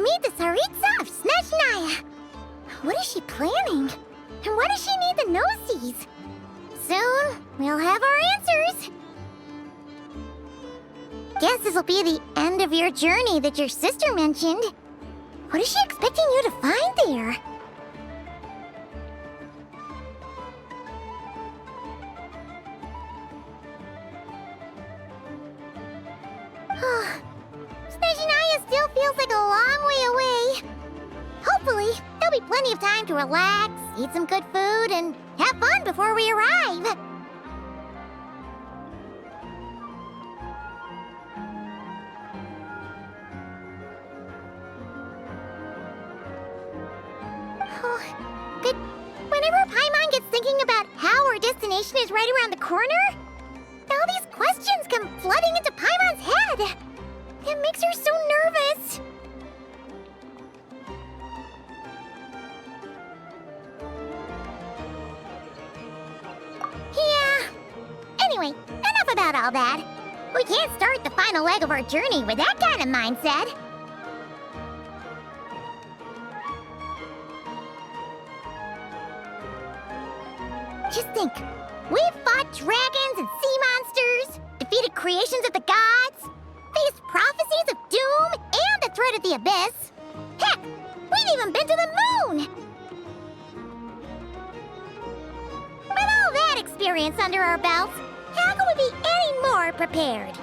meet the Tsaritsa of Snezhnaya. What is she planning? And why does she need the gnosies? Soon, we'll have our answers. Guess this will be the end of your journey that your sister mentioned. What is she expecting you to find there? Snezhnaya still feels like a long way away. Hopefully, there'll be plenty of time to relax, eat some good food, and have fun before we arrive. But whenever Paimon gets thinking about how our destination is right around the corner, all these questions come flooding into Paimon's head. It makes her so nervous. Yeah. Anyway, enough about all that. We can't start the final leg of our journey with that kind of mindset. Just think, we've fought dragons and sea monsters, defeated creations of the gods, faced prophecies of doom and the threat of the abyss. Heck, we've even been to the moon! With all that experience under our belts, how can we be any more prepared?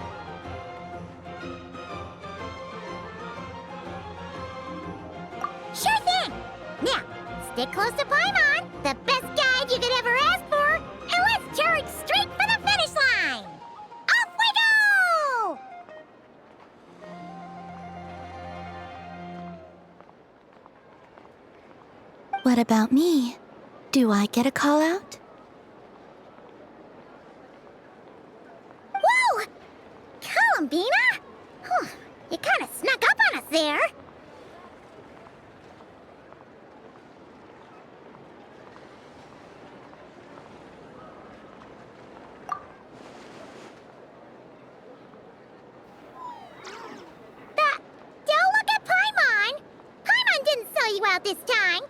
Sure thing! Now, stick close to Paimon, the best guide you could ever ask for, and let's charge straight for the finish line! Off we go! What about me? Do I get a call out? Whoa! Columbina? You kind of snuck up on us there. Don't look at Paimon! Paimon didn't sell you out this time.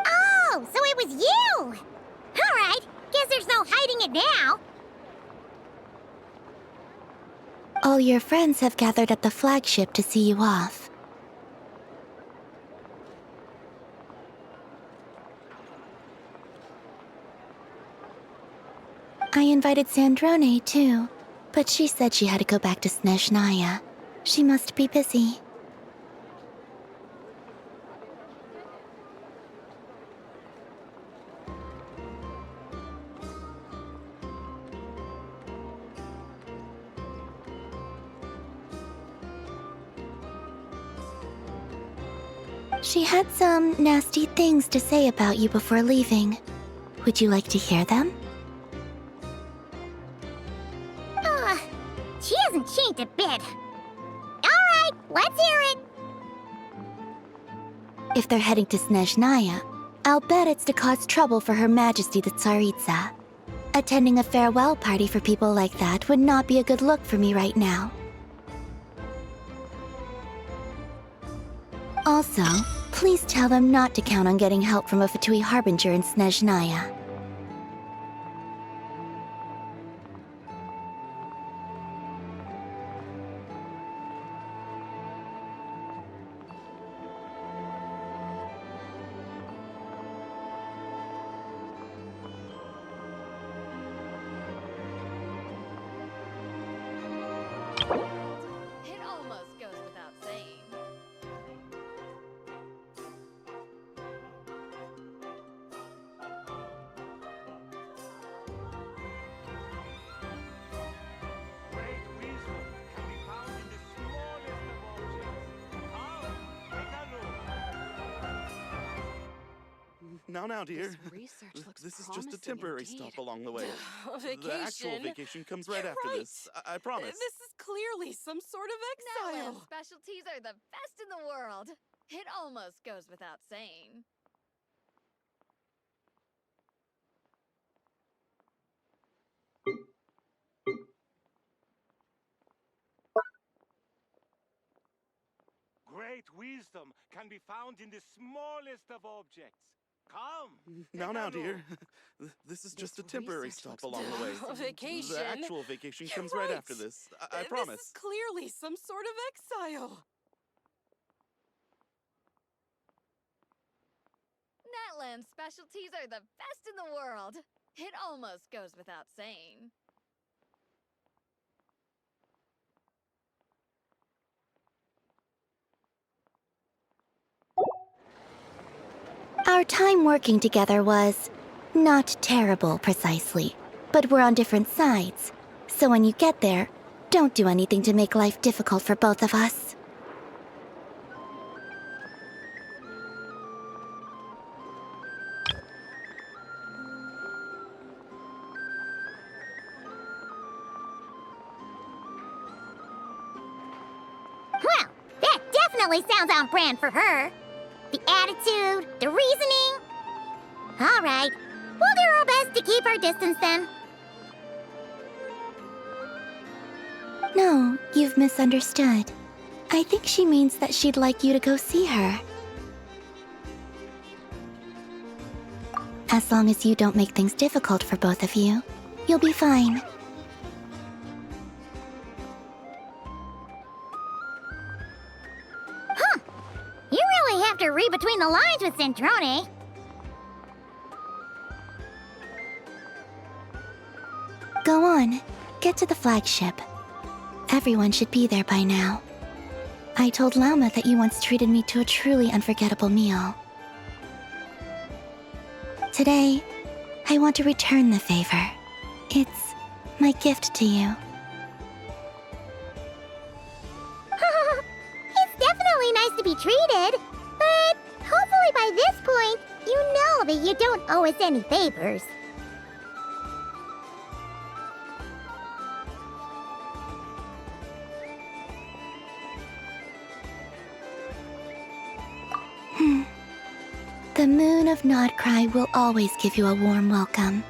Oh, so it was you! All right, guess there's no hiding it now. All your friends have gathered at the flagship to see you off. I invited Sandrone, too, but she said she had to go back to Snezhnaya. She must be busy. She had some nasty things to say about you before leaving. Would you like to hear them? She hasn't changed a bit. All right, let's hear it. If they're heading to Snezhnaya, I'll bet it's to cause trouble for Her Majesty the Tsaritsa. Attending a farewell party for people like that would not be a good look for me right now. Also, please tell them not to count on getting help from a Fatui Harbinger in Snezhnaya. It almost goes without saying. Great wisdom can be found in the smallest of objects. Come, take a look. Now, dear. This research looks This is just a promising temporary indeed. stop along the way. Vacation. The actual vacation comes right You're after right. this. I promise. This is clearly some sort of exile. Nala's specialties are the best in the world. It almost goes without saying. great wisdom can be found in the smallest of objects. Come. Now, take a dear. look. This is just a This temporary research stop looks along the way. A vacation. The actual vacation You're comes right after right. this. I This promise. is clearly some sort of exile. Natland's specialties are the best in the world. It almost goes without saying. Our time working together was not terrible precisely, but we're on different sides. So when you get there, don't do anything to make life difficult for both of us. Well, that definitely sounds on brand for her. The attitude, the reasoning. All right, we'll do our best to keep our distance then. No, you've misunderstood. I think she means that she'd like you to go see her. As long as you don't make things difficult for both of you, you'll be fine. You really have to read between the lines with Centrone. Go on, get to the flagship. Everyone should be there by now. I told Lauma that you once treated me to a truly unforgettable meal. Today, I want to return the favor. It's my gift to you. It's definitely nice to be treated, but hopefully by this point, you know that you don't owe us any favors. The moon of Nodcry will always give you a warm welcome.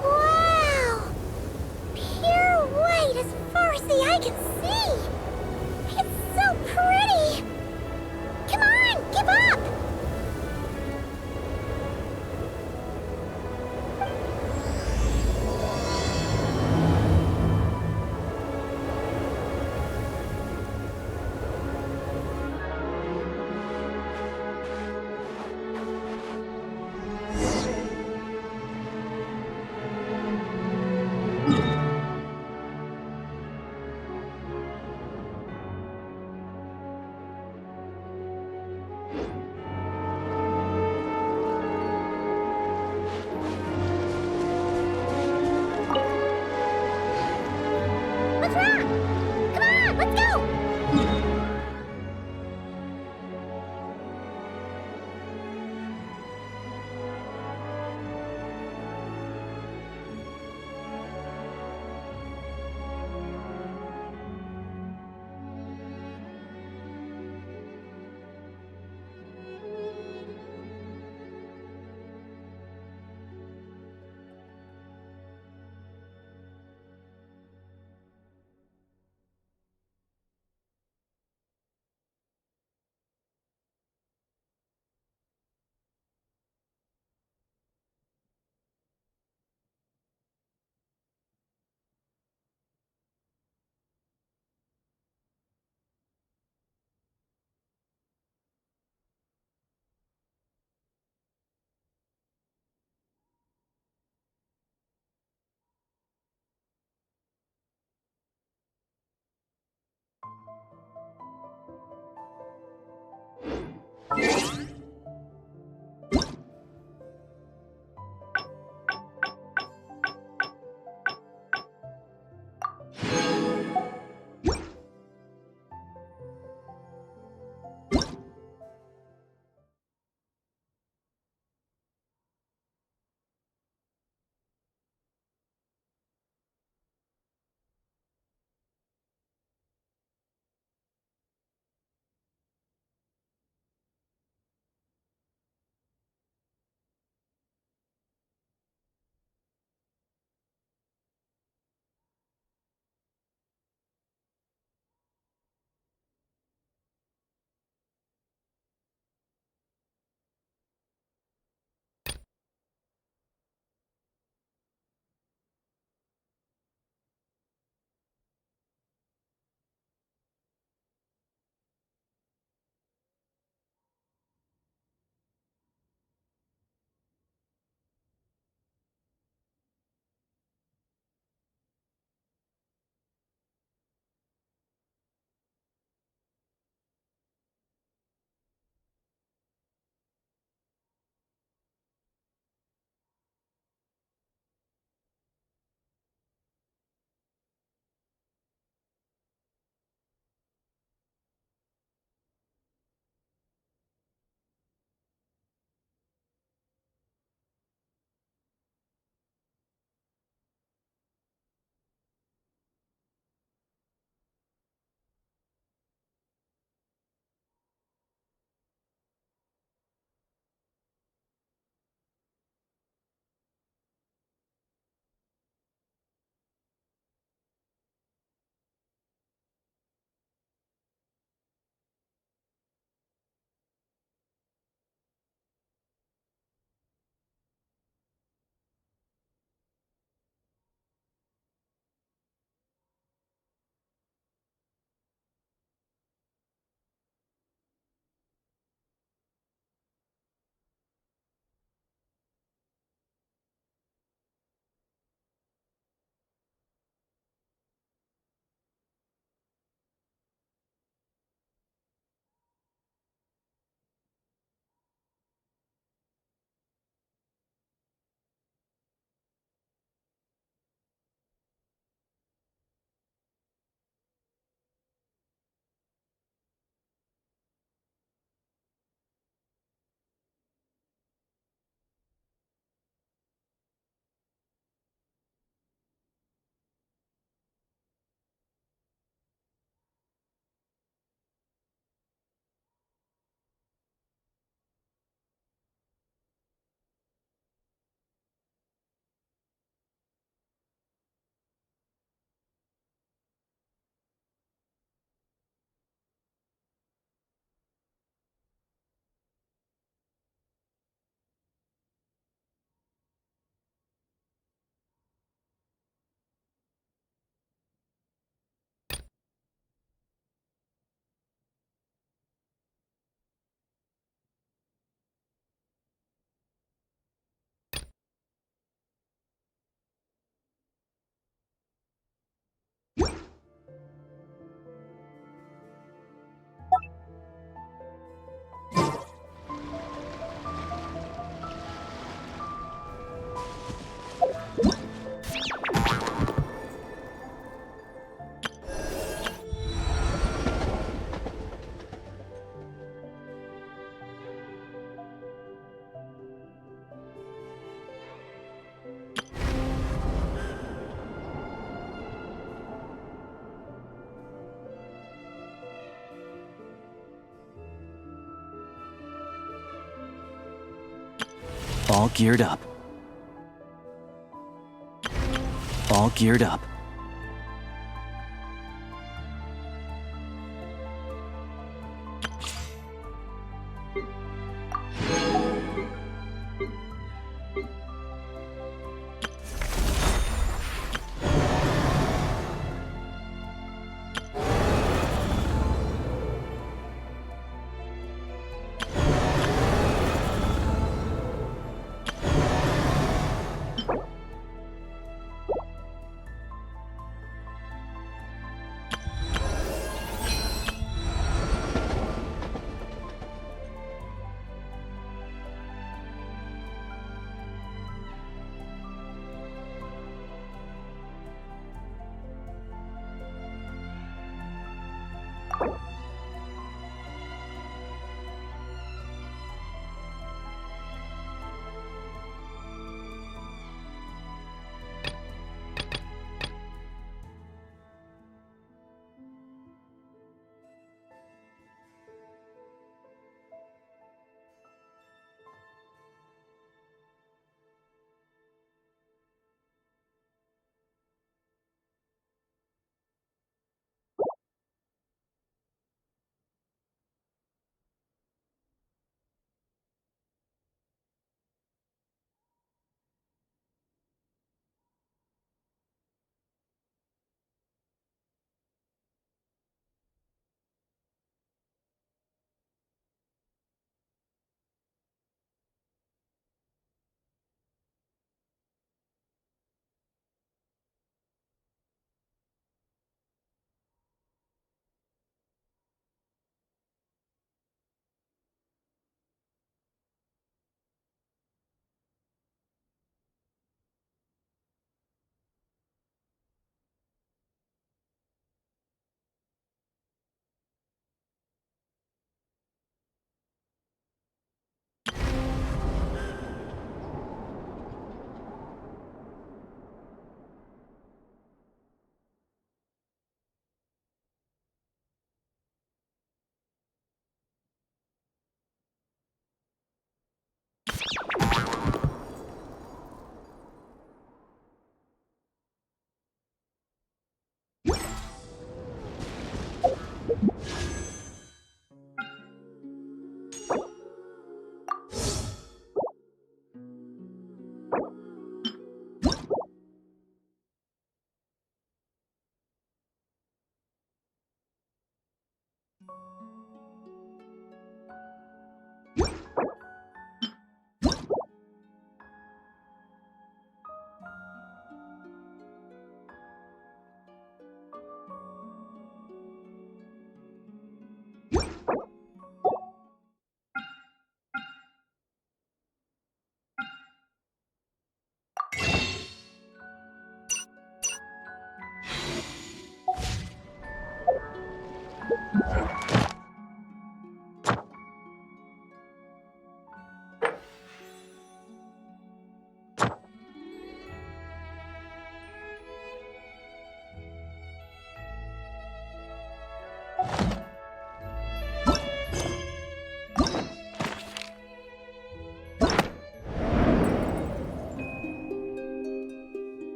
Wow! Pure white as far as the eye can see! It's so pretty! Come on, give up! What's wrong? Come on, let's go! All geared up. All geared up.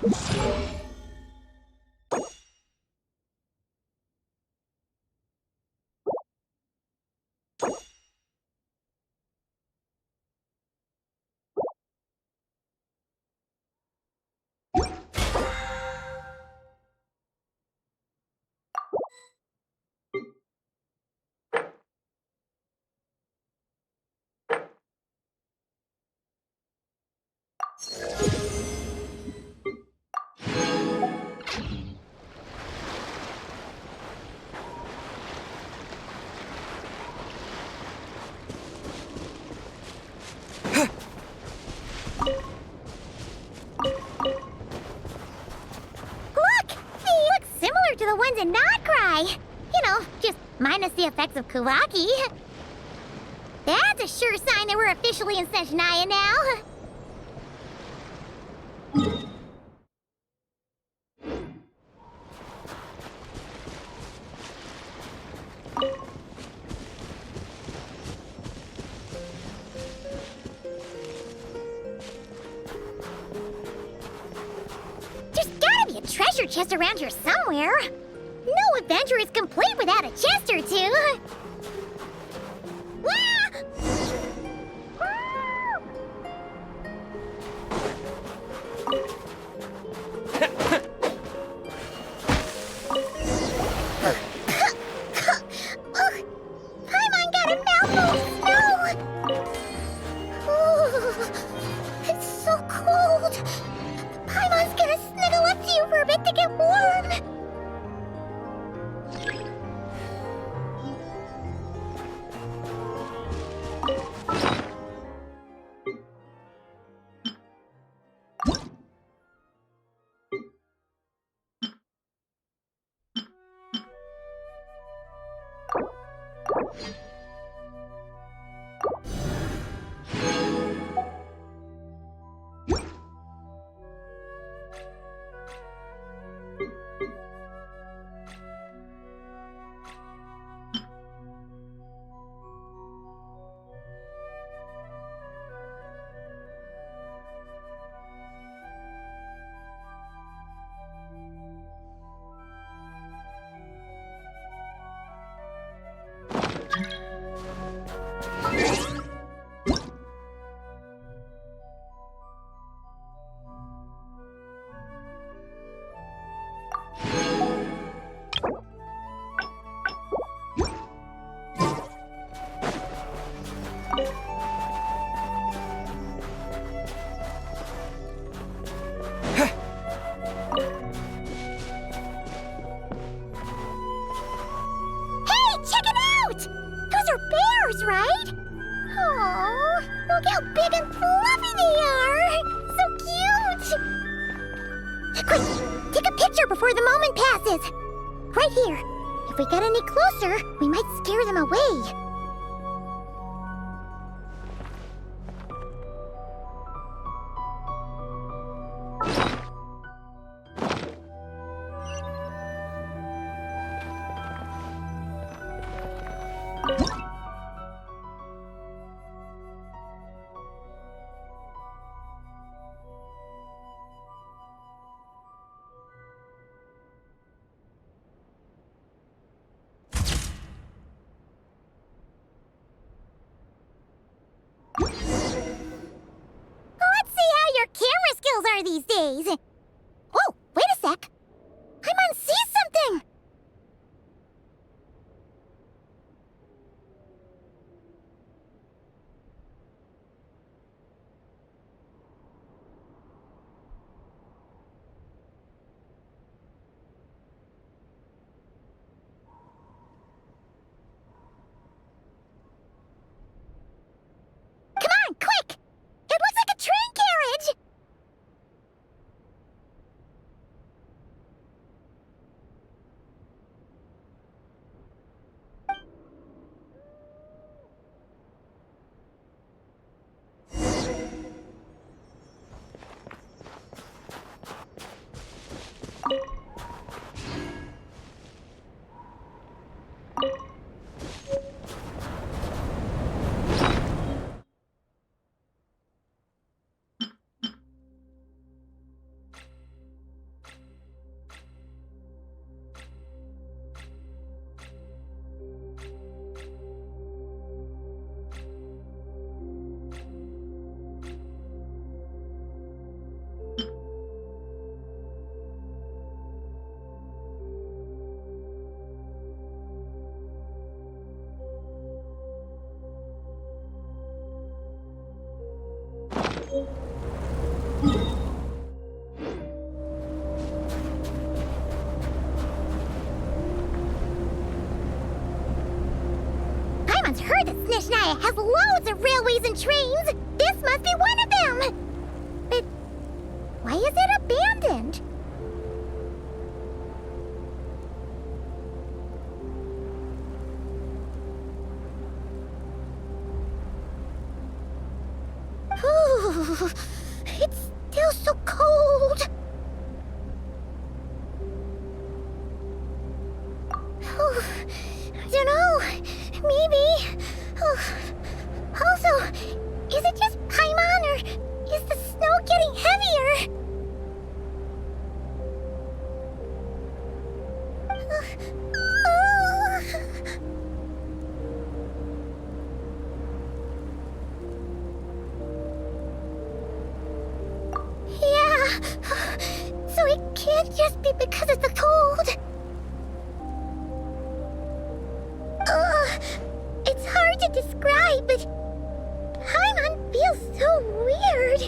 Look! They look similar to the ones in Notcry. You know, just minus the effects of Kawaki. That's a sure sign that we're officially in Seshnaya now. There's gotta be a treasure chest around here somewhere. No adventure is complete without a chest or two. Ah! Ugh, Paimon got a mouthful of snow! Ooh, it's so cold! Paimon's gonna snuggle up to you for a bit to get warm! Right? Aww, look how big and fluffy they are! So cute! Quick, take a picture before the moment passes! Right here. If we get any closer, we might scare them away. Let's see how your camera skills are these days. Oh, wait a sec. Paimon sees something. Come on, quick! It looks like a train carriage! Paimon's heard that Snezhnaya has loads of railways and trains. This must be one of them. But why is it abandoned? Ooh, it's still so cold. Oh, I don't know. Maybe. Oh. Also, is it just Paimon or is the snow getting heavier? Yeah. So it can't just be because of the cold. It's hard to describe, but Paimon feels so weird.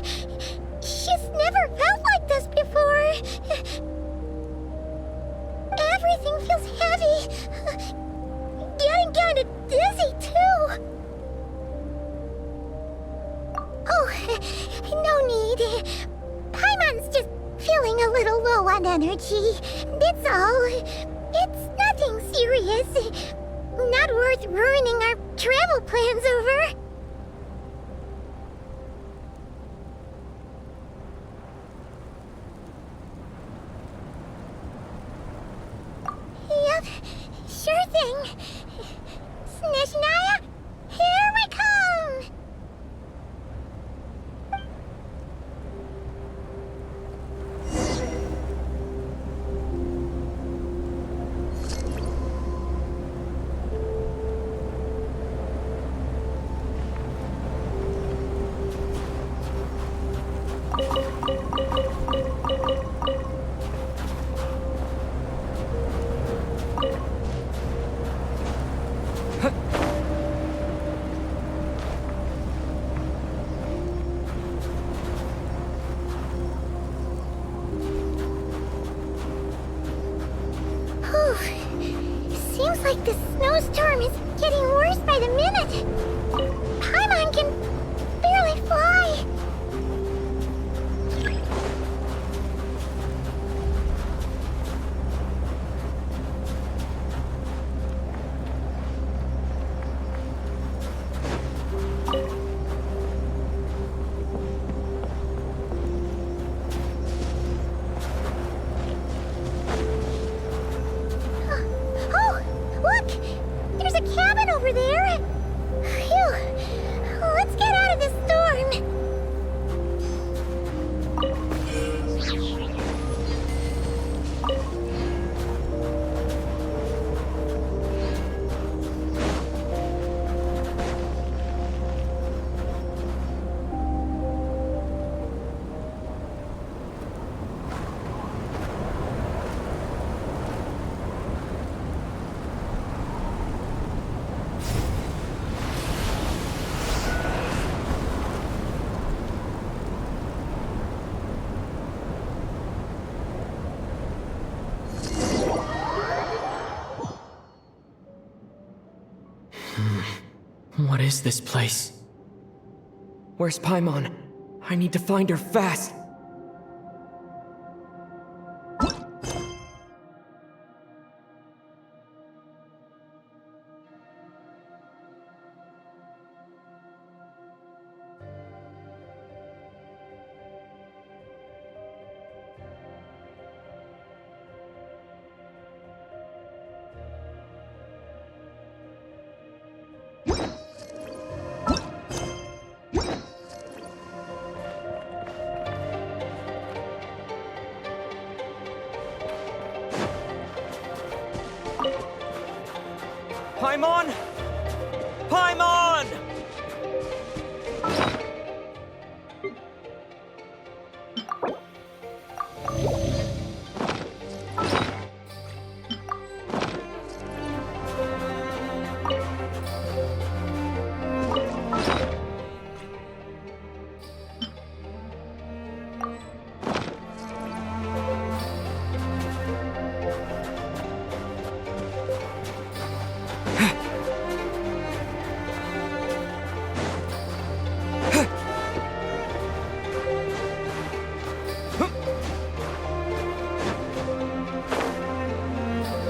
She's never felt like this before. Everything feels heavy. Getting kind of dizzy, too. Oh, no need. Paimon's just feeling a little low on energy. That's all. It's nothing serious. Not worth ruining our travel plans over. Yep, sure thing. Snezhnaya, here we come! Seems like the snowstorm is getting worse by the minute. Paimon can barely fly. Oh, look! There's a cabin over there. Phew. Let's get out of this storm. What is this place? Where's Paimon? I need to find her fast! Paimon! Paimon!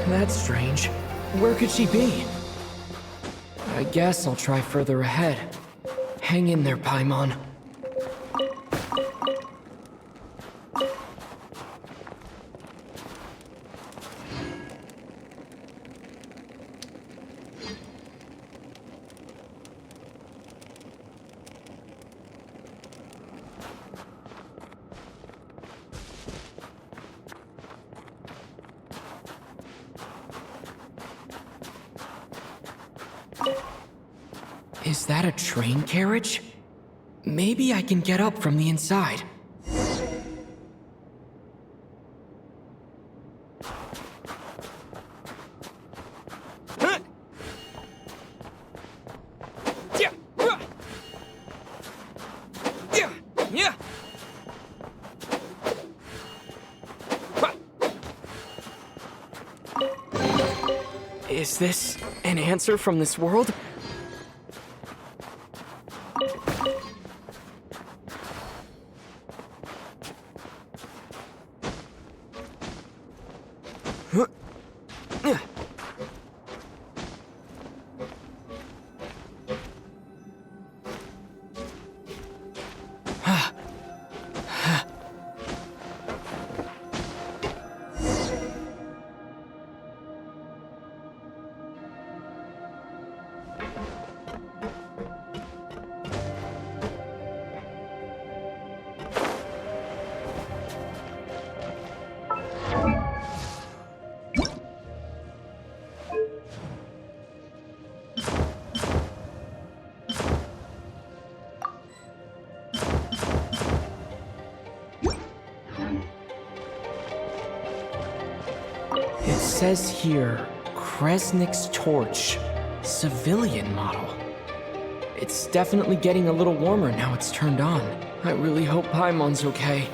That's strange. Where could she be? I guess I'll try further ahead. Hang in there, Paimon. Is that a train carriage? Maybe I can get up from the inside. Is this an answer from this world? It says here, Kresnik's torch, civilian model. It's definitely getting a little warmer now it's turned on. I really hope Paimon's okay.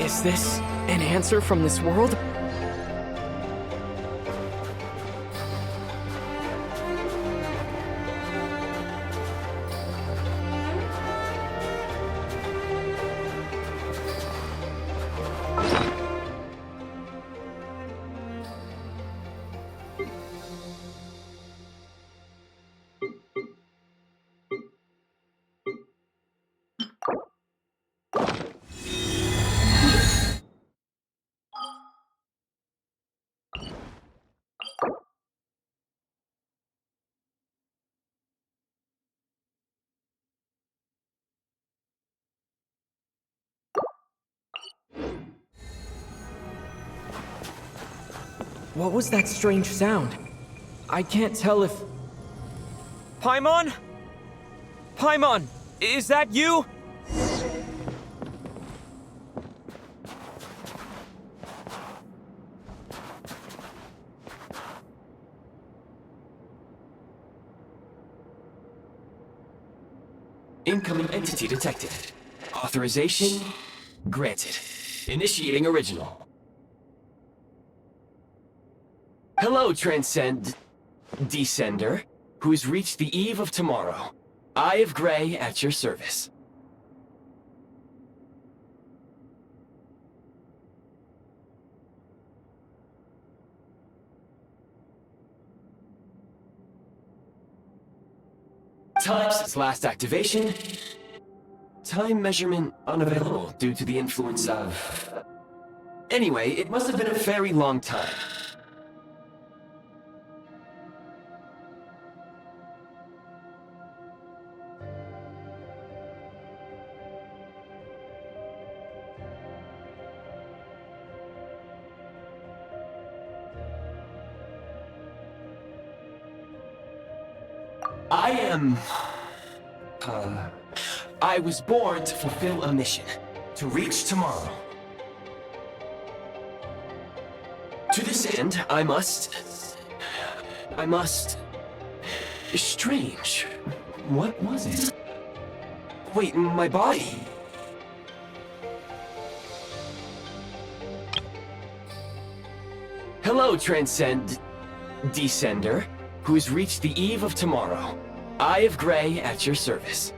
Is this an answer from this world? What was that strange sound? I can't tell if... Paimon? Paimon, is that you? Incoming entity detected. Authorization granted. Initiating original. Hello, Descender, who's reached the eve of tomorrow. Eye of Grey at your service. Time since last activation. Time measurement unavailable due to the influence of... Anyway, it must have been a very long time. I was born to fulfill a mission, to reach tomorrow. To this end, I must... Strange. What was it? Wait, my body? Hello, Descender, who's reached the eve of tomorrow. Eye of Gray at your service.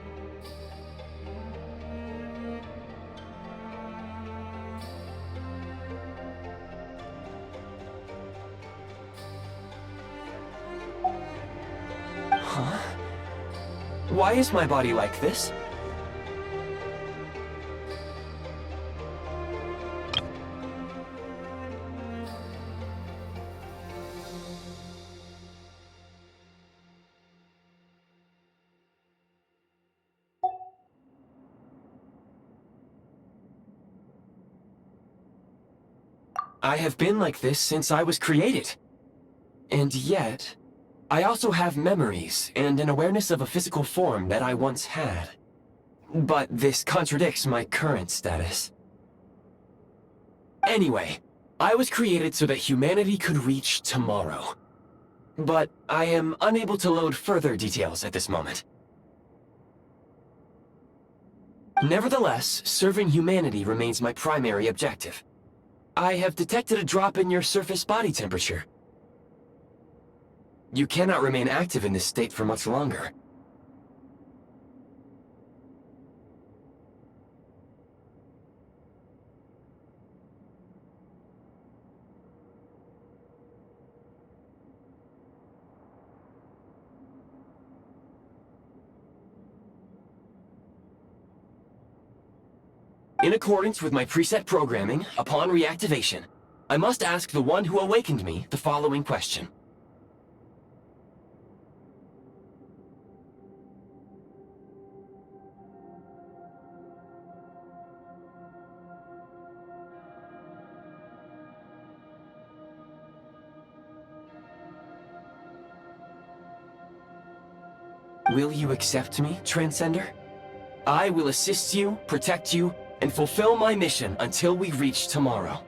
Huh? Why is my body like this? I have been like this since I was created. And yet, I also have memories and an awareness of a physical form that I once had. But this contradicts my current status. Anyway, I was created so that humanity could reach tomorrow. But I am unable to load further details at this moment. Nevertheless, serving humanity remains my primary objective. I have detected a drop in your surface body temperature. You cannot remain active in this state for much longer. In accordance with my preset programming, upon reactivation, I must ask the one who awakened me the following question. Will you accept me, Transcender? I will assist you, protect you, and fulfill my mission until we reach tomorrow.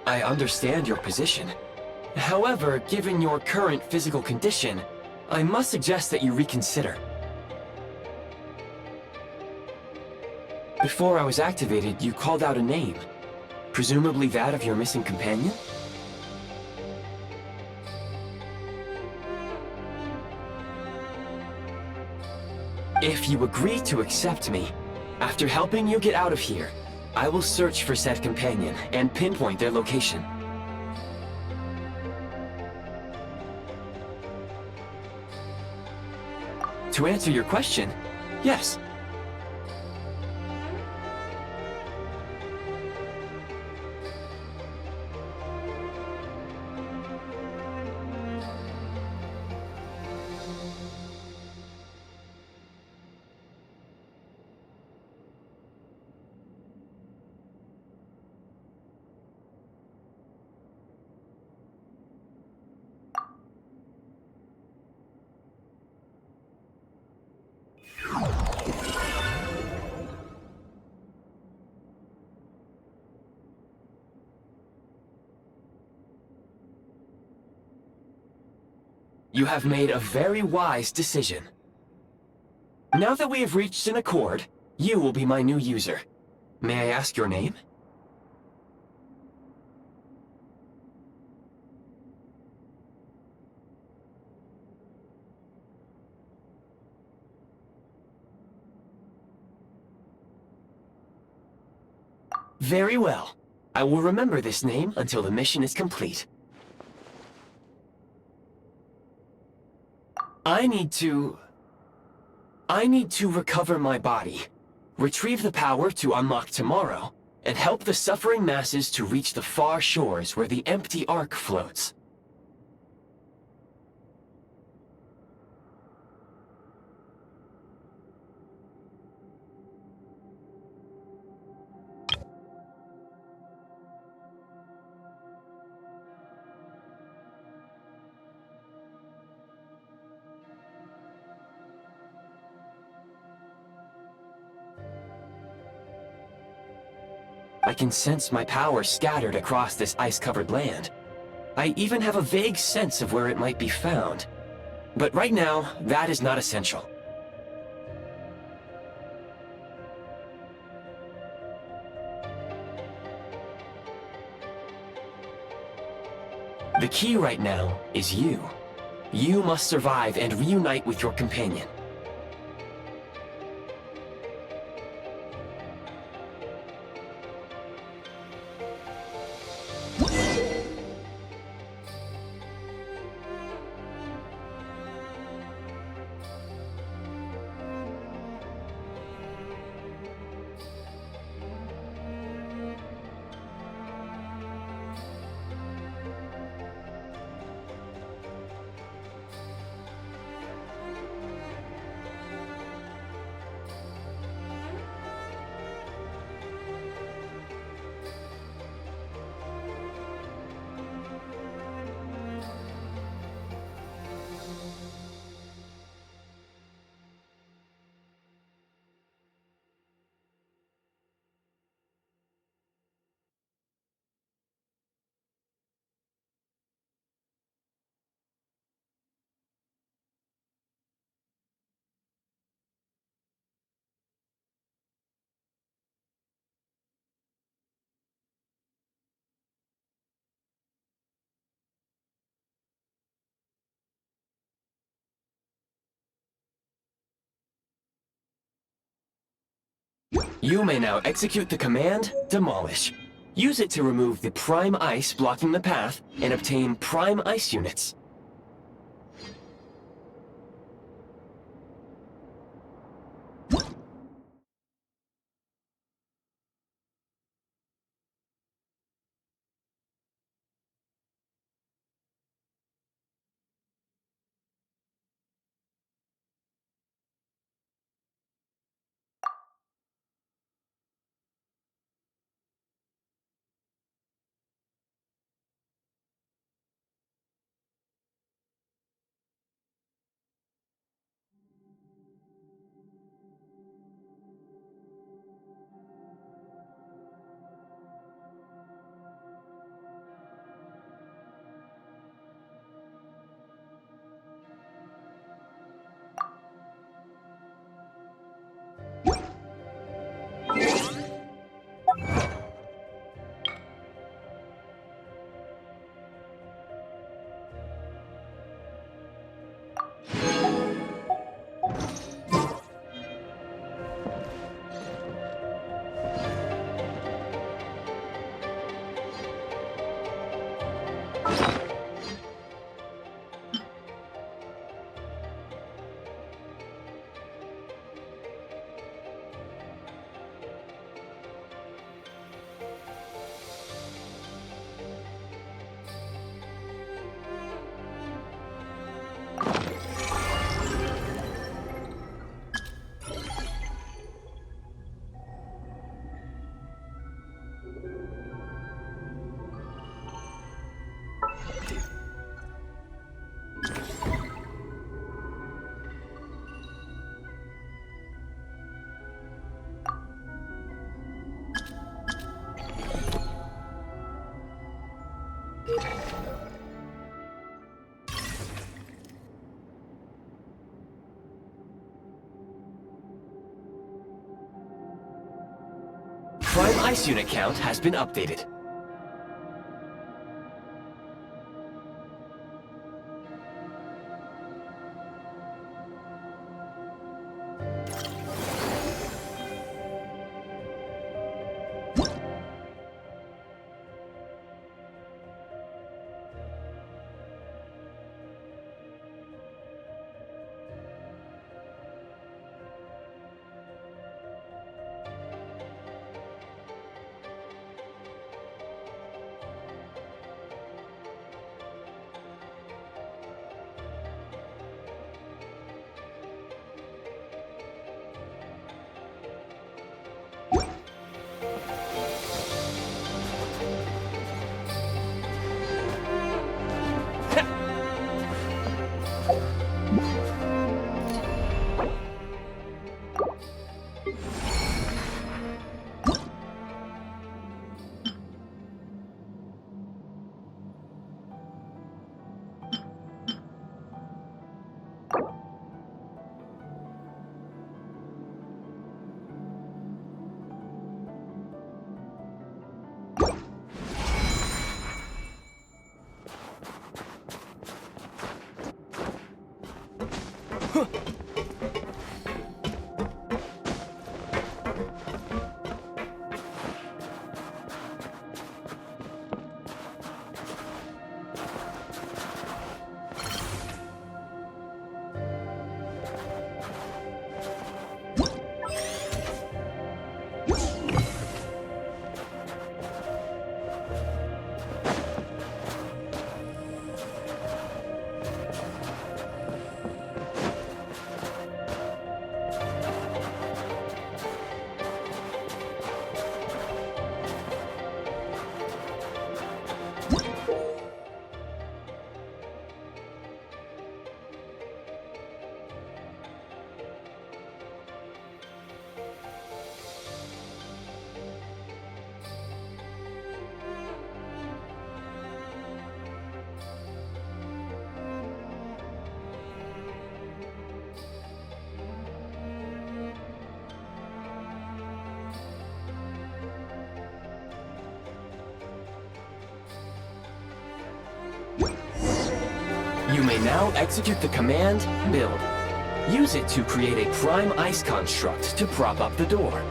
I understand your position. However, given your current physical condition, I must suggest that you reconsider. Before I was activated, you called out a name. Presumably that of your missing companion? If you agree to accept me, after helping you get out of here, I will search for said companion and pinpoint their location. To answer your question, yes. You have made a very wise decision. Now that we have reached an accord, you will be my new user. May I ask your name? Very well. I will remember this name until the mission is complete. I need to recover my body, retrieve the power to unlock tomorrow, and help the suffering masses to reach the far shores where the empty Ark floats. I can sense my power scattered across this ice-covered land. I even have a vague sense of where it might be found. But right now, that is not essential. The key right now is you. You must survive and reunite with your companion. You may now execute the command, Demolish. Use it to remove the prime ice blocking the path and obtain prime ice units. Prime ice unit count has been updated. may now execute the command build. Use it to create a prime ice construct to prop up the door.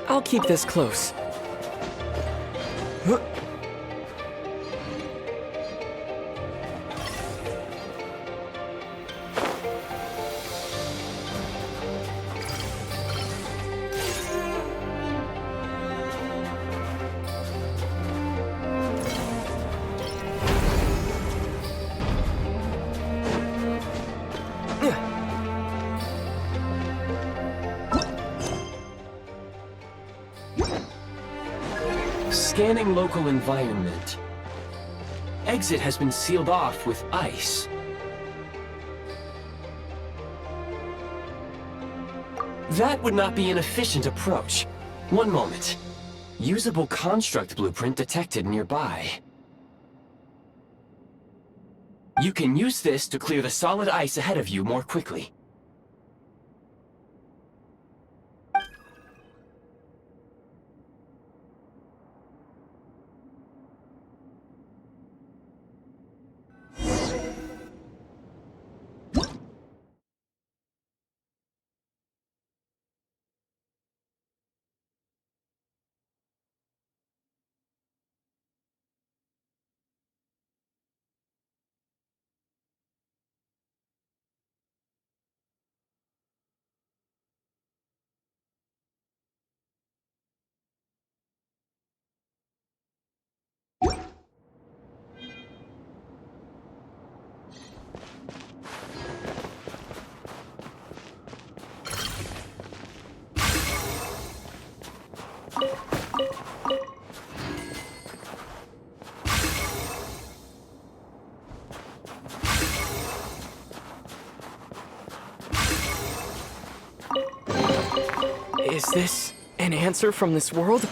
I'll keep this close. Scanning local environment. Exit has been sealed off with ice. That would not be an efficient approach. One moment. Usable construct blueprint detected nearby. You can use this to clear the solid ice ahead of you more quickly. Is this an answer from this world?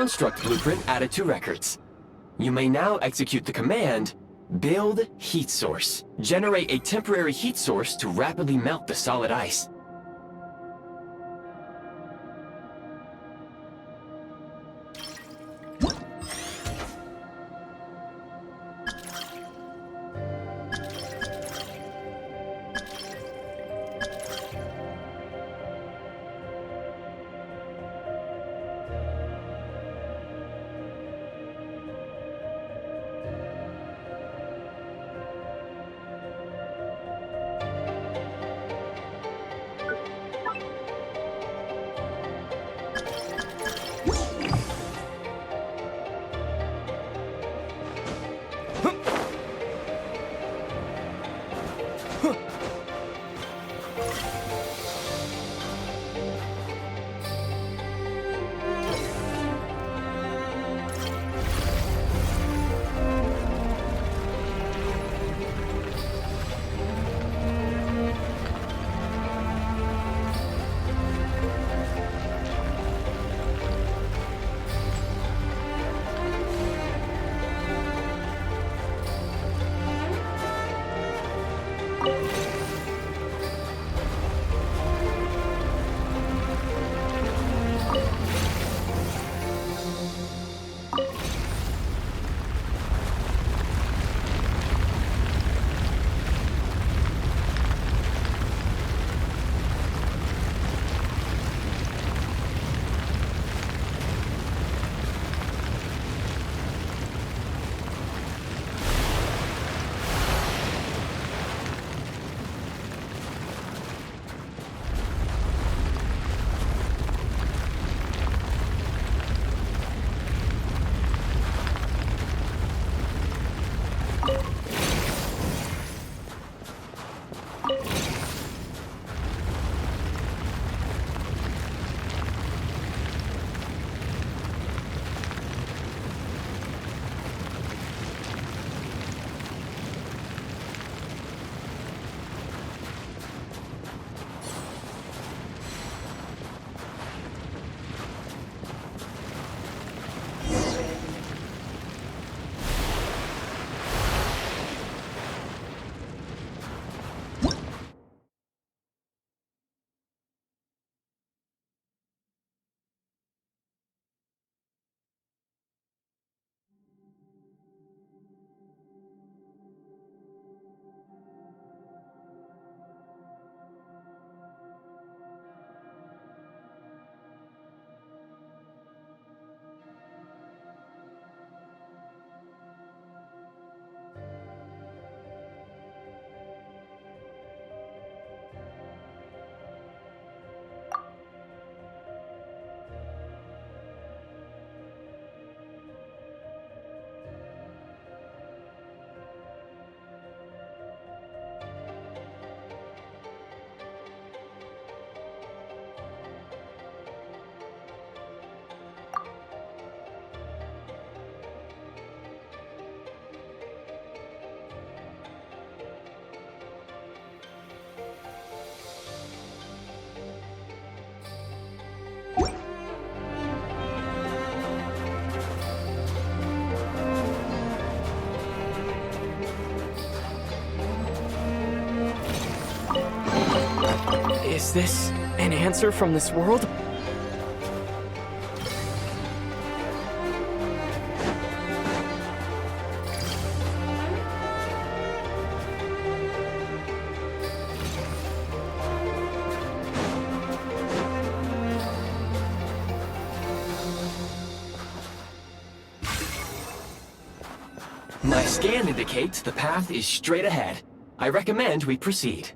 construct blueprint added to records. You may now execute the command, build heat source. Generate a temporary heat source to rapidly melt the solid ice. Is this an answer from this world? My scan indicates the path is straight ahead. I recommend we proceed.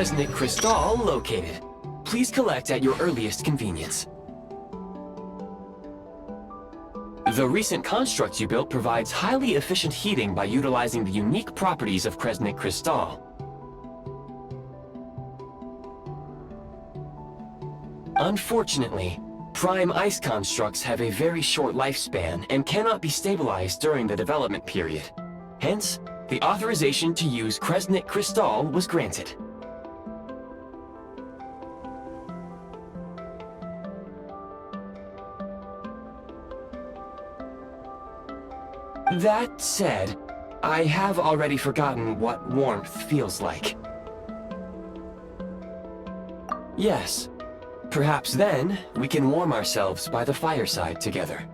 Kresnik crystal located. Please collect at your earliest convenience. The recent construct you built provides highly efficient heating by utilizing the unique properties of Kresnik crystal. Unfortunately, prime ice constructs have a very short lifespan and cannot be stabilized during the development period. Hence, the authorization to use Kresnik crystal was granted. That said, I have already forgotten what warmth feels like. Yes, perhaps then we can warm ourselves by the fireside together.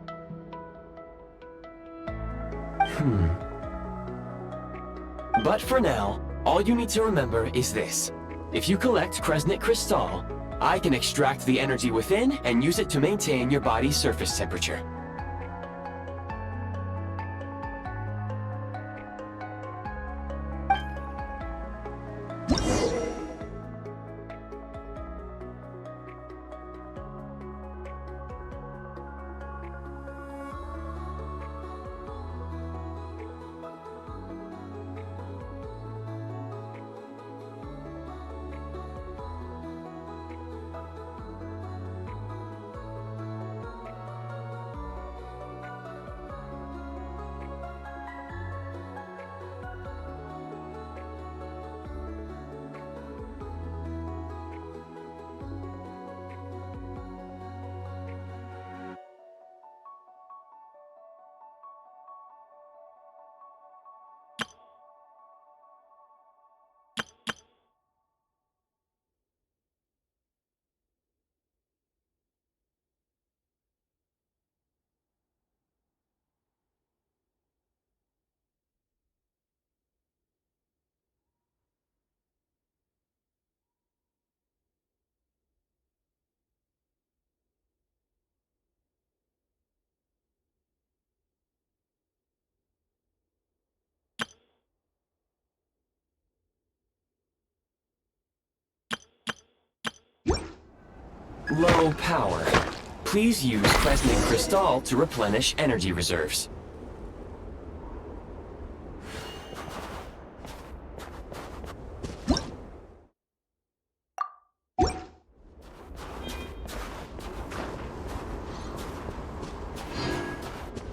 But for now, all you need to remember is this. If you collect Kresnik crystal, I can extract the energy within and use it to maintain your body's surface temperature. Low power. Please use Kresnik crystal to replenish energy reserves.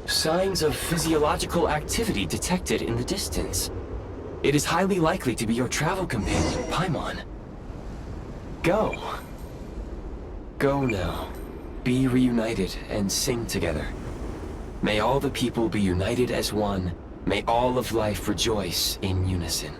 Signs of physiological activity detected in the distance. It is highly likely to be your travel companion, Paimon. Go. Go now. Be reunited and sing together. May all the people be united as one. May all of life rejoice in unison.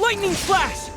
Lightning flash!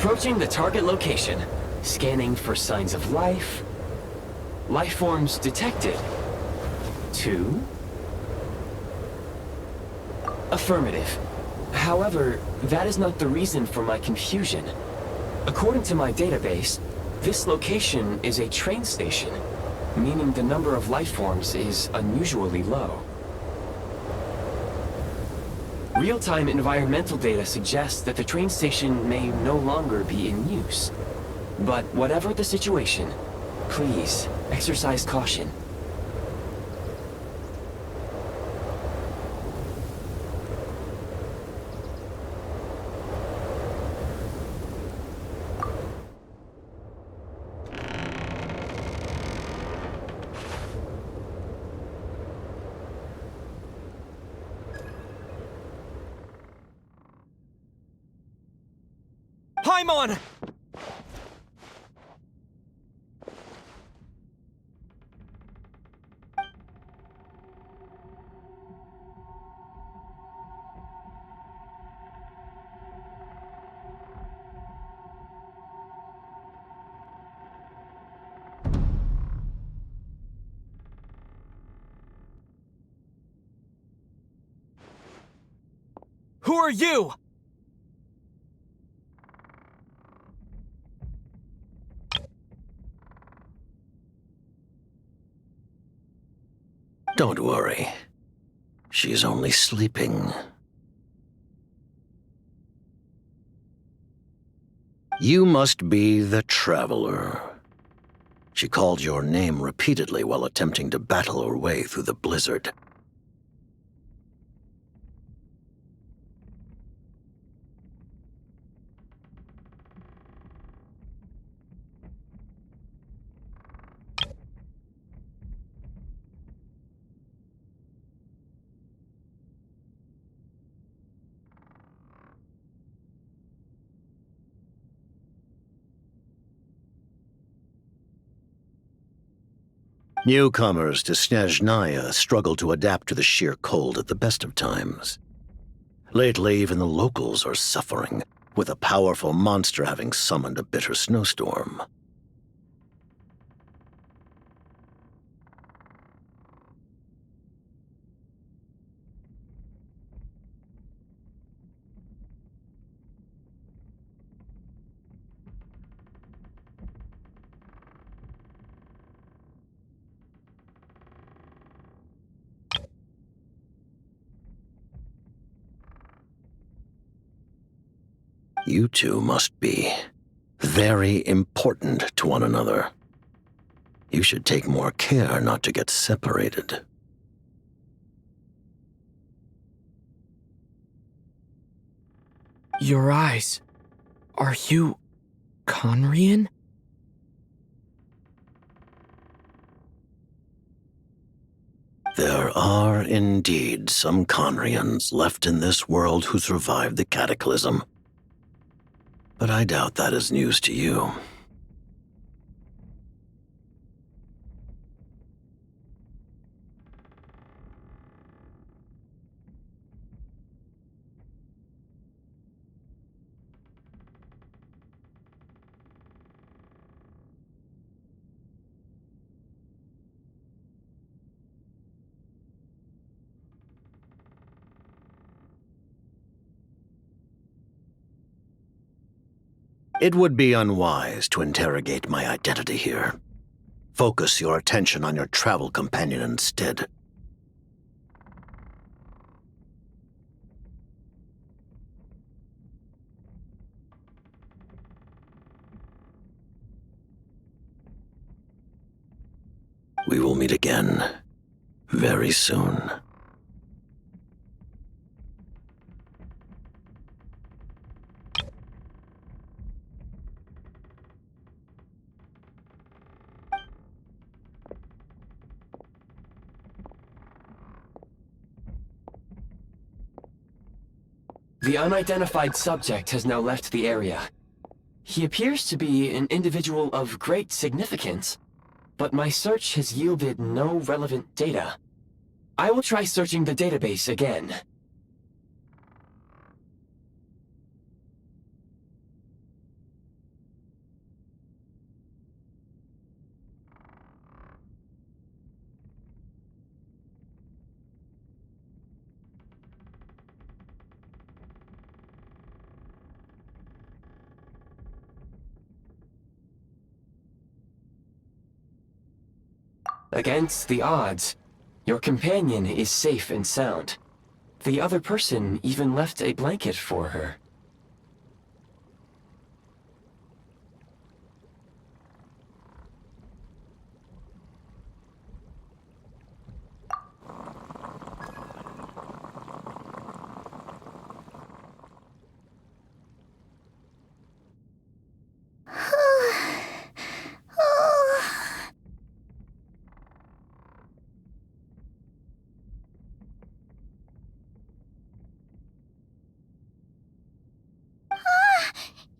Approaching the target location. Scanning for signs of life. Life forms detected. 2. Affirmative. However, that is not the reason for my confusion. According to my database, this location is a train station, meaning the number of life forms is unusually low. Real-time environmental data suggests that the train station may no longer be in use. But whatever the situation, please exercise caution. Paimon! Who are you? Don't worry. She's only sleeping. You must be the Traveler. She called your name repeatedly while attempting to battle her way through the blizzard. Newcomers to Snezhnaya struggle to adapt to the sheer cold at the best of times. Lately, even the locals are suffering, with a powerful monster having summoned a bitter snowstorm. You two must be very important to one another. You should take more care not to get separated. Your eyes. Are you Conrian? There are indeed some Conrians left in this world who survived the cataclysm. But I doubt that is news to you. It would be unwise to interrogate my identity here. Focus your attention on your travel companion instead. We will meet again very soon. The unidentified subject has now left the area. He appears to be an individual of great significance, but my search has yielded no relevant data. I will try searching the database again. Against the odds, your companion is safe and sound. The other person even left a blanket for her.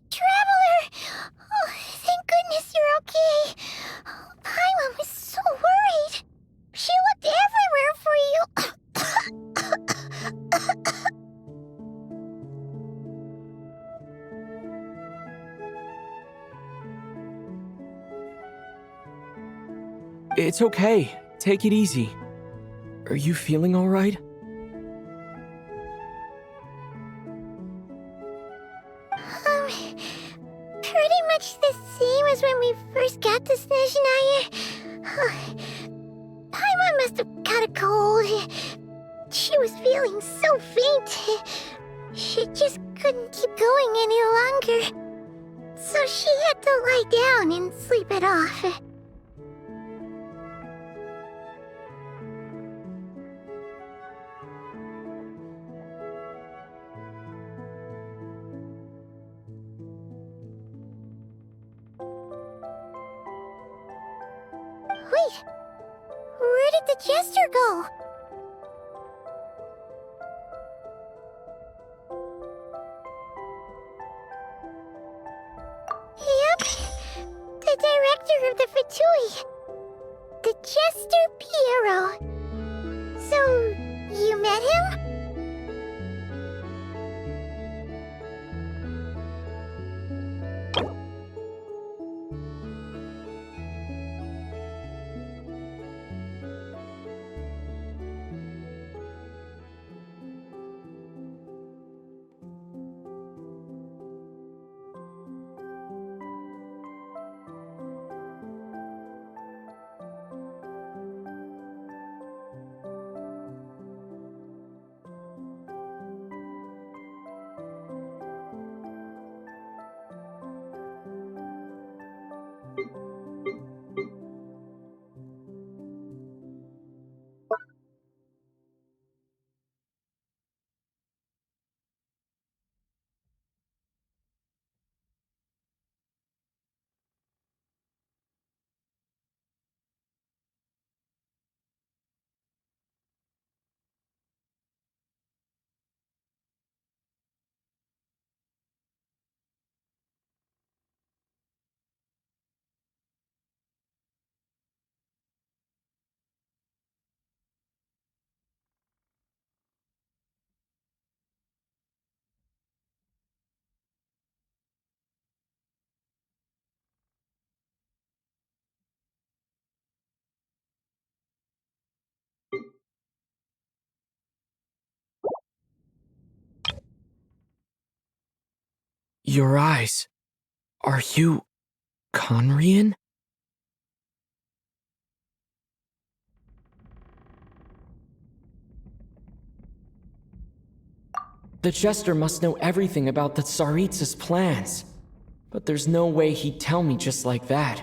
Traveler! Oh, thank goodness you're okay. Paimon was so worried. She looked everywhere for you. It's okay. Take it easy. Are you feeling all right? Pretty much the same as when we first got to Snezhnaya. Paimon must have caught a cold. She was feeling so faint. She just couldn't keep going any longer. So she had to lie down and sleep it off. Wait, where did the jester go? Yep, the director of the Fatui. The jester Piero. So, you met him? Your eyes. Are you Conrian? The Jester must know everything about the Tsaritsa's plans. But there's no way he'd tell me just like that.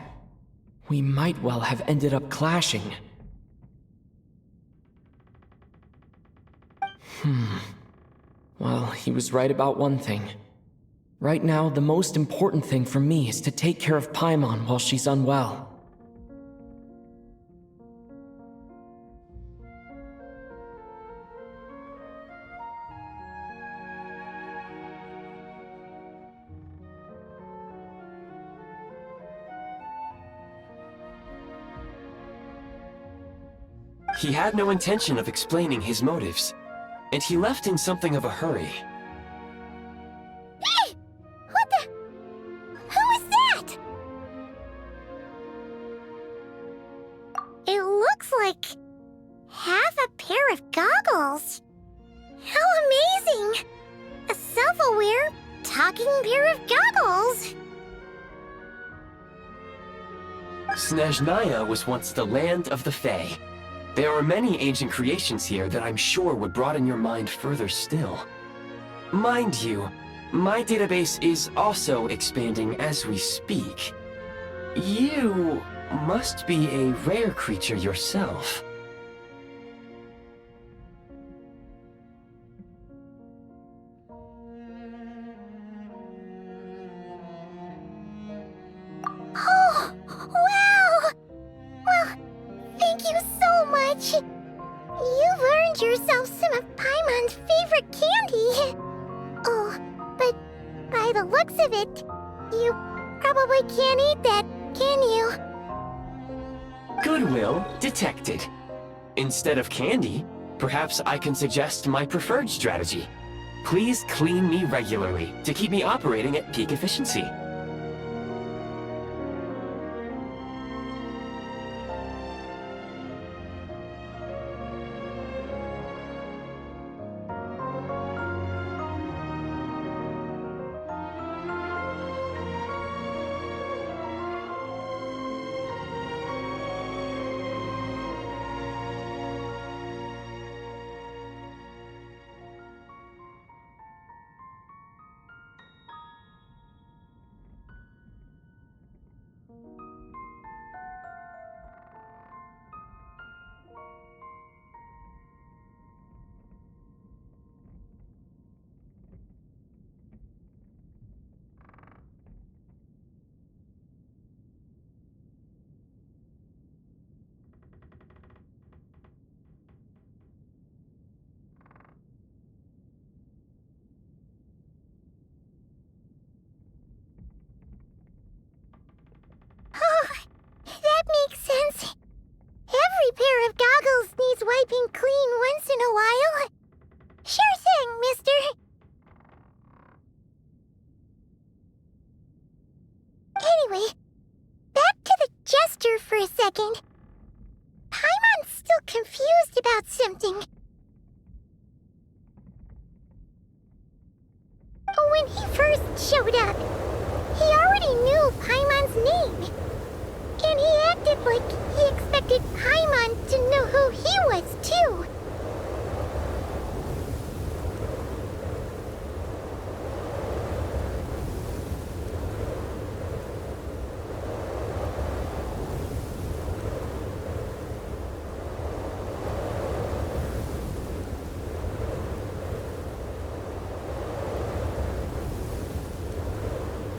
We might well have ended up clashing. Well, he was right about one thing. Right now, the most important thing for me is to take care of Paimon while she's unwell. He had no intention of explaining his motives, and he left in something of a hurry. Hey! What the? Who is that? It looks like half a pair of goggles. How amazing! A self-aware, talking pair of goggles. Snezhnaya was once the land of the Fae. There are many ancient creations here that I'm sure would broaden your mind further still. Mind you, my database is also expanding as we speak. You must be a rare creature yourself. Oh, wow! Well, thank you so much. You've earned yourself some of Paimon's favorite candy. Oh, but by the looks of it, you probably can't eat that, can you? Goodwill detected. Instead of candy, perhaps I can suggest my preferred strategy. Please clean me regularly to keep me operating at peak efficiency. Oh, that makes sense. Every pair of goggles needs wiping clean once in a while. Sure thing, mister. Anyway, back to the jester for a second. Paimon's still confused about something. When he first showed up, he already knew Paimon's name. And he acted like he expected Paimon to know who he was, too.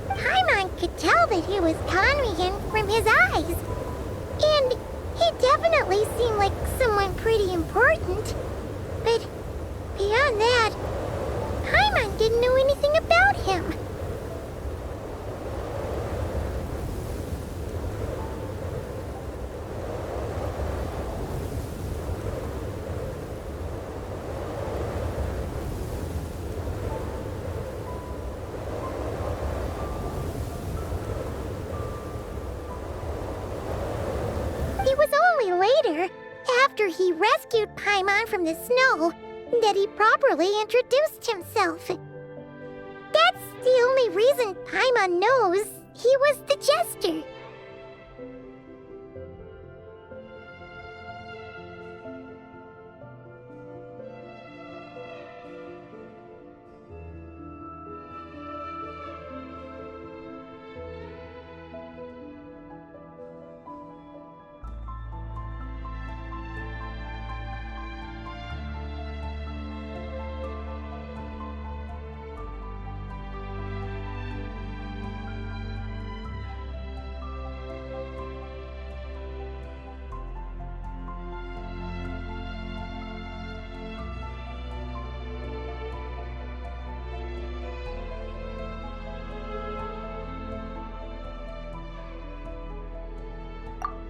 Paimon could tell that he was Conrian from his eyes. And he definitely seemed like someone pretty important. But beyond that, Paimon didn't know anything about him. It was only later, after he rescued Paimon from the snow, that he properly introduced himself. That's the only reason Paimon knows he was the jester.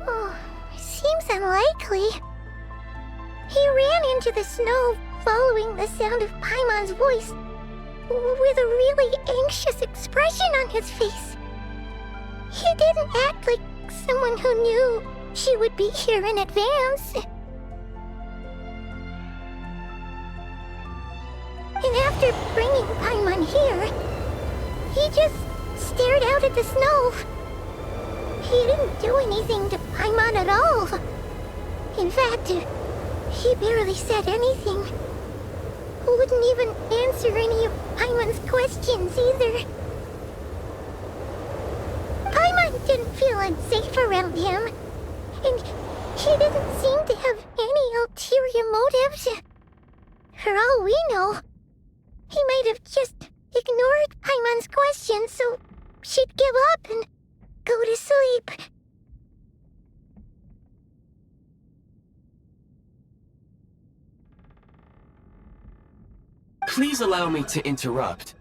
Oh, seems unlikely. He ran into the snow following the sound of Paimon's voice, with a really anxious expression on his face. He didn't act like someone who knew she would be here in advance. And after bringing Paimon here, he just stared out at the snow. He didn't do anything to Paimon at all. In fact, he barely said anything. Wouldn't even answer any of Paimon's questions either. Paimon didn't feel unsafe around him, and he didn't seem to have any ulterior motives. For all we know, he might have just ignored Paimon's questions so she'd give up and go to sleep. Please allow me to interrupt.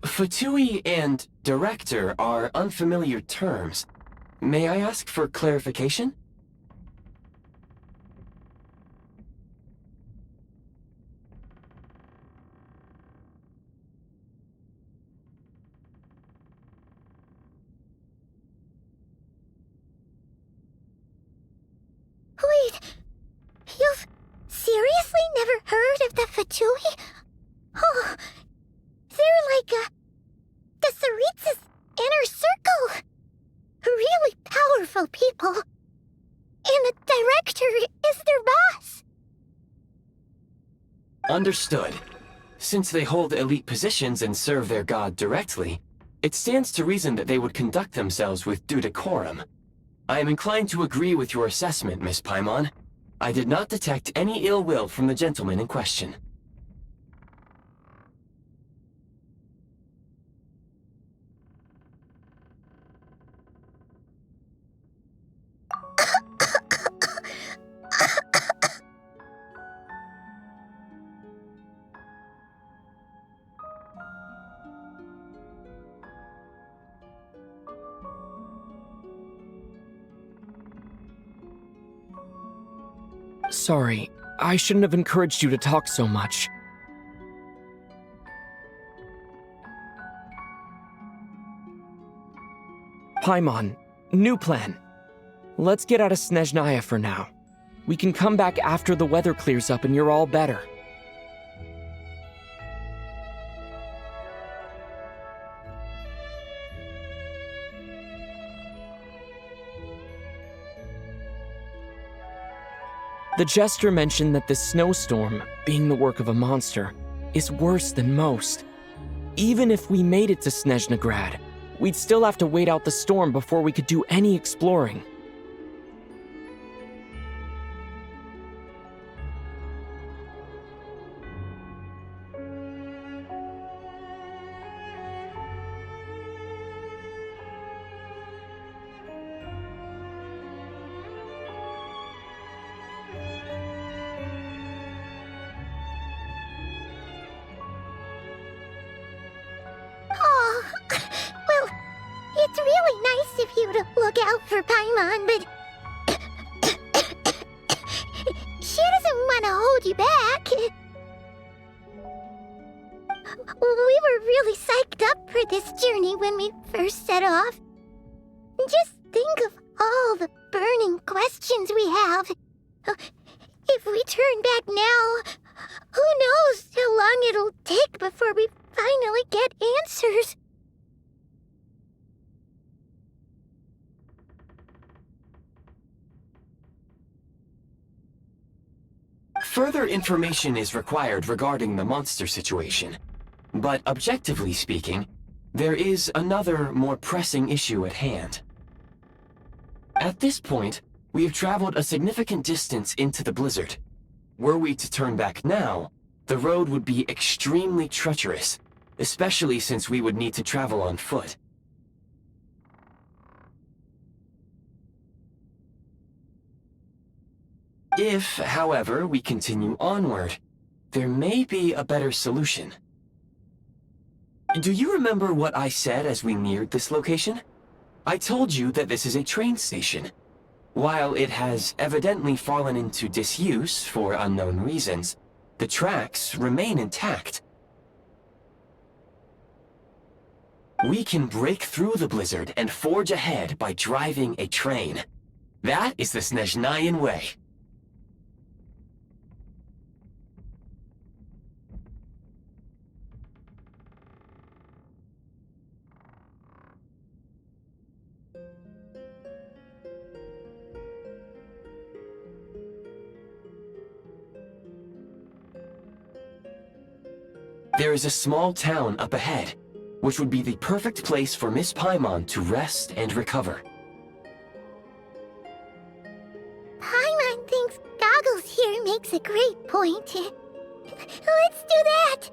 Fatui and director are unfamiliar terms. May I ask for clarification? Wait, you've seriously never heard of the Fatui? Oh, they're like the Tsaritsa's inner circle. Really powerful people. And the director is their boss. Understood. Since they hold elite positions and serve their god directly, it stands to reason that they would conduct themselves with due decorum. I am inclined to agree with your assessment, Miss Paimon. I did not detect any ill will from the gentleman in question. Sorry, I shouldn't have encouraged you to talk so much. Paimon, new plan. Let's get out of Snezhnaya for now. We can come back after the weather clears up and you're all better. The jester mentioned that this snowstorm, being the work of a monster, is worse than most. Even if we made it to Snezhnegrad, we'd still have to wait out the storm before we could do any exploring. Oh, well, it's really nice of you to look out for Paimon, but she doesn't want to hold you back. We were really psyched up for this journey when we first set off. Just think of all the burning questions we have. If we turn back now, who knows how long it'll take before we finally get answers. Further information is required regarding the monster situation. But objectively speaking, there is another, more pressing issue at hand. At this point, we have traveled a significant distance into the blizzard. Were we to turn back now, the road would be extremely treacherous, especially since we would need to travel on foot. If, however, we continue onward, there may be a better solution. Do you remember what I said as we neared this location? I told you that this is a train station. While it has evidently fallen into disuse for unknown reasons, the tracks remain intact. We can break through the blizzard and forge ahead by driving a train. That is the Snezhnayan way. There is a small town up ahead, which would be the perfect place for Miss Paimon to rest and recover. Paimon thinks Goggles here makes a great point. Let's do that!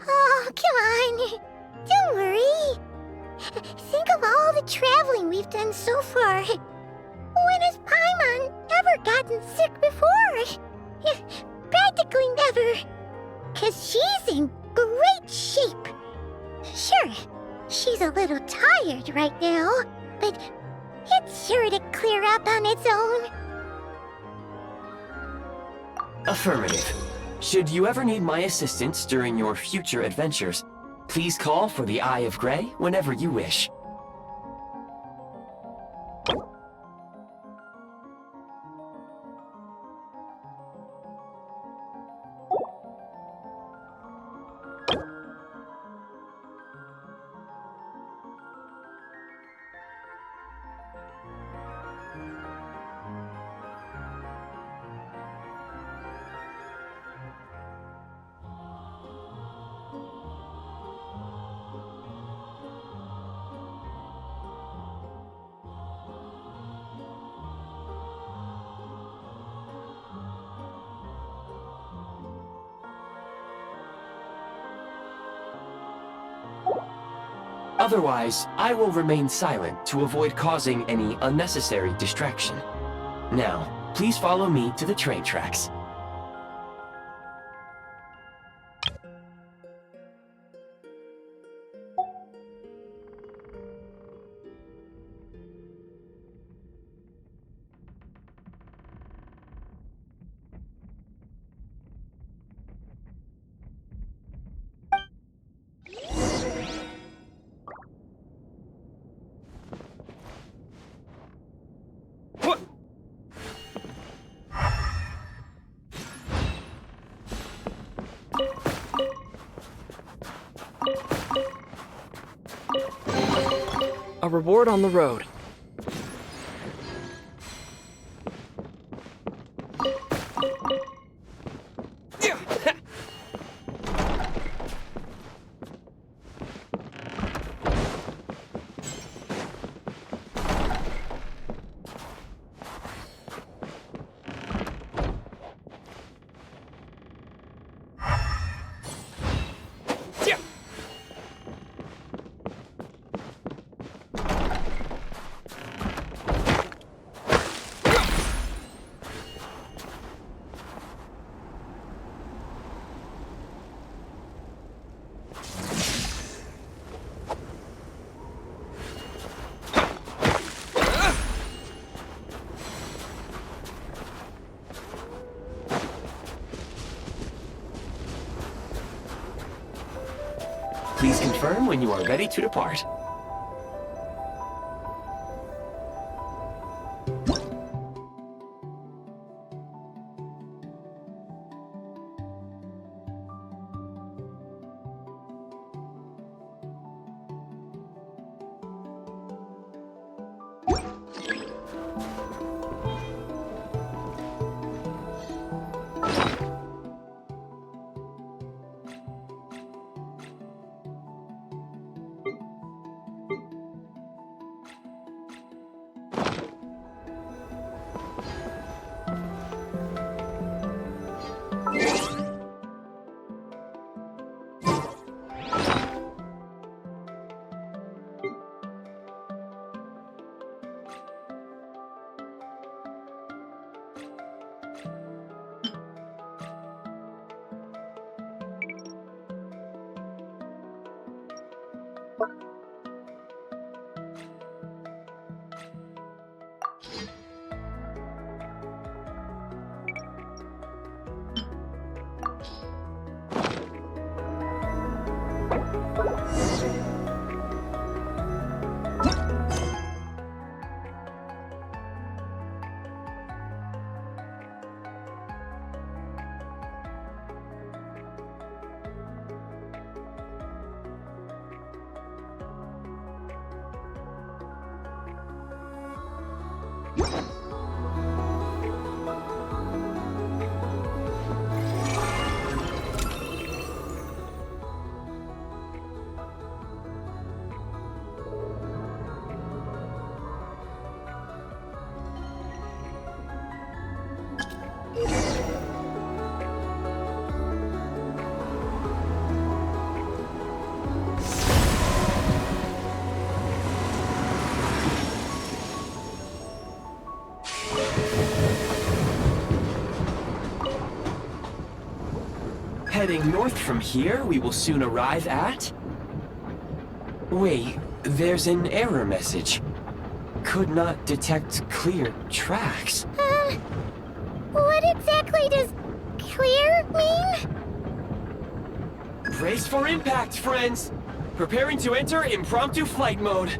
Oh, come on. Don't worry. Think of all the traveling we've done so far. When has Paimon ever gotten sick before? Practically never. 'Cause she's in great shape. Sure, she's a little tired right now, but it's sure to clear up on its own. Affirmative. Should you ever need my assistance during your future adventures, please call for the Eye of Grey whenever you wish. Otherwise, I will remain silent to avoid causing any unnecessary distraction. Now, please follow me to the train tracks. A reward on the road. Please confirm when you are ready to depart. heading north from here, we will soon arrive at... Wait, there's an error message. Could not detect clear tracks. What exactly does clear mean? Brace for impact, friends! Preparing to enter impromptu flight mode.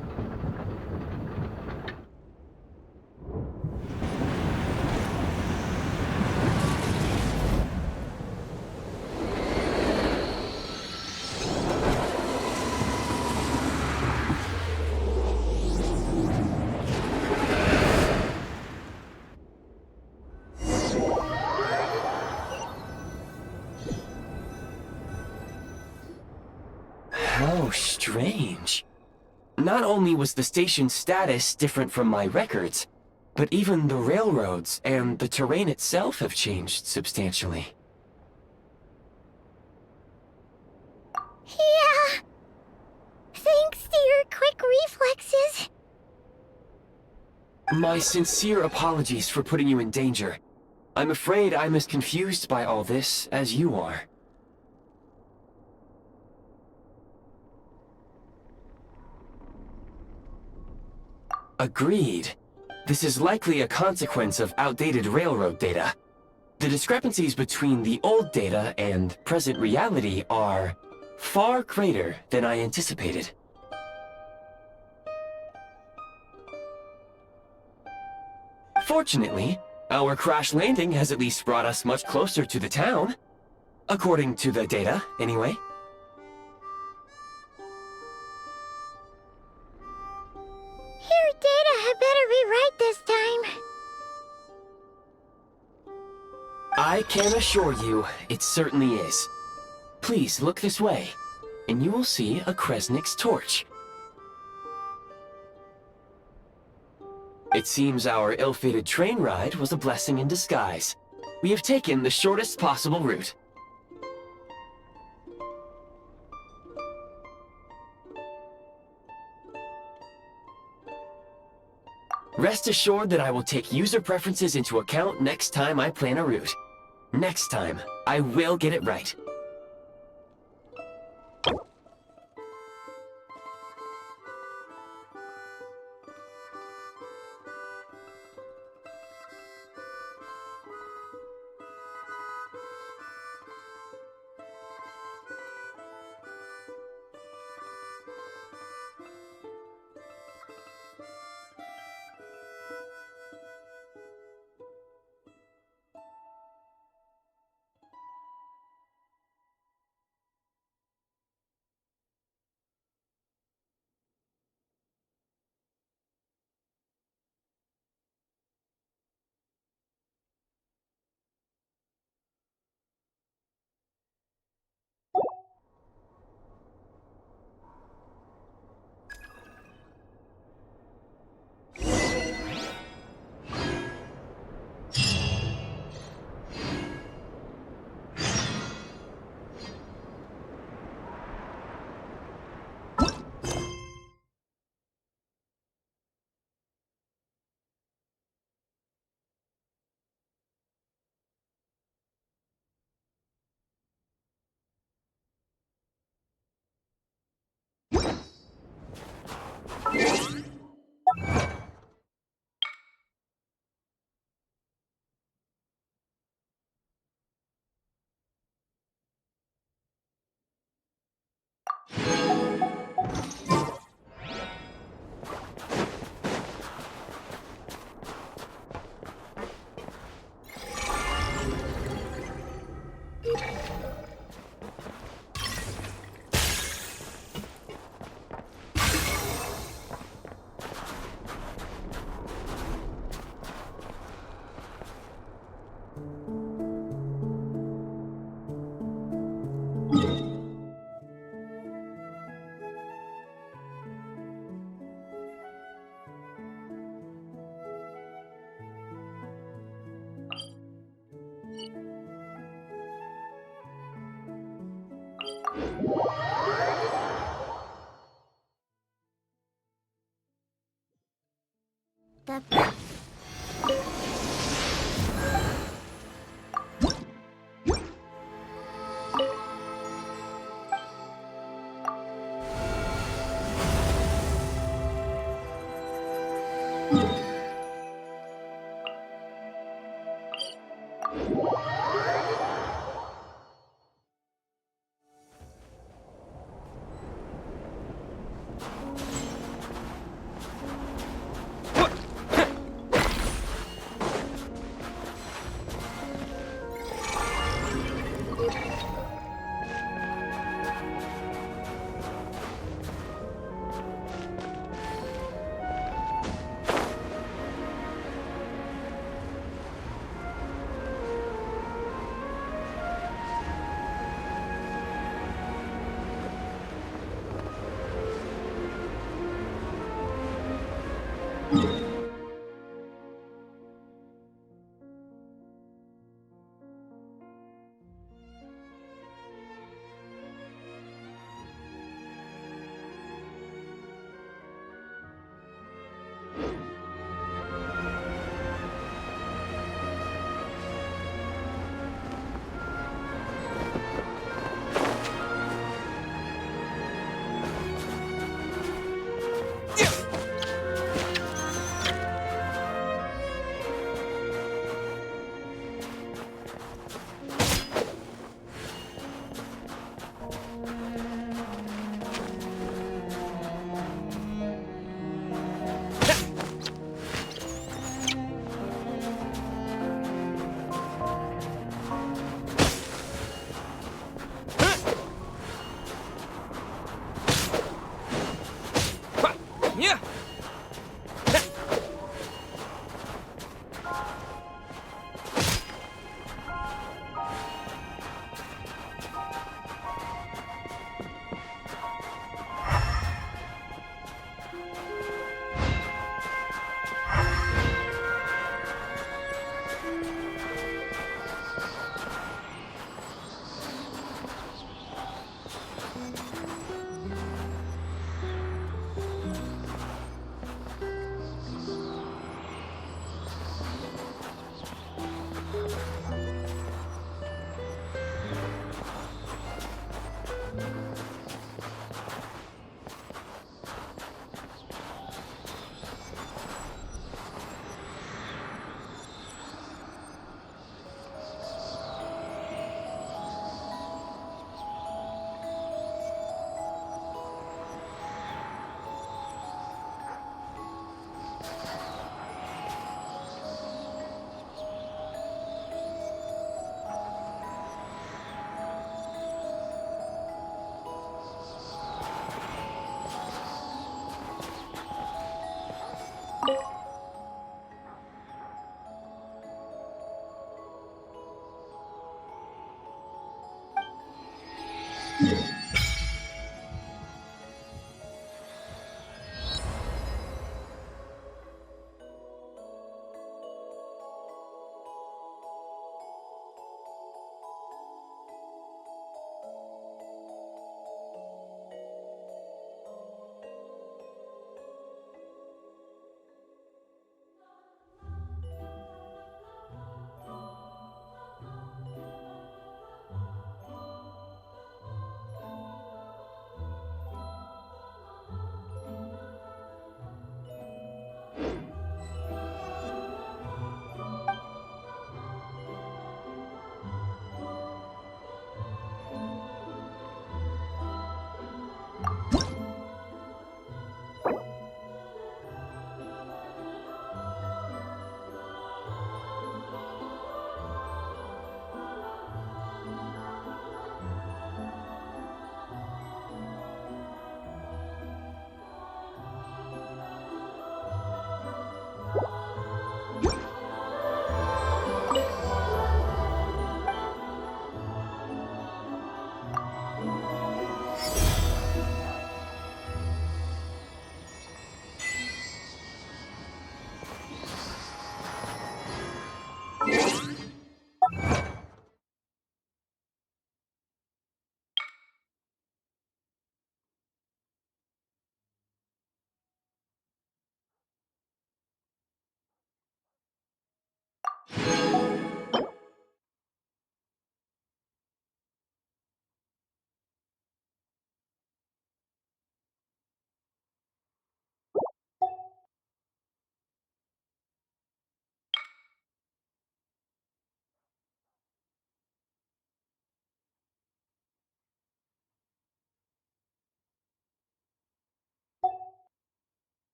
How strange. Not only was the station's status different from my records, but even the railroads and the terrain itself have changed substantially. Yeah. Thanks to your quick reflexes. My sincere apologies for putting you in danger. I'm afraid I'm as confused by all this as you are. Agreed. This is likely a consequence of outdated railroad data. The discrepancies between the old data and present reality are far greater than I anticipated. Fortunately, our crash landing has at least brought us much closer to the town. According to the data, anyway. Your data had better be right this time. I can assure you, it certainly is. Please look this way, and you will see a Kresnik's torch. It seems our ill-fated train ride was a blessing in disguise. We have taken the shortest possible route. Rest assured that I will take user preferences into account next time I plan a route. Next time, I will get it right. The...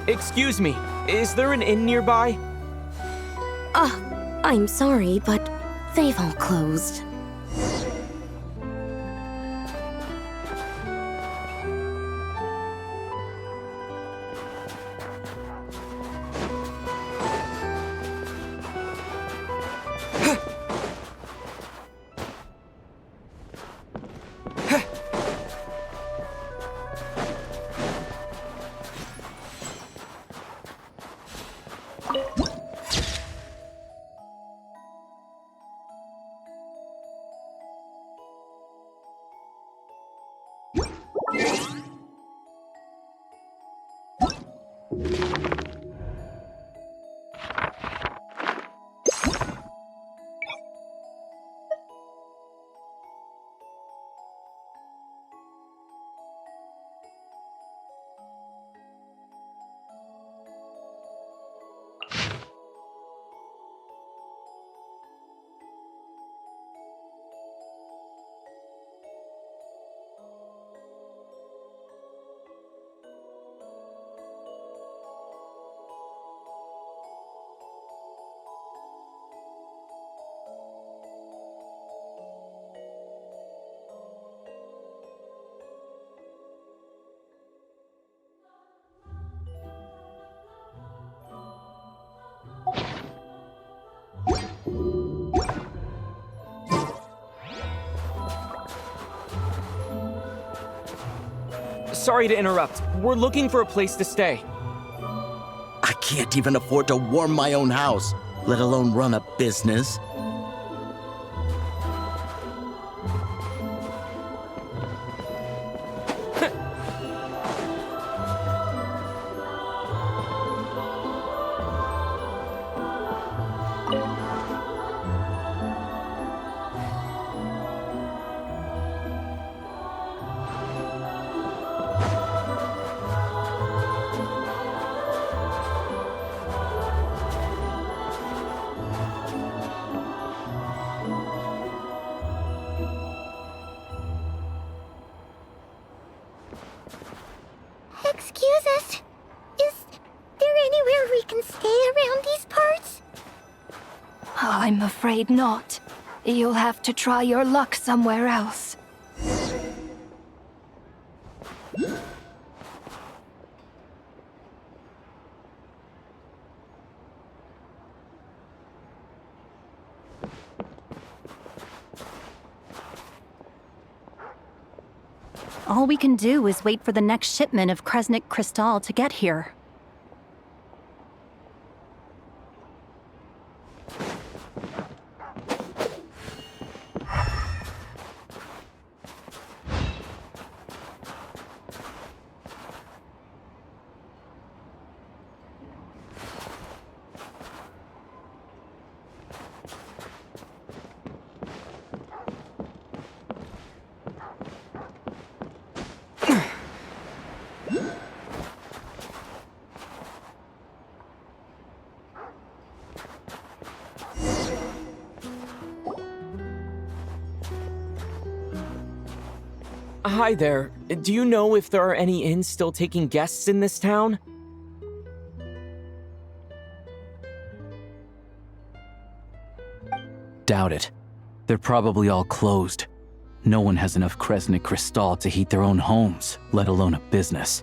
Excuse me, is there an inn nearby? I'm sorry, but they've all closed. Sorry to interrupt. We're looking for a place to stay. I can't even afford to warm my own house, let alone run a business. Excuse us. Is there anywhere we can stay around these parts? I'm afraid not. You'll have to try your luck somewhere else. All we can do is wait for the next shipment of Kresnik Crystal to get here. Hi there. Do you know if there are any inns still taking guests in this town? Doubt it. They're probably all closed. No one has enough Kresnik Crystal to heat their own homes, let alone a business.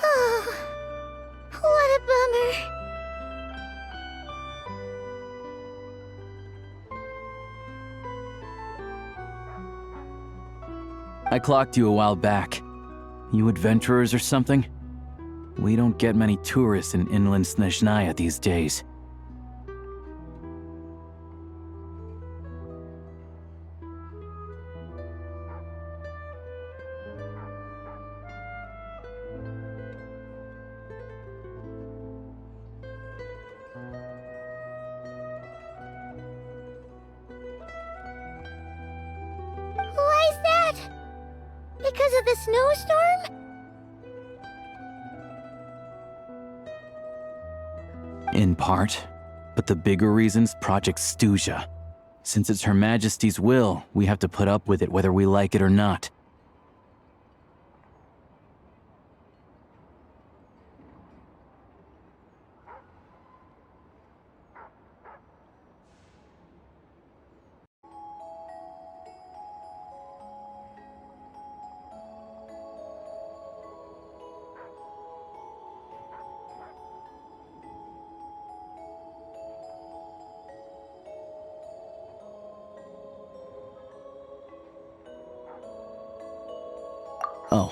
Oh, what a bummer. I clocked you a while back. You adventurers or something? We don't get many tourists in inland Snezhnaya these days. because of the snowstorm? In part, but the bigger reason's Project Stuja. Since it's Her Majesty's will, we have to put up with it whether we like it or not. Oh,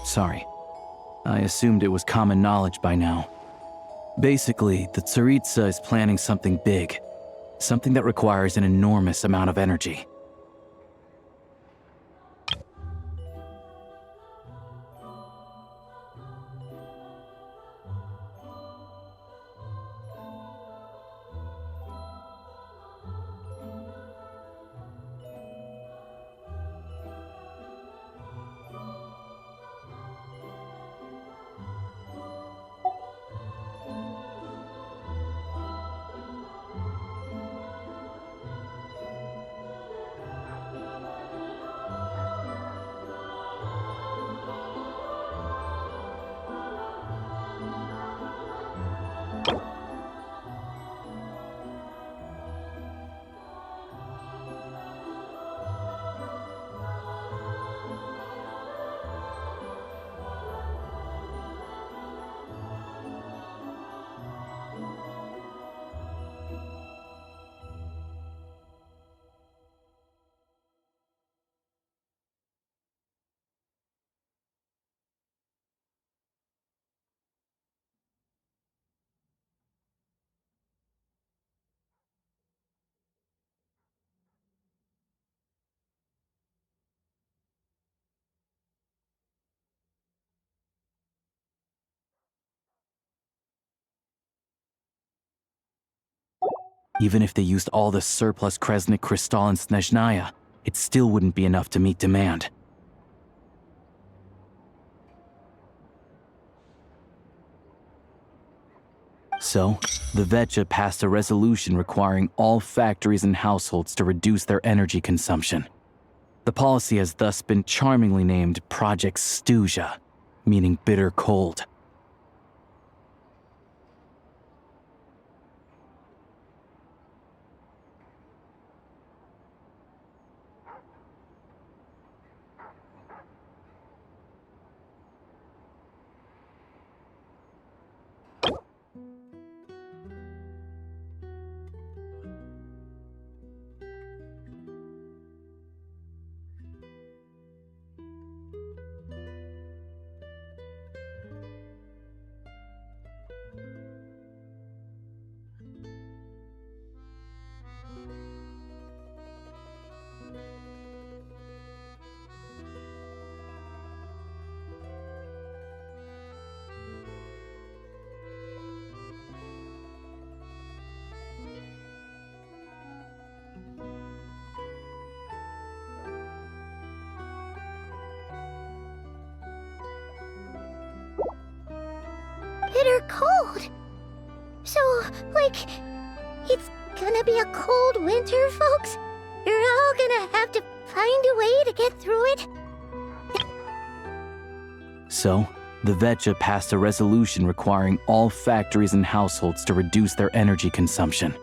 sorry. I assumed it was common knowledge by now. Basically, the Tsaritsa is planning something big. Something that requires an enormous amount of energy. Even if they used all the surplus Kresnik Crystal in Snezhnaya, it still wouldn't be enough to meet demand. So, the Vetja passed a resolution requiring all factories and households to reduce their energy consumption. The policy has thus been charmingly named Project Stuja, meaning bitter cold. Bitter cold. So, like, it's gonna be a cold winter, folks? You're all gonna have to find a way to get through it? So, the Vetja passed a resolution requiring all factories and households to reduce their energy consumption.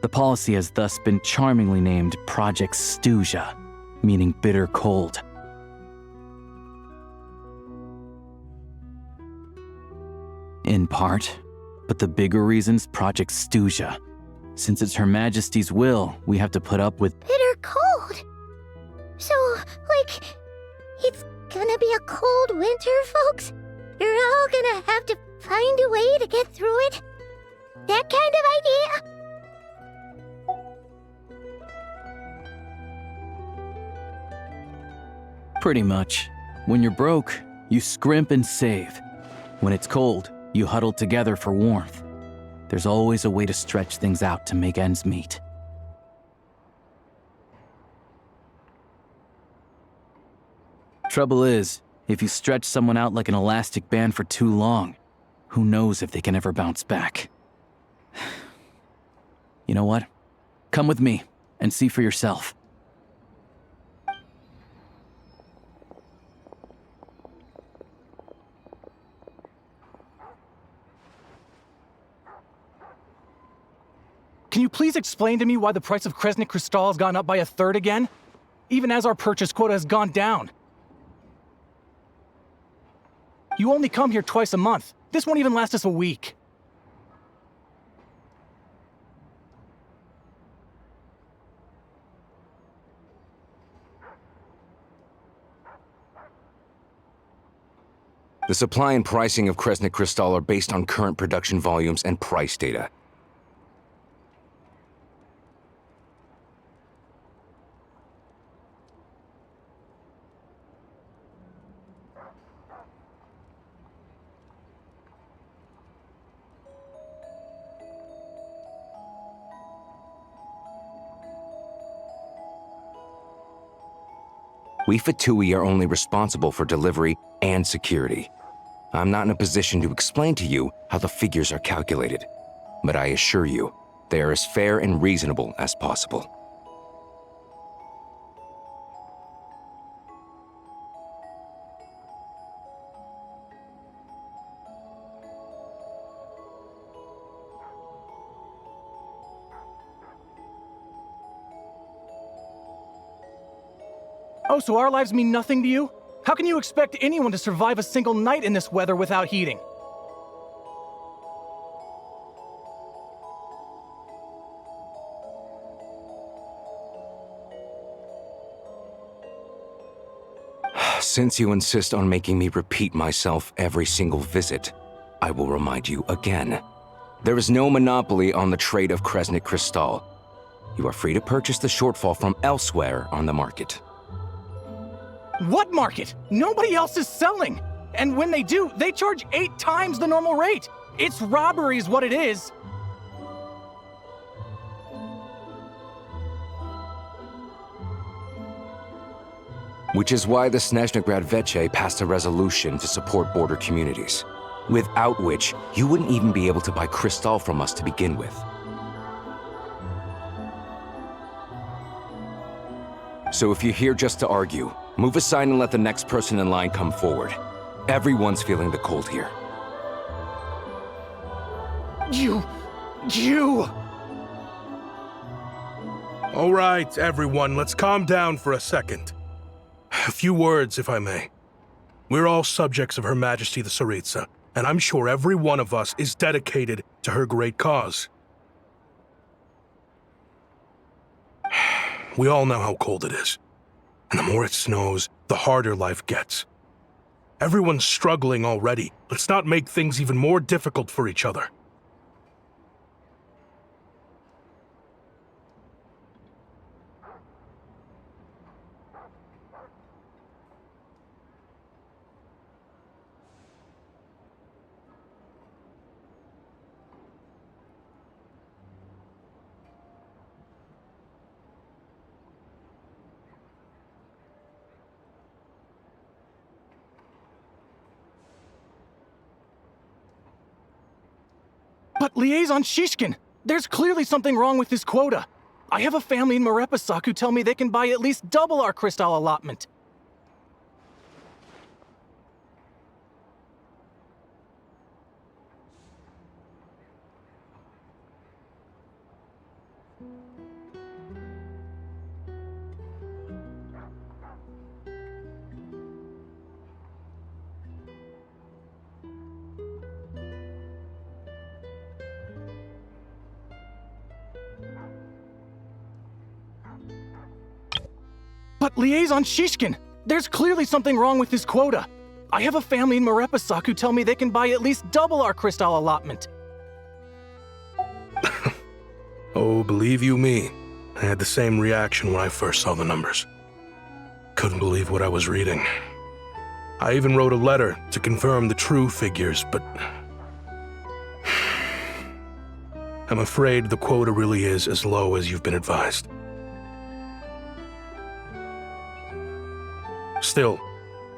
The policy has thus been charmingly named Project Stuja, meaning bitter cold. In part, but the bigger reason's Project Stuja. Since it's Her Majesty's will, we have to put up with bitter cold. So, like, it's gonna be a cold winter, folks? You're all gonna have to find a way to get through it? That kind of idea? Pretty much. When you're broke, you scrimp and save. When it's cold, you huddle together for warmth. There's always a way to stretch things out to make ends meet. Trouble is, if you stretch someone out like an elastic band for too long, who knows if they can ever bounce back. You know what? Come with me and see for yourself. Can you please explain to me why the price of Kresnik Crystal has gone up by 1/3 again? Even as our purchase quota has gone down. You only come here twice a month. This won't even last us a week. The supply and pricing of Kresnik Crystal are based on current production volumes and price data. We Fatui are only responsible for delivery and security. I'm not in a position to explain to you how the figures are calculated, but I assure you, they are as fair and reasonable as possible. Oh, so our lives mean nothing to you? How can you expect anyone to survive a single night in this weather without heating? Since you insist on making me repeat myself every single visit, I will remind you again. There is no monopoly on the trade of Kresnik Crystal. You are free to purchase the shortfall from elsewhere on the market. What market? Nobody else is selling! And when they do, they charge 8 times the normal rate! It's robbery is what it is! Which is why the Snezhnegrad Veche passed a resolution to support border communities, without which you wouldn't even be able to buy Crystal from us to begin with. So if you're here just to argue, move aside and let the next person in line come forward. Everyone's feeling the cold here. You... All right, everyone, let's calm down for a second. A few words, if I may. We're all subjects of Her Majesty the Tsaritsa, and I'm sure every one of us is dedicated to her great cause. We all know how cold it is. And the more it snows, the harder life gets. Everyone's struggling already. Let's not make things even more difficult for each other. But Liaison Shishkin, there's clearly something wrong with this quota. I have a family in Marepasak who tell me they can buy at least double our crystal allotment. But Liaison Shishkin, there's clearly something wrong with this quota. I have a family in Marepasak who tell me they can buy at least double our crystal allotment. Oh, believe you me, I had the same reaction when I first saw the numbers. Couldn't believe what I was reading. I even wrote a letter to confirm the true figures, but... I'm afraid the quota really is as low as you've been advised. Still,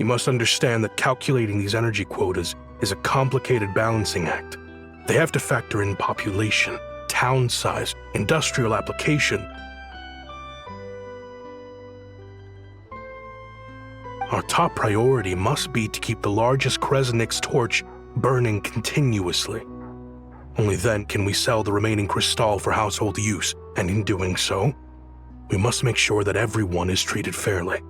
You must understand that calculating these energy quotas is a complicated balancing act. They have to factor in population, town size, industrial application. Our top priority must be to keep the largest Kresnik's torch burning continuously. Only then can we sell the remaining crystal for household use, and in doing so, we must make sure that everyone is treated fairly.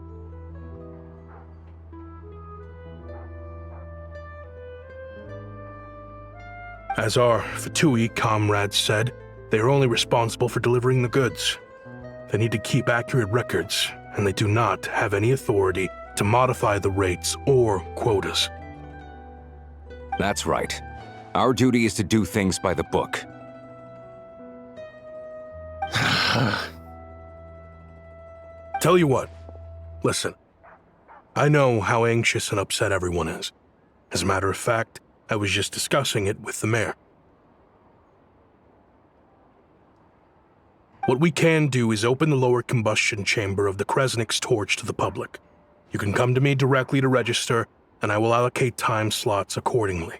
As our Fatui comrades said, they are only responsible for delivering the goods. They need to keep accurate records, and they do not have any authority to modify the rates or quotas. That's right. Our duty is to do things by the book. Tell you what, listen. I know how anxious and upset everyone is. As a matter of fact, I was just discussing it with the mayor. What we can do is open the lower combustion chamber of the Kresnik's torch to the public. You can come to me directly to register, and I will allocate time slots accordingly.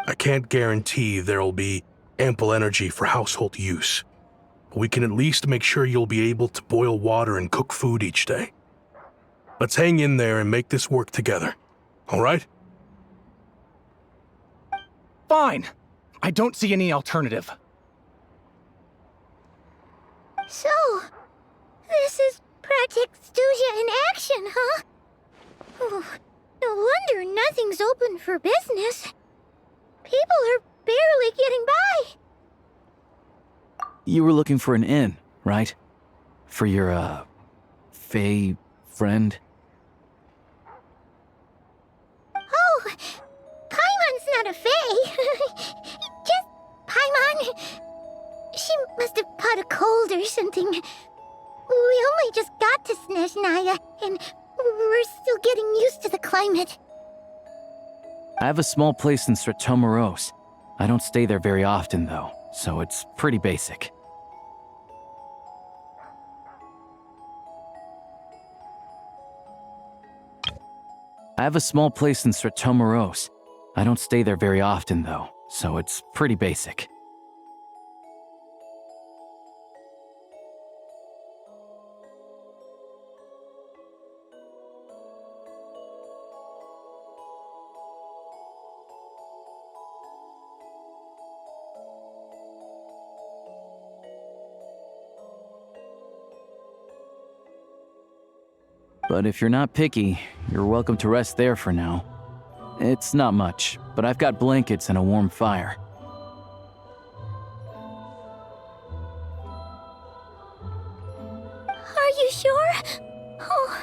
I can't guarantee there'll be ample energy for household use, but we can at least make sure you'll be able to boil water and cook food each day. Let's hang in there and make this work together, all right? Fine. I don't see any alternative. So, this is Project Studia in action, huh? Oh, no wonder nothing's open for business. People are barely getting by. You were looking for an inn, right? For your, Fae friend? Oh, Paimon's not a Fae. Just Paimon. She must have caught a cold or something. We only just got to Snezhnaya, and we're still getting used to the climate. I have a small place in Stratomaros. I don't stay there very often, though, so it's pretty basic. I have a small place in Stratomaros. I don't stay there very often, though, so it's pretty basic. But if you're not picky, you're welcome to rest there for now. It's not much, but I've got blankets and a warm fire. Are you sure? Oh,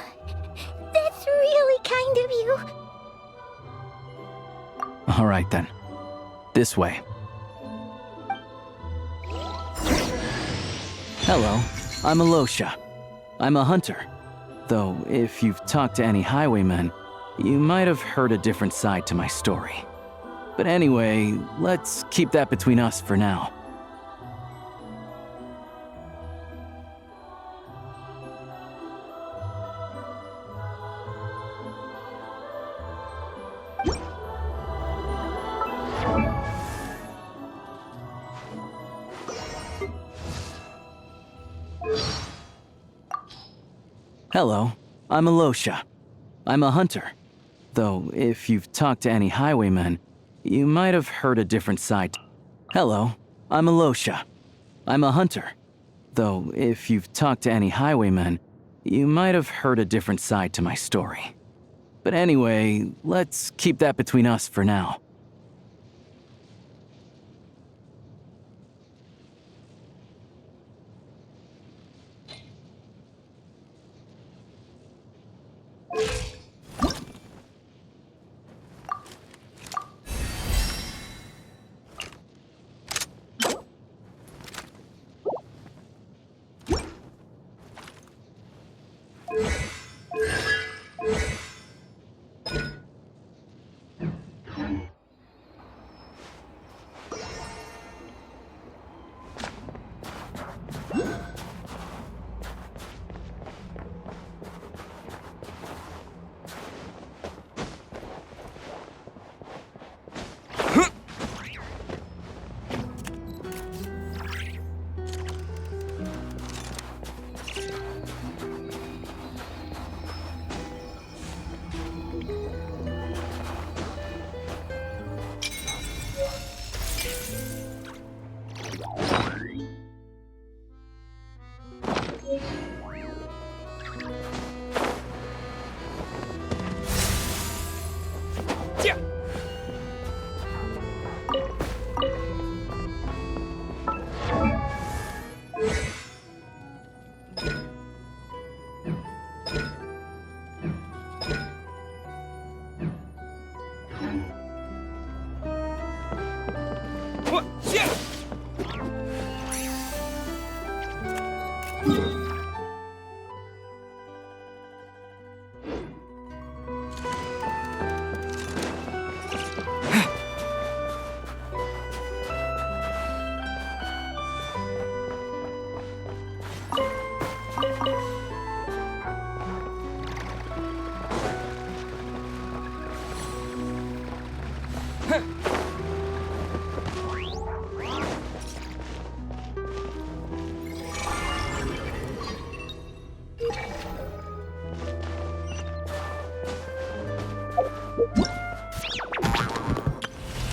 that's really kind of you. All right then. This way. Hello, I'm Alosha. I'm a hunter. Though, if you've talked to any highwaymen, you might have heard a different side to my story. But anyway, let's keep that between us for now. Hello, I'm Alosha. I'm a hunter. Though, if you've talked to any highwaymen, you might have heard a different side. Hello, I'm Alosha. I'm a hunter. Though, if you've talked to any highwaymen, you might have heard a different side to my story. But anyway, let's keep that between us for now.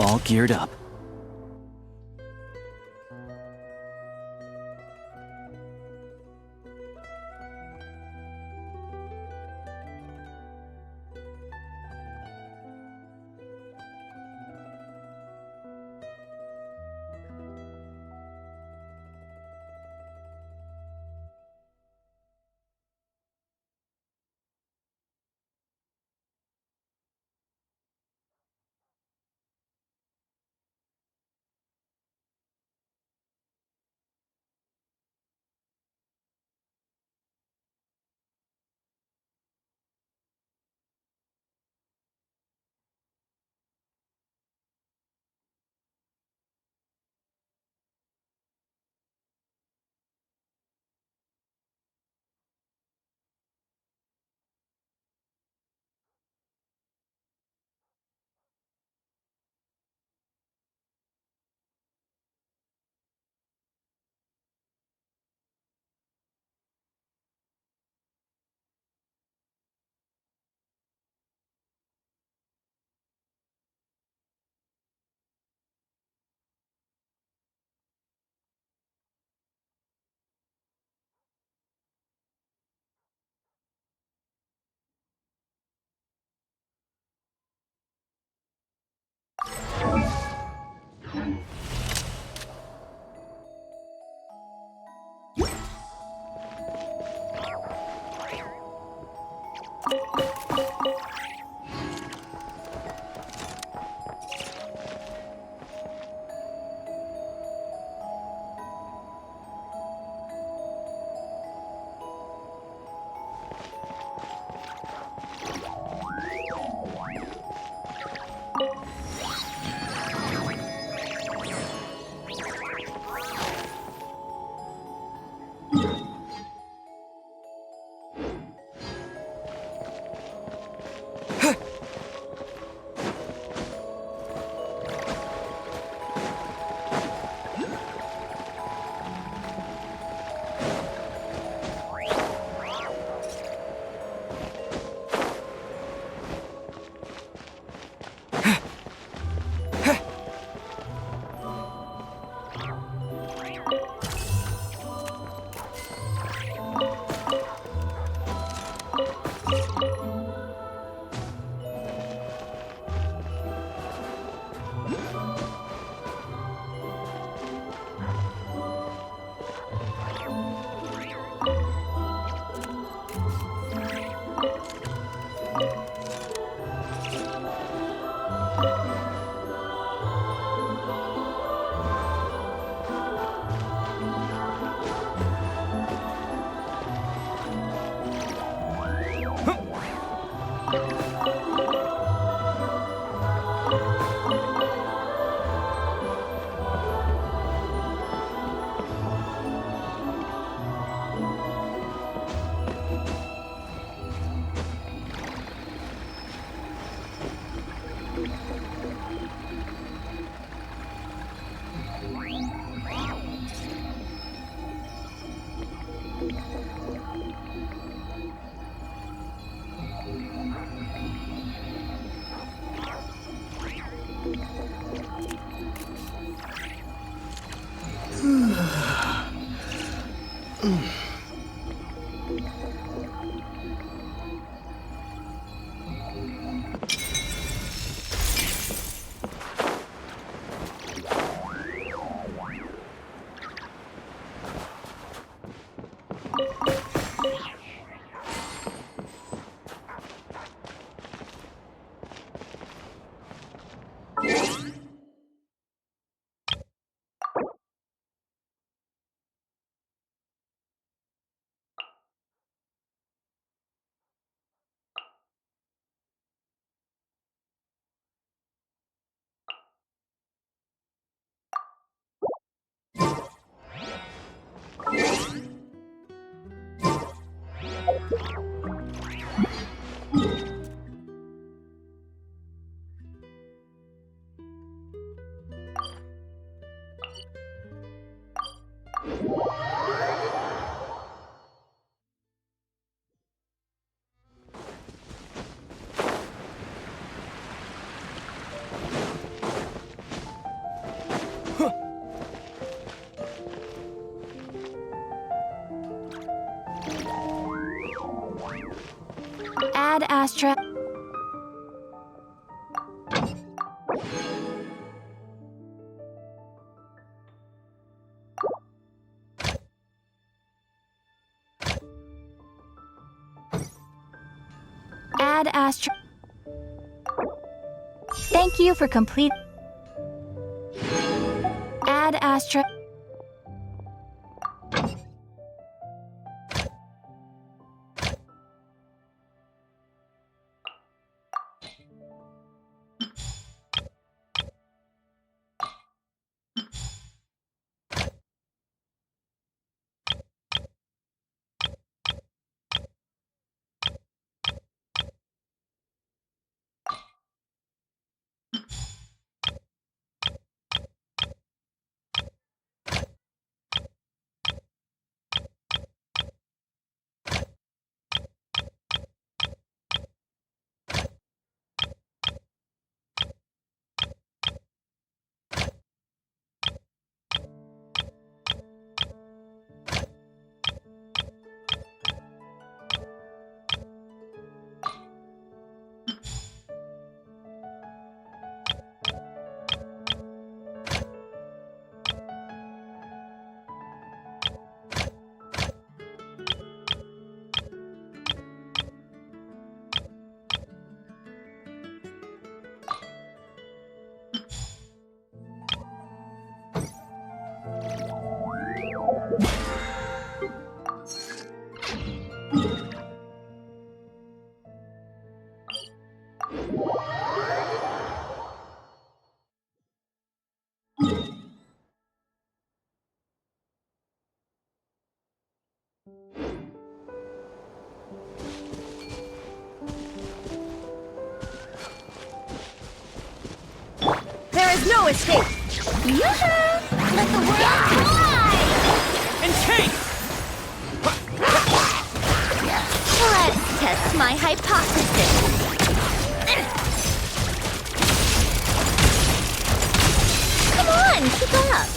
all geared up. Add Astra. Add Astra. Thank you for complete. Add Astra. There is no escape. Yoo-hoo! Let the world fly! And Kate! Let's test my hypothesis. Come on, keep up.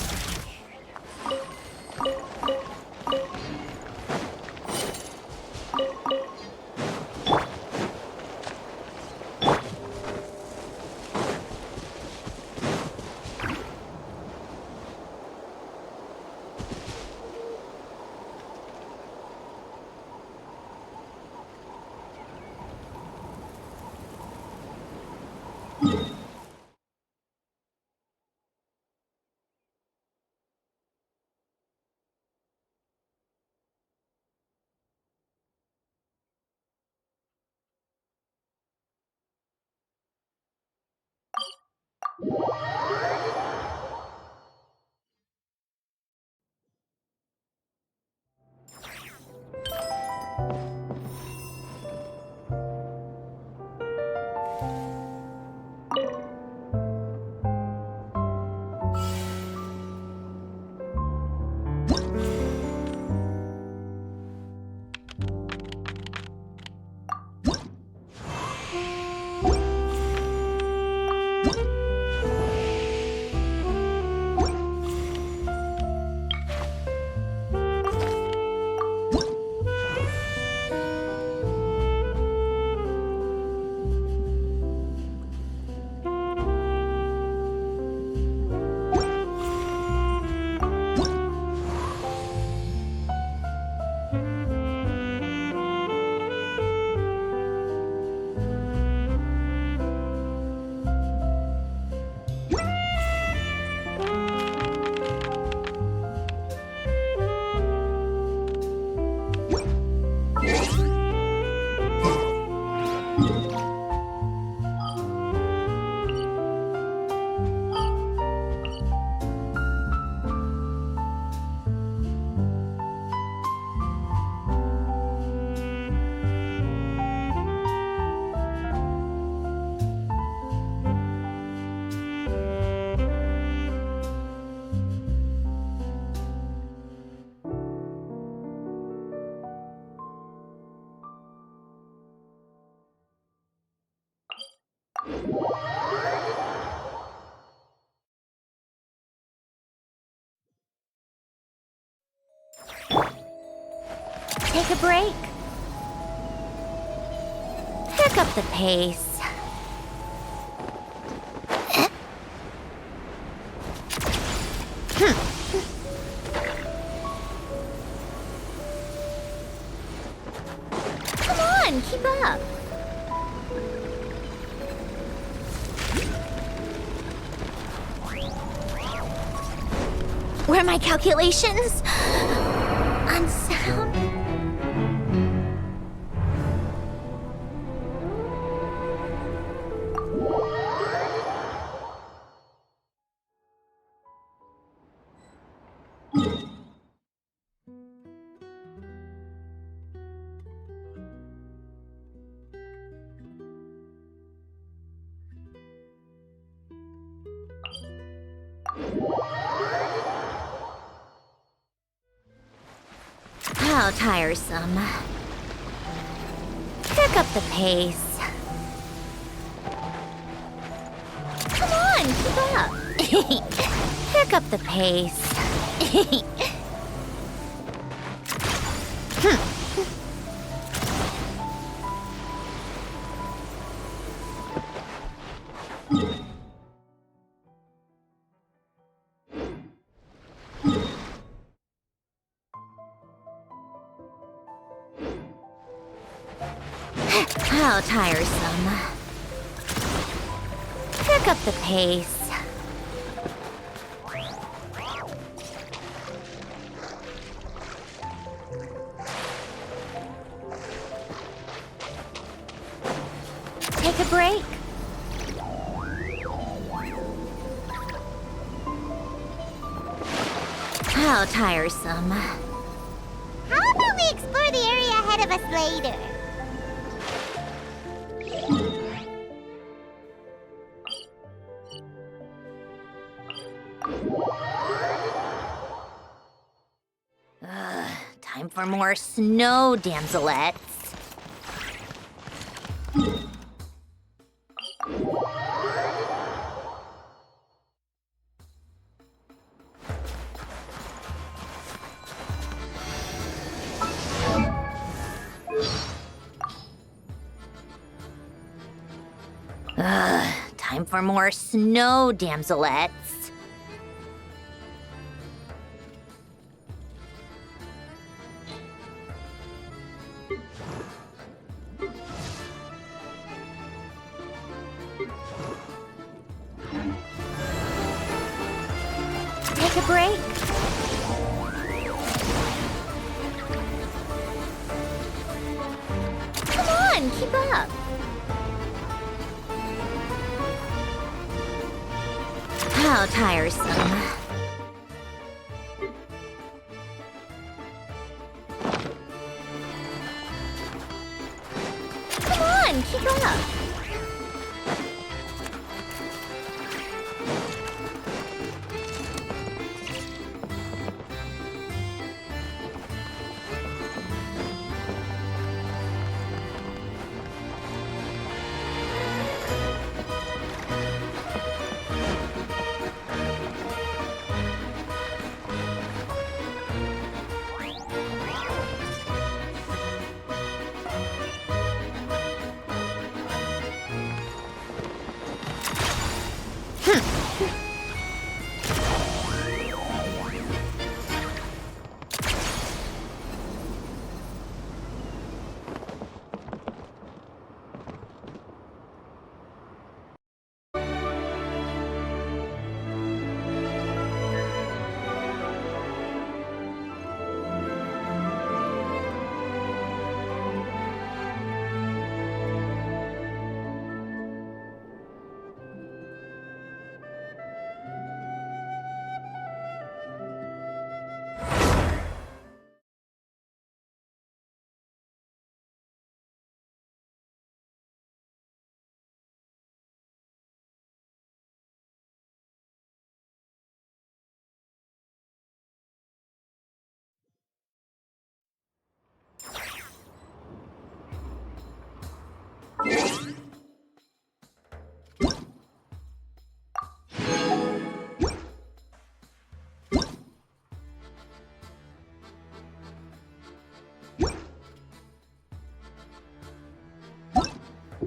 Take a break. Pick up the pace. Come on, keep up. Were my calculations unsound? How tiresome. Pick up the pace. Come on, keep up. Pick up the pace. How tiresome. Pick up the pace. Take a break. How tiresome. How about we explore the area ahead of us later? Time for more snow damselettes. Time for more snow damselettes. Take a break. Come on, keep up. How tiresome. Come on, keep up.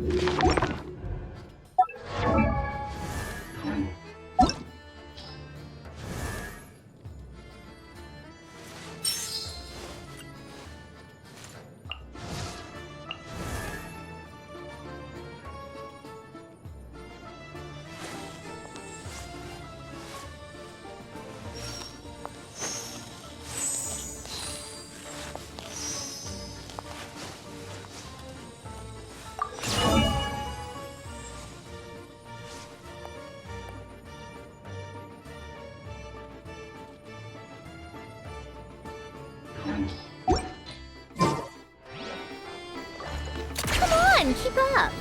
Come on, keep up.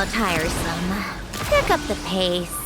so tiresome. Pick up the pace.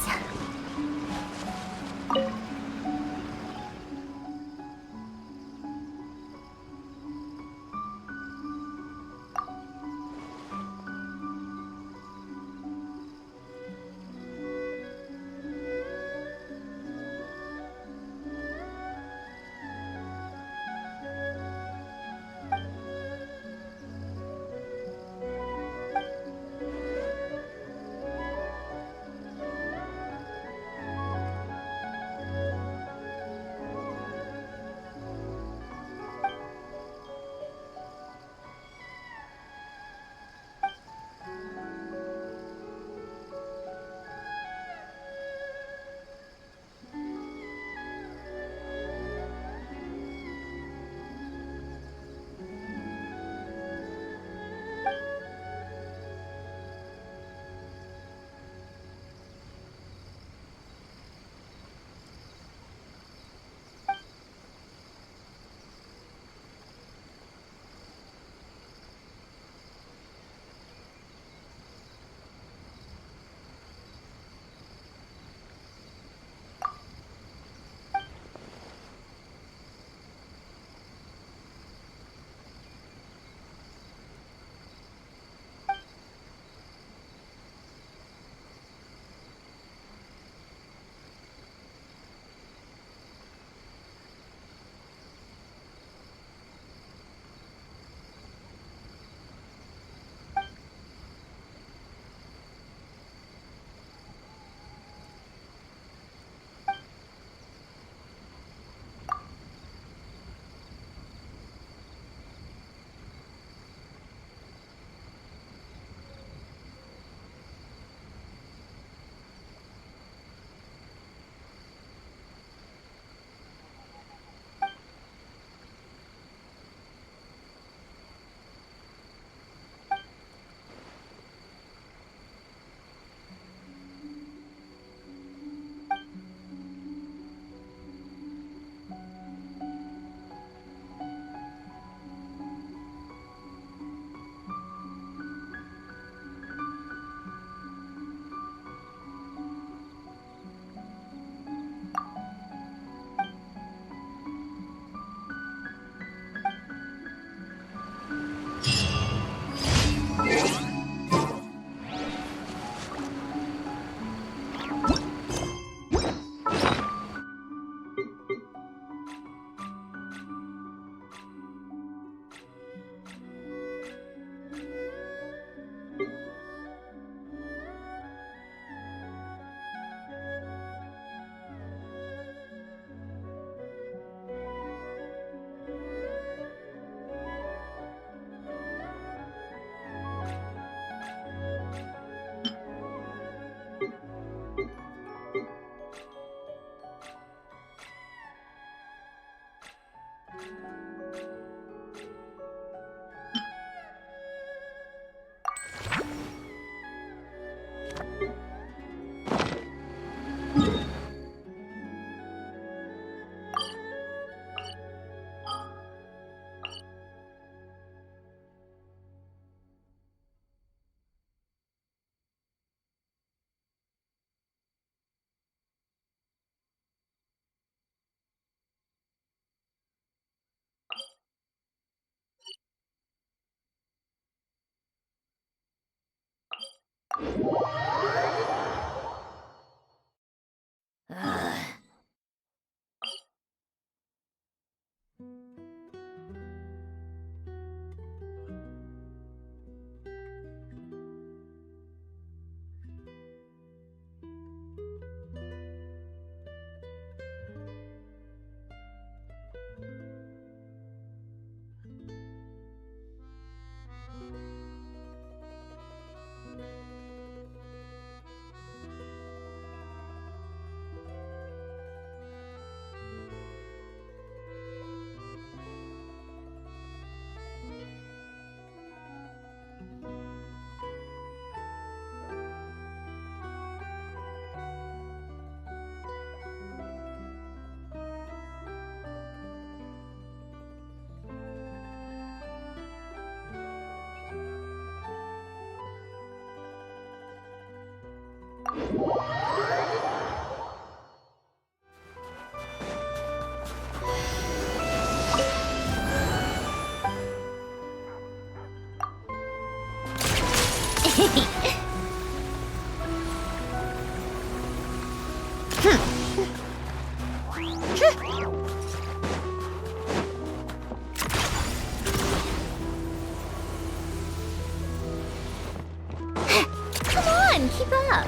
Come on, keep up.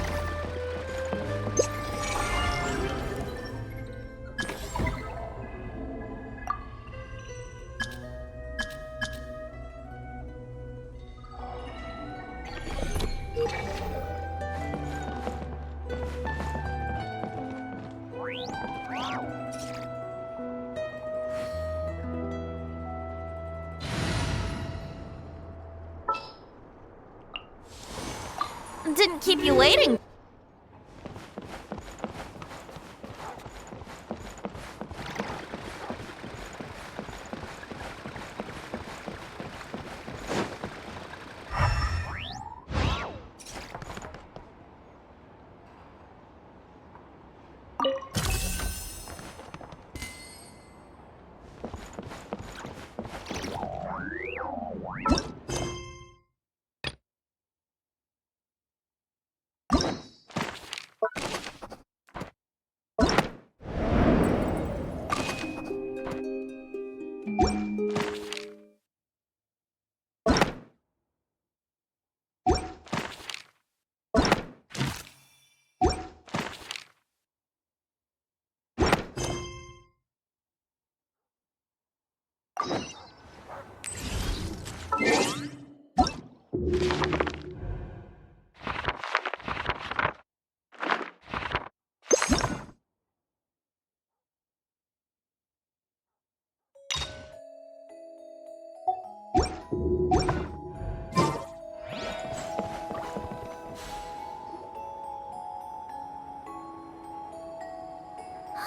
Didn't keep you waiting.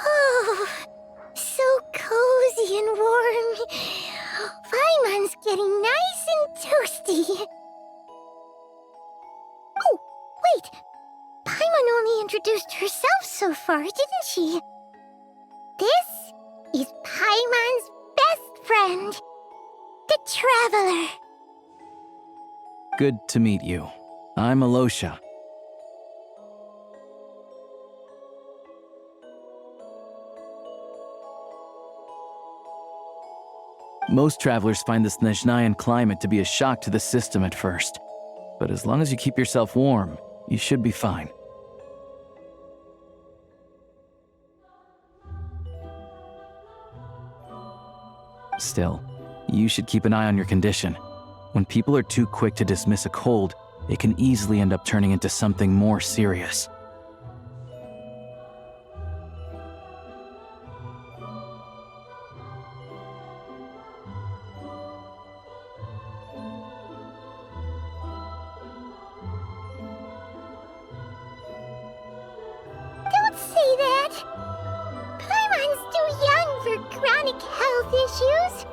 Oh, so cozy and warm. Paimon's getting nice and toasty. Oh, wait. Paimon only introduced herself so far, didn't she? This is Paimon's best friend, the Traveler. Good to meet you. I'm Alosha. Most travelers find this Nezhnayan climate to be a shock to the system at first. But as long as you keep yourself warm, you should be fine. Still, you should keep an eye on your condition. When people are too quick to dismiss a cold, it can easily end up turning into something more serious. Don't say that! Paimon's too young for chronic health issues.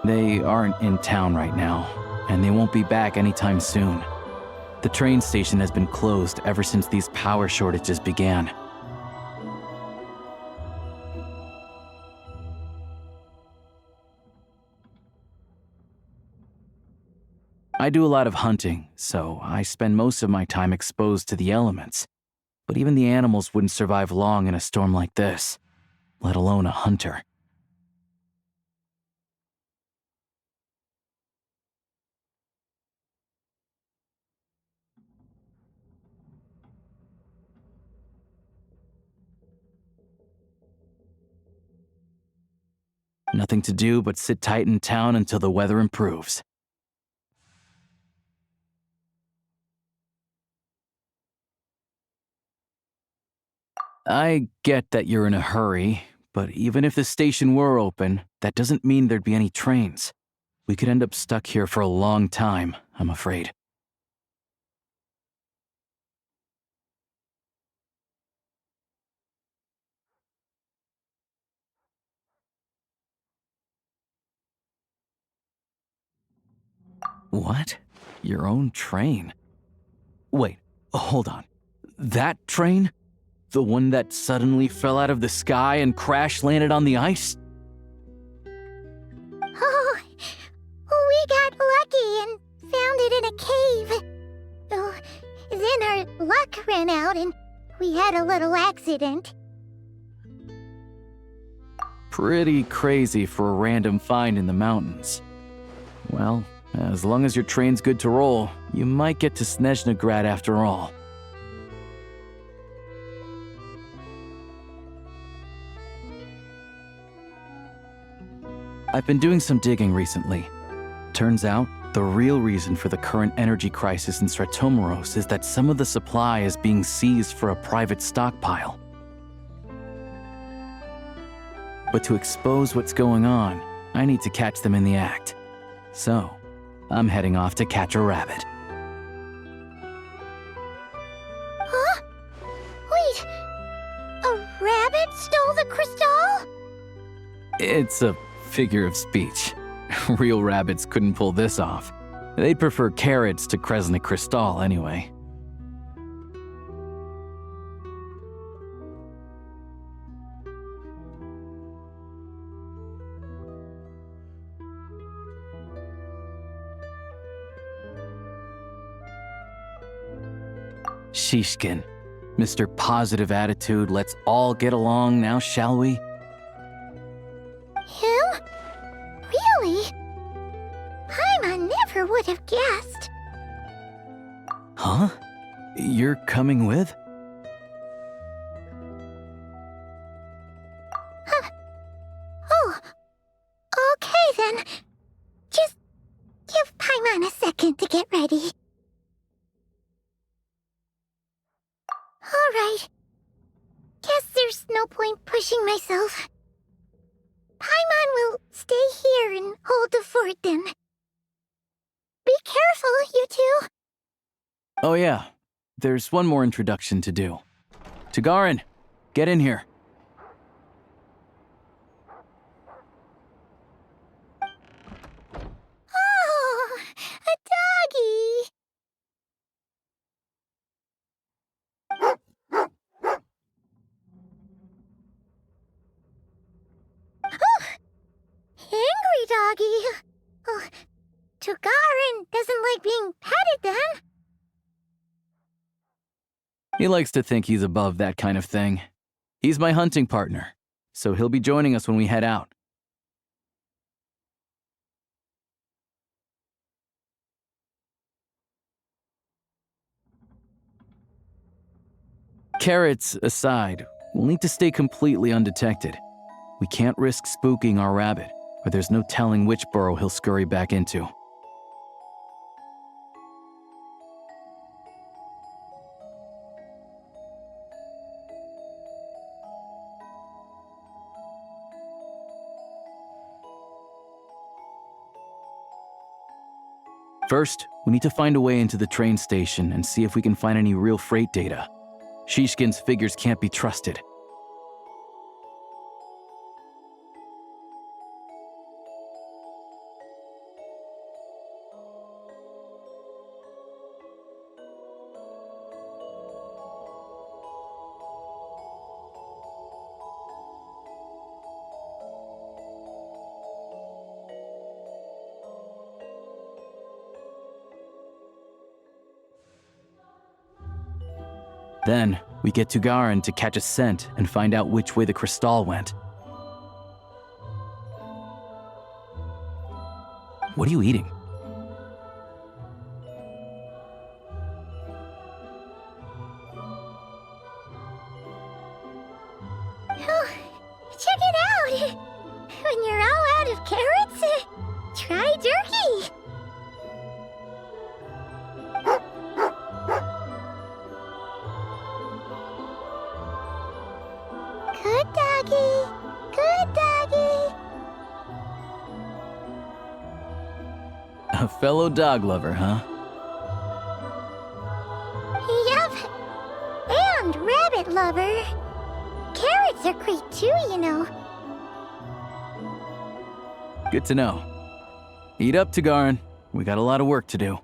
They aren't in town right now, and they won't be back anytime soon. The train station has been closed ever since these power shortages began. I do a lot of hunting, so I spend most of my time exposed to the elements. But even the animals wouldn't survive long in a storm like this, let alone a hunter. Nothing to do but sit tight in town until the weather improves. I get that you're in a hurry, but even if the station were open, that doesn't mean there'd be any trains. We could end up stuck here for a long time, I'm afraid. What? Your own train? Wait, hold on. That train? The one that suddenly fell out of the sky and crash landed on the ice? Oh, we got lucky and found it in a cave. Oh, then our luck ran out and we had a little accident. Pretty crazy for a random find in the mountains. Well, as long as your train's good to roll, you might get to Snezhnograd after all. I've been doing some digging recently. Turns out, the real reason for the current energy crisis in Stratomeros is that some of the supply is being seized for a private stockpile. But to expose what's going on, I need to catch them in the act. So, I'm heading off to catch a rabbit. Huh? Wait, a rabbit stole the crystal? It's a figure of speech. Real rabbits couldn't pull this off. They'd prefer carrots to Kresnik Crystal anyway. Shishkin, Mr. Positive Attitude, let's all get along now, shall we? Him? Really? Paimon never would have guessed. Huh? You're coming with? Oh, okay then. Just give Paimon a second to get ready. All right. Guess there's no point pushing myself. Paimon will stay here and hold the fort then. Be careful, you two. Oh yeah, there's one more introduction to do. Tagarin, get in here. Oh, a doggy. Oh, angry doggy. Oh, Tagarin doesn't like being petted then. He likes to think he's above that kind of thing. He's my hunting partner, so he'll be joining us when we head out. Carrots aside, we'll need to stay completely undetected. We can't risk spooking our rabbit, or there's no telling which burrow he'll scurry back into. First, we need to find a way into the train station and see if we can find any real freight data. Shishkin's figures can't be trusted. Then, we get Tagarin to catch a scent and find out which way the crystal went. What are you eating? Oh, check it out! When you're all out of carrots, try jerky! Good doggy! Good doggy! A fellow dog lover, huh? Yup! And rabbit lover! Carrots are great too, you know. Good to know. Eat up, Tagarin. We got a lot of work to do.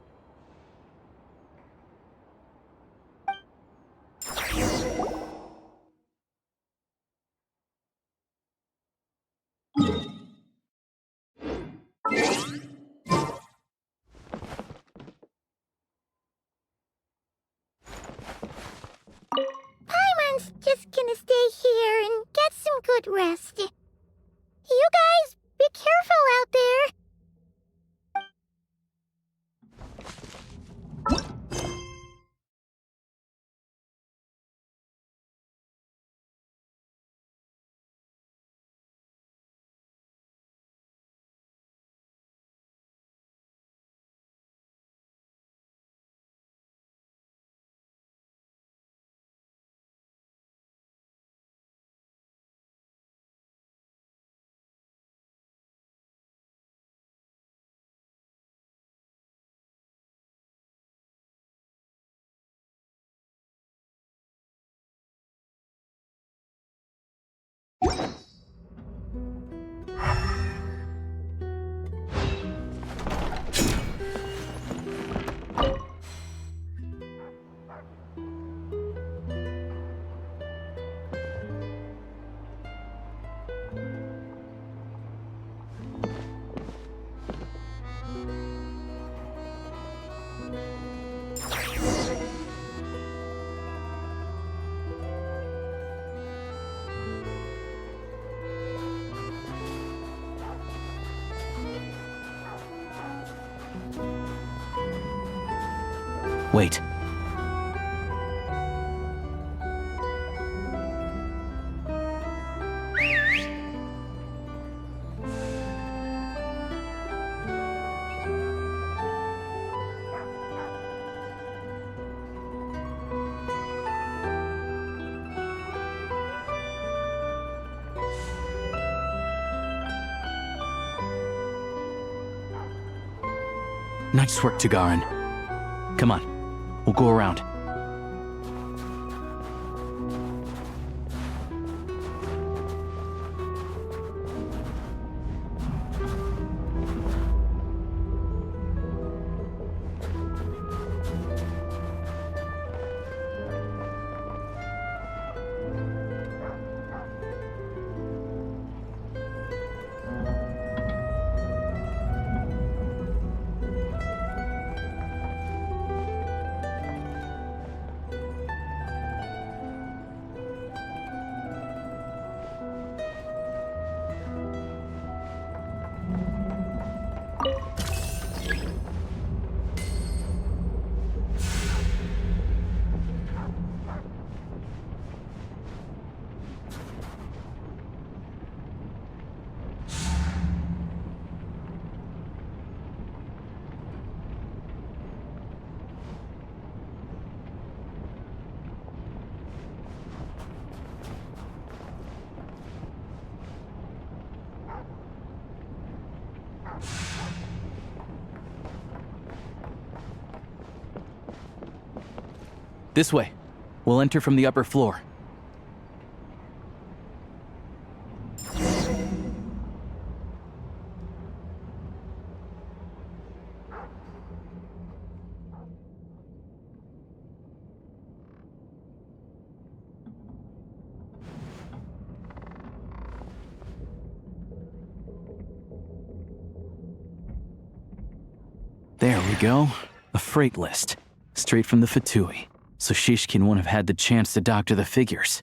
Wait. Nice work, Tagarin. Come on, we'll go around. This way. We'll enter from the upper floor. There we go. A freight list. Straight from the Fatui. So Shishkin won't have had the chance to doctor the figures.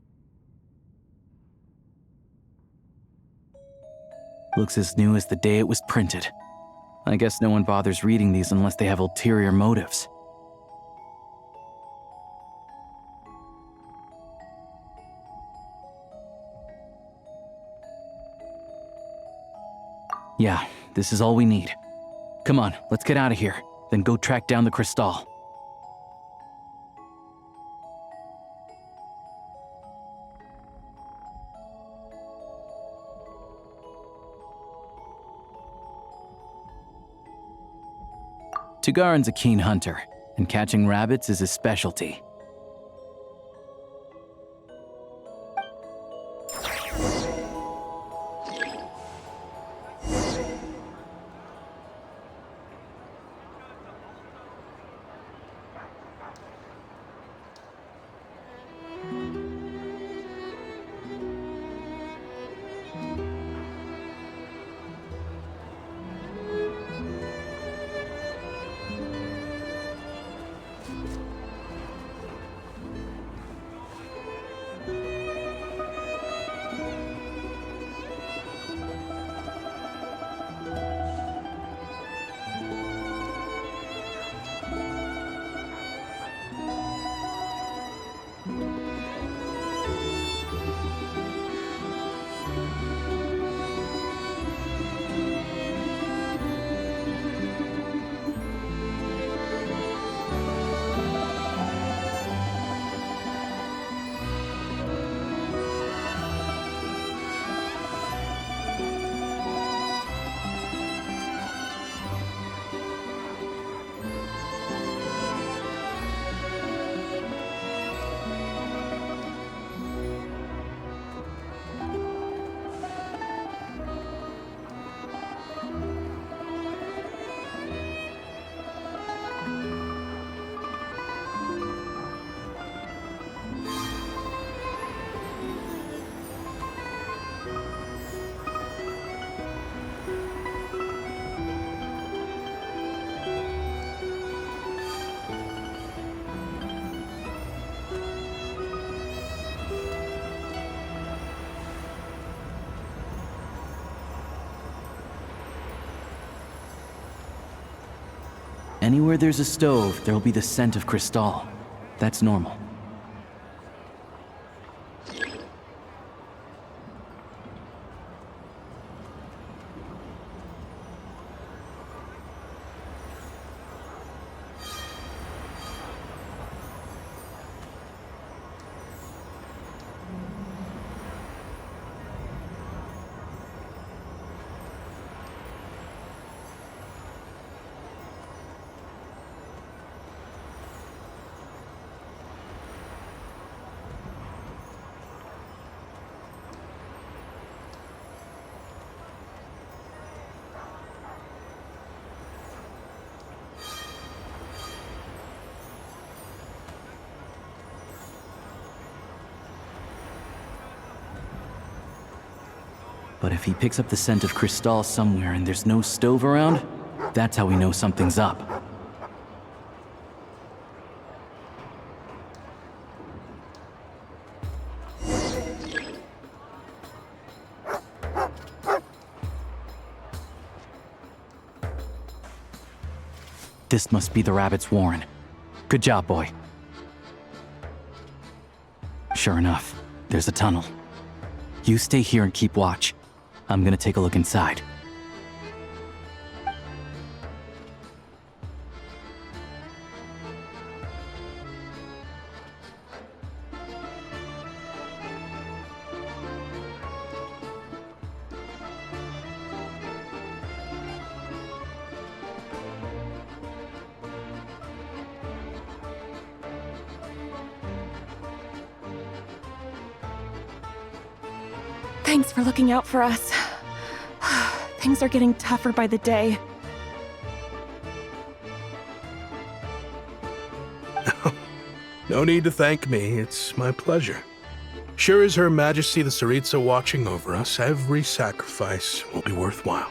Looks as new as the day it was printed. I guess no one bothers reading these unless they have ulterior motives. Yeah, this is all we need. Come on, let's get out of here, then go track down the crystal. Tagarin's a keen hunter, and catching rabbits is his specialty. Anywhere there's a stove, there'll be the scent of Cristal. That's normal. But if he picks up the scent of Cristal somewhere and there's no stove around, that's how we know something's up. This must be the rabbit's warren. Good job, boy. Sure enough, there's a tunnel. You stay here and keep watch. I'm gonna take a look inside. Thanks for looking out for us. Things are getting tougher by the day. No need to thank me. It's my pleasure. Sure is Her Majesty the Tsaritsa watching over us. Every sacrifice will be worthwhile.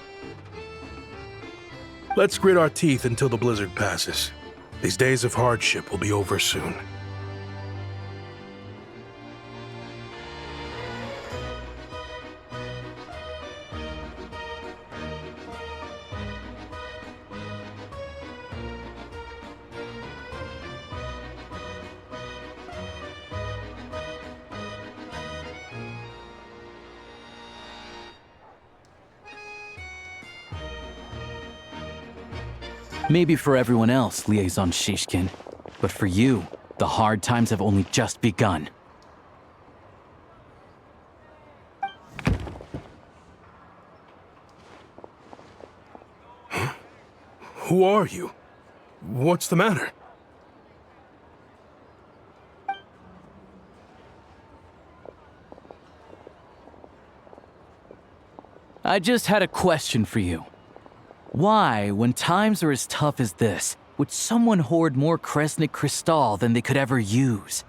Let's grit our teeth until the blizzard passes. These days of hardship will be over soon. Maybe for everyone else, Liaison Shishkin, but for you, the hard times have only just begun. Huh? Who are you? What's the matter? I just had a question for you. Why, when times are as tough as this, would someone hoard more Kresnik Cristal than they could ever use?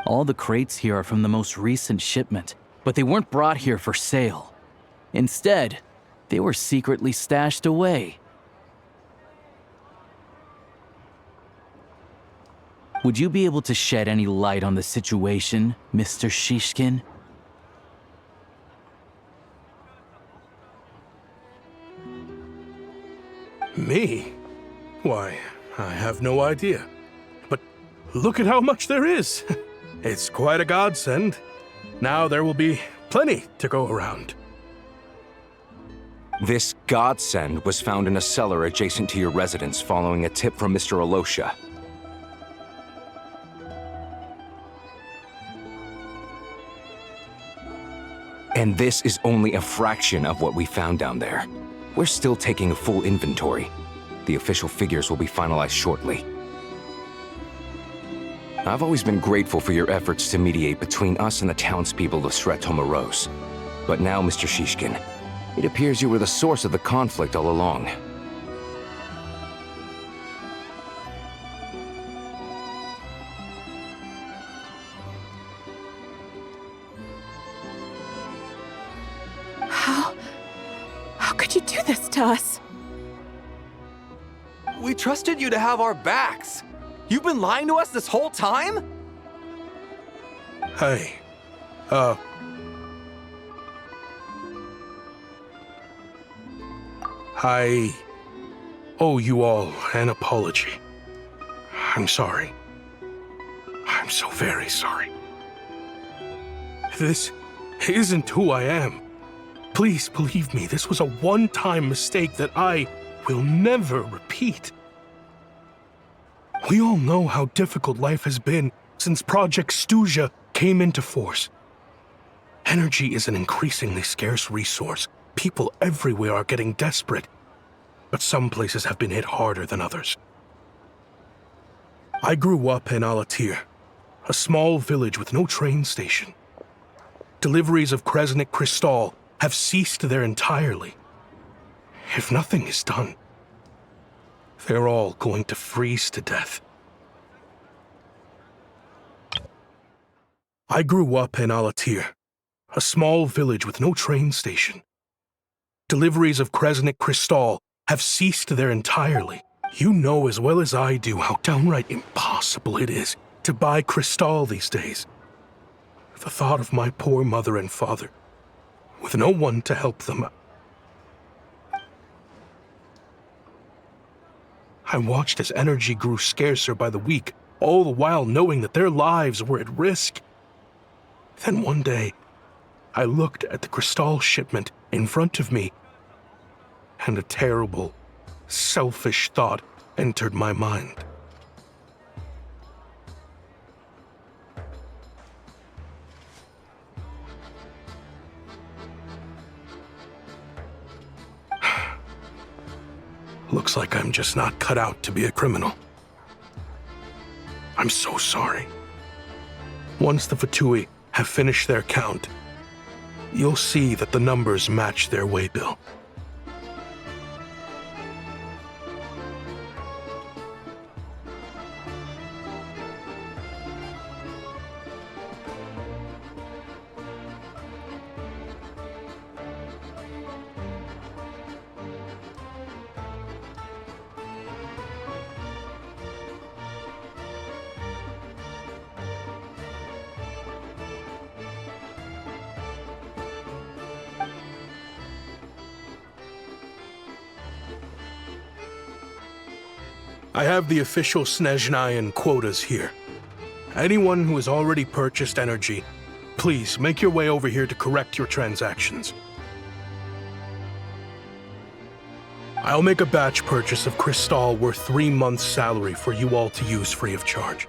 All the crates here are from the most recent shipment, but they weren't brought here for sale. Instead, they were secretly stashed away. Would you be able to shed any light on the situation, Mr. Shishkin? Me? Why, I have no idea. But look at how much there is. It's quite a godsend. Now there will be plenty to go around. This godsend was found in a cellar adjacent to your residence following a tip from Mr. Alosha. And this is only a fraction of what we found down there. We're still taking a full inventory. The official figures will be finalized shortly. I've always been grateful for your efforts to mediate between us and the townspeople of Sretomaros. But now, Mr. Shishkin, it appears you were the source of the conflict all along. How could you do this to us? trusted you to have our backs. You've been lying to us this whole time? Hey, I owe you all an apology. I'm sorry. I'm so very sorry. This isn't who I am. Please believe me, this was a one-time mistake that I will never repeat. We all know how difficult life has been since Project Stuja came into force. Energy is an increasingly scarce resource. People everywhere are getting desperate, but some places have been hit harder than others. I grew up in Alatir, a small village with no train station. Deliveries of Kresnik Crystal have ceased there entirely. If nothing is done, they're all going to freeze to death. I grew up in Alatir, a small village with no train station. Deliveries of Kresnik Crystal have ceased there entirely. You know as well as I do how downright impossible it is to buy Crystal these days. The thought of my poor mother and father, with no one to help them. I watched as energy grew scarcer by the week, all the while knowing that their lives were at risk. Then one day, I looked at the Crystal shipment in front of me, and a terrible, selfish thought entered my mind. Looks like I'm just not cut out to be a criminal. I'm so sorry. Once the Fatui have finished their count, you'll see that the numbers match their waybill. I have the official Snezhnayan quotas here. Anyone who has already purchased energy, please make your way over here to correct your transactions. I'll make a batch purchase of Crystal worth 3 months' salary for you all to use free of charge.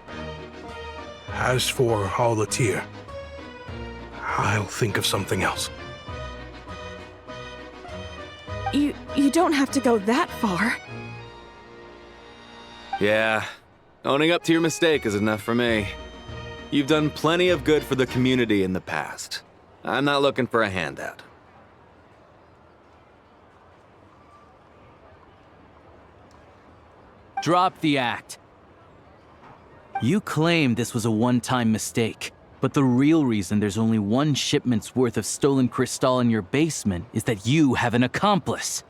As for Alatir, I'll think of something else. You don't have to go that far. Yeah, owning up to your mistake is enough for me. You've done plenty of good for the community in the past. I'm not looking for a handout. Drop the act. You claim this was a one-time mistake, but the real reason there's only one shipment's worth of stolen Crystal in your basement is that you have an accomplice.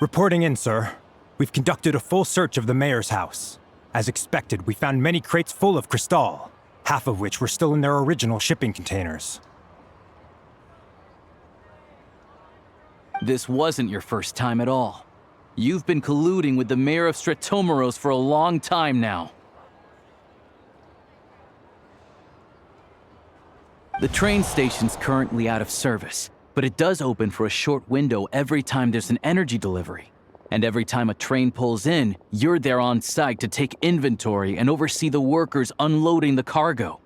Reporting in, sir. We've conducted a full search of the mayor's house. As expected, we found many crates full of Crystal, half of which were still in their original shipping containers. This wasn't your first time at all. You've been colluding with the mayor of Stratomeros for a long time now. The train station's currently out of service, but it does open for a short window every time there's an energy delivery. And every time a train pulls in, you're there on site to take inventory and oversee the workers unloading the cargo.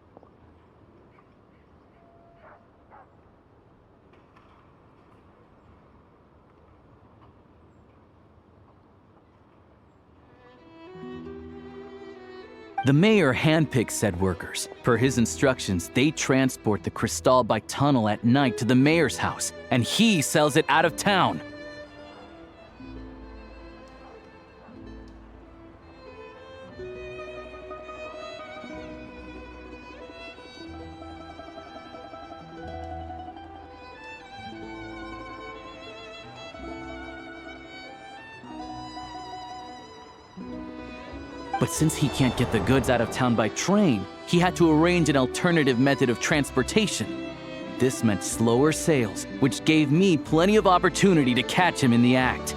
The mayor handpicks said workers. Per his instructions, they transport the Crystal by tunnel at night to the mayor's house, and he sells it out of town. But since he can't get the goods out of town by train, he had to arrange an alternative method of transportation. This meant slower sales, which gave me plenty of opportunity to catch him in the act.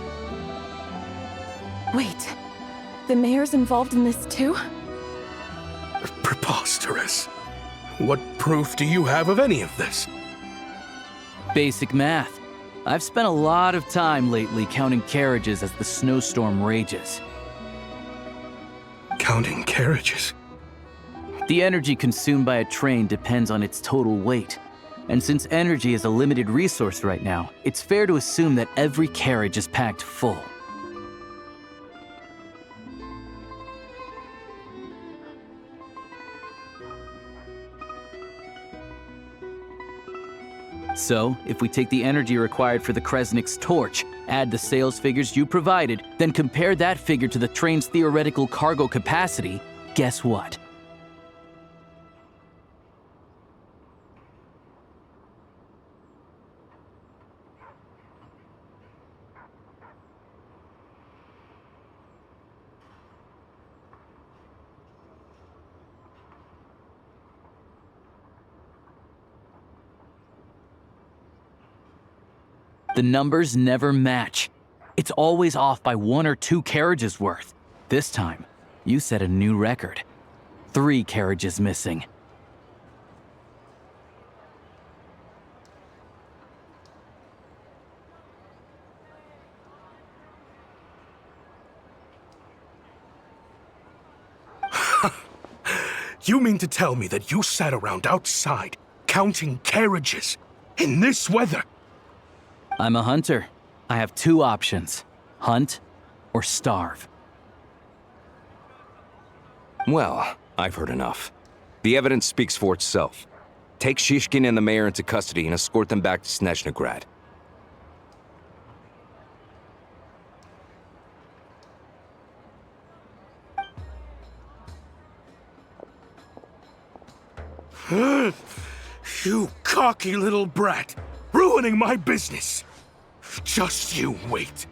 Wait, the mayor's involved in this too? Preposterous. What proof do you have of any of this? Basic math. I've spent a lot of time lately counting carriages as the snowstorm rages. Counting carriages? The energy consumed by a train depends on its total weight. And since energy is a limited resource right now, it's fair to assume that every carriage is packed full. So, if we take the energy required for the Kresnik's torch, add the sales figures you provided, then compare that figure to the train's theoretical cargo capacity, guess what? The numbers never match. It's always off by 1 or 2 carriages worth. This time, you set a new record. 3 carriages missing. You mean to tell me that you sat around outside, counting carriages, in this weather? I'm a hunter. I have 2 options. Hunt or starve. Well, I've heard enough. The evidence speaks for itself. Take Shishkin and the mayor into custody and escort them back to Snezhnograd. You cocky little brat! Ruining my business! Just you wait.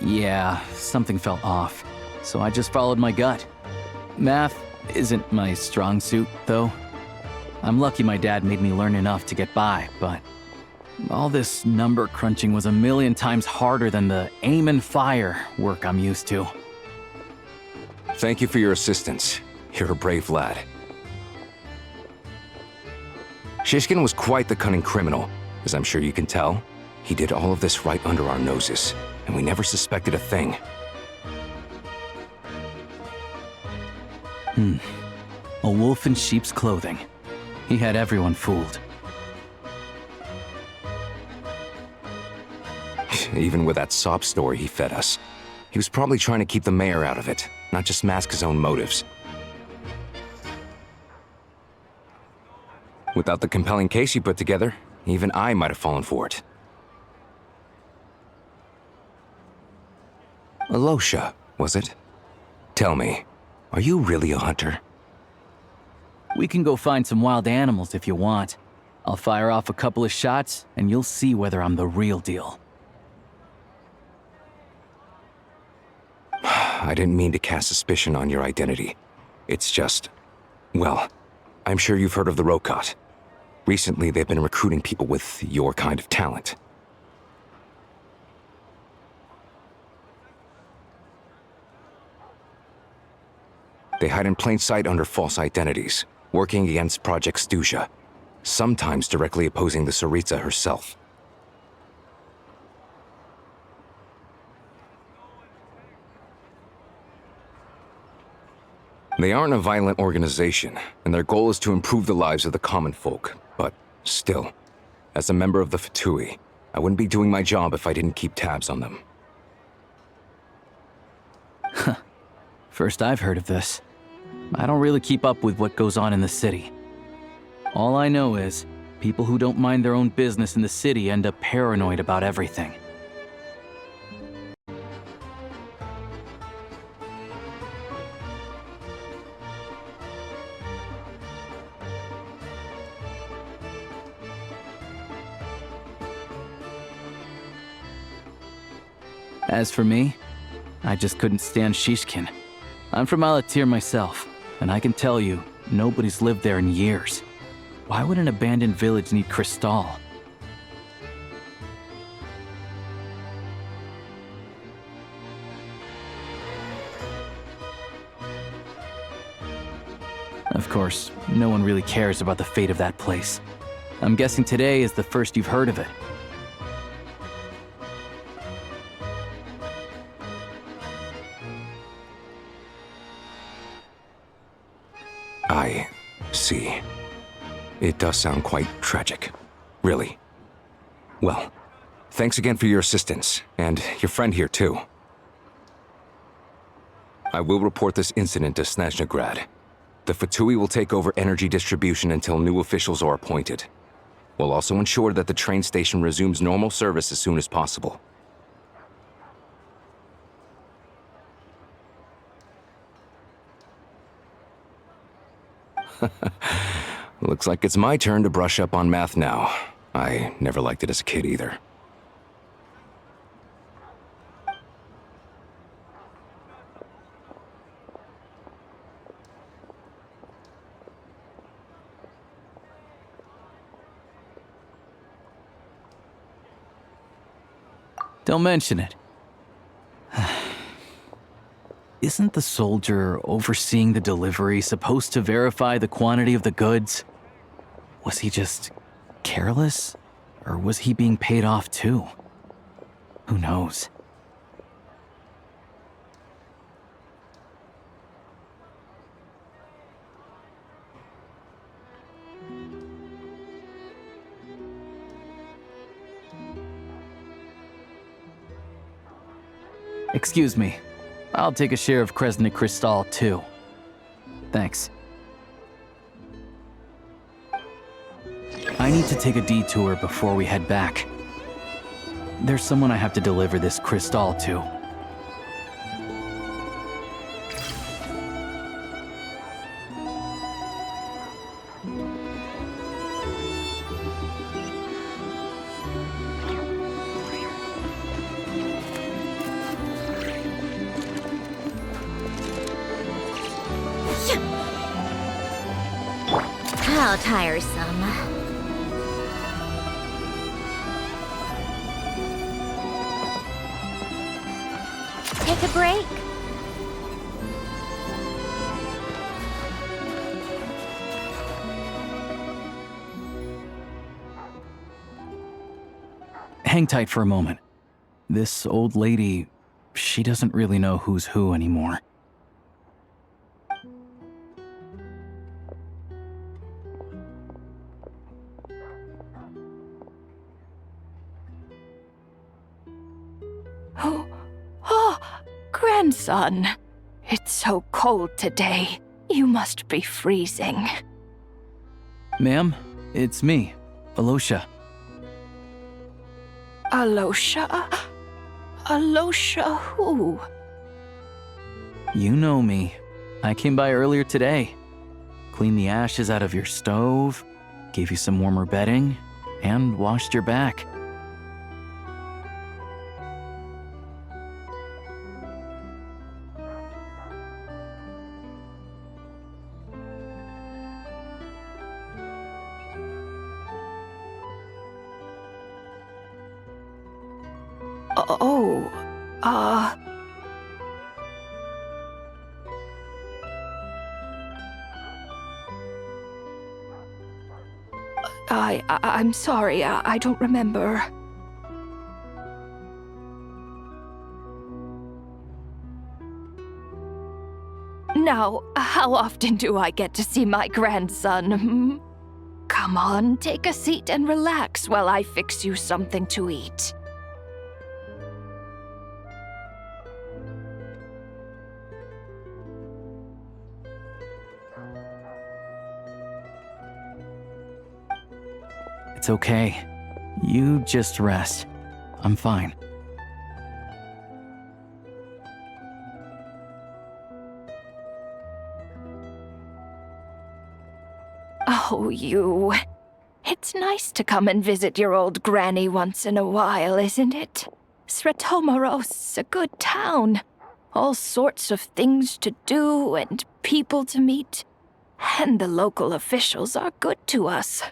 Yeah, something felt off, so I just followed my gut. Math isn't my strong suit, though. I'm lucky my dad made me learn enough to get by, but all this number crunching was a million times harder than the aim and fire work I'm used to. Thank you for your assistance. You're a brave lad. Shishkin was quite the cunning criminal, as I'm sure you can tell. He did all of this right under our noses, and we never suspected a thing. A wolf in sheep's clothing. He had everyone fooled. Even with that sob story he fed us. He was probably trying to keep the mayor out of it, not just mask his own motives. Without the compelling case he put together, even I might have fallen for it. Alosha, was it? Tell me, are you really a hunter? We can go find some wild animals if you want. I'll fire off a couple of shots, and you'll see whether I'm the real deal. I didn't mean to cast suspicion on your identity. It's just... well, I'm sure you've heard of the Rokot. Recently, they've been recruiting people with your kind of talent. They hide in plain sight under false identities, working against Project Stuzha, sometimes directly opposing the Tsaritsa herself. They aren't a violent organization, and their goal is to improve the lives of the common folk. But still, as a member of the Fatui, I wouldn't be doing my job if I didn't keep tabs on them. First I've heard of this. I don't really keep up with what goes on in the city. All I know is, people who don't mind their own business in the city end up paranoid about everything. As for me, I just couldn't stand Shishkin. I'm from Alatir myself, and I can tell you, nobody's lived there in years. Why would an abandoned village need Crystal? Of course, no one really cares about the fate of that place. I'm guessing today is the first you've heard of it. I see. It does sound quite tragic. Really. Well, thanks again for your assistance, and your friend here too. I will report this incident to Snezhnegrad. The Fatui will take over energy distribution until new officials are appointed. We'll also ensure that the train station resumes normal service as soon as possible. Looks like it's my turn to brush up on math now. I never liked it as a kid either. Don't mention it. Isn't the soldier overseeing the delivery supposed to verify the quantity of the goods? Was he just careless? Or was he being paid off too? Who knows? Excuse me. I'll take a share of Kresnik Crystal too. Thanks. I need to take a detour before we head back. There's someone I have to deliver this crystal to. How tiresome. Take a break. Hang tight for a moment. This old lady, she doesn't really know who's who anymore. Oh, grandson. It's so cold today. You must be freezing. Ma'am, it's me, Alosha. Alosha? Alosha who? You know me. I came by earlier today. Cleaned the ashes out of your stove, gave you some warmer bedding, and washed your back. Oh, I'm sorry, I don't remember. Now, how often do I get to see my grandson? Come on, take a seat and relax while I fix you something to eat. It's okay. You just rest. I'm fine. Oh, you. It's nice to come and visit your old granny once in a while, isn't it? Sretomaros's a good town. All sorts of things to do and people to meet. And the local officials are good to us.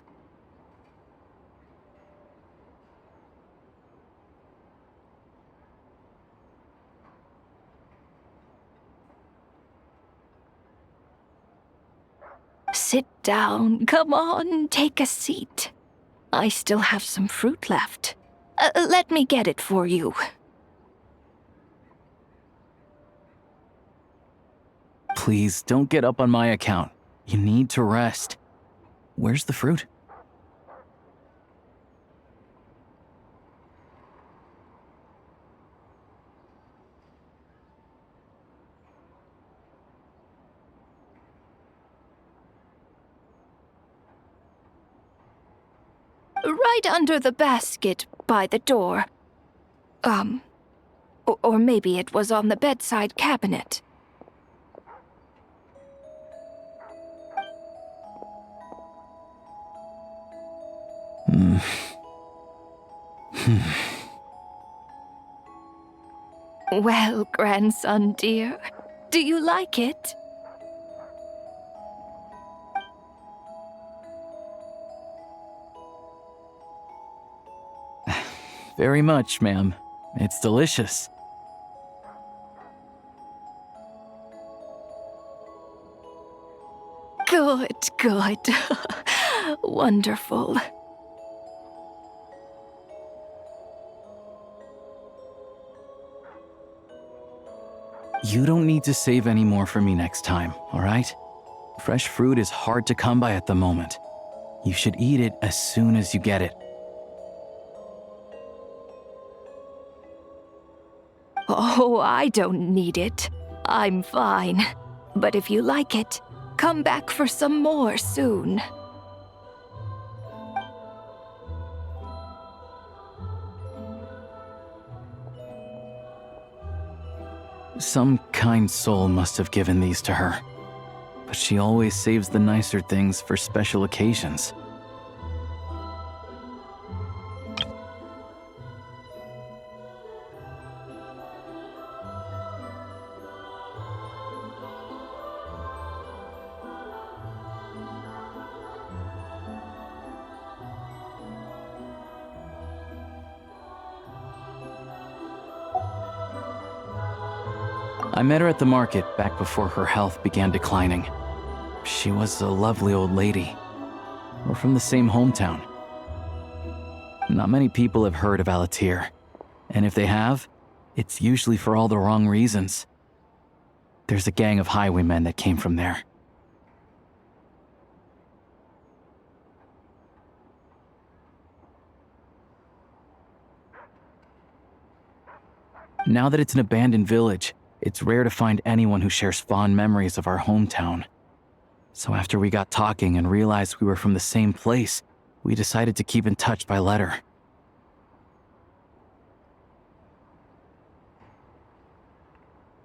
Sit down. Come on, take a seat. I still have some fruit left. Let me get it for you. Please, don't get up on my account. You need to rest. Where's the fruit? Right under the basket by the door. Or maybe it was on the bedside cabinet. Well, grandson dear, do you like it? Very much, ma'am. It's delicious. Good, good. Wonderful. You don't need to save any more for me next time, all right? Fresh fruit is hard to come by at the moment. You should eat it as soon as you get it. Oh, I don't need it. I'm fine. But if you like it, come back for some more soon. Some kind soul must have given these to her. But she always saves the nicer things for special occasions. I met her at the market back before her health began declining. She was a lovely old lady. We're from the same hometown. Not many people have heard of Alatir, and if they have, it's usually for all the wrong reasons. There's a gang of highwaymen that came from there. Now that it's an abandoned village, it's rare to find anyone who shares fond memories of our hometown. So after we got talking and realized we were from the same place, we decided to keep in touch by letter.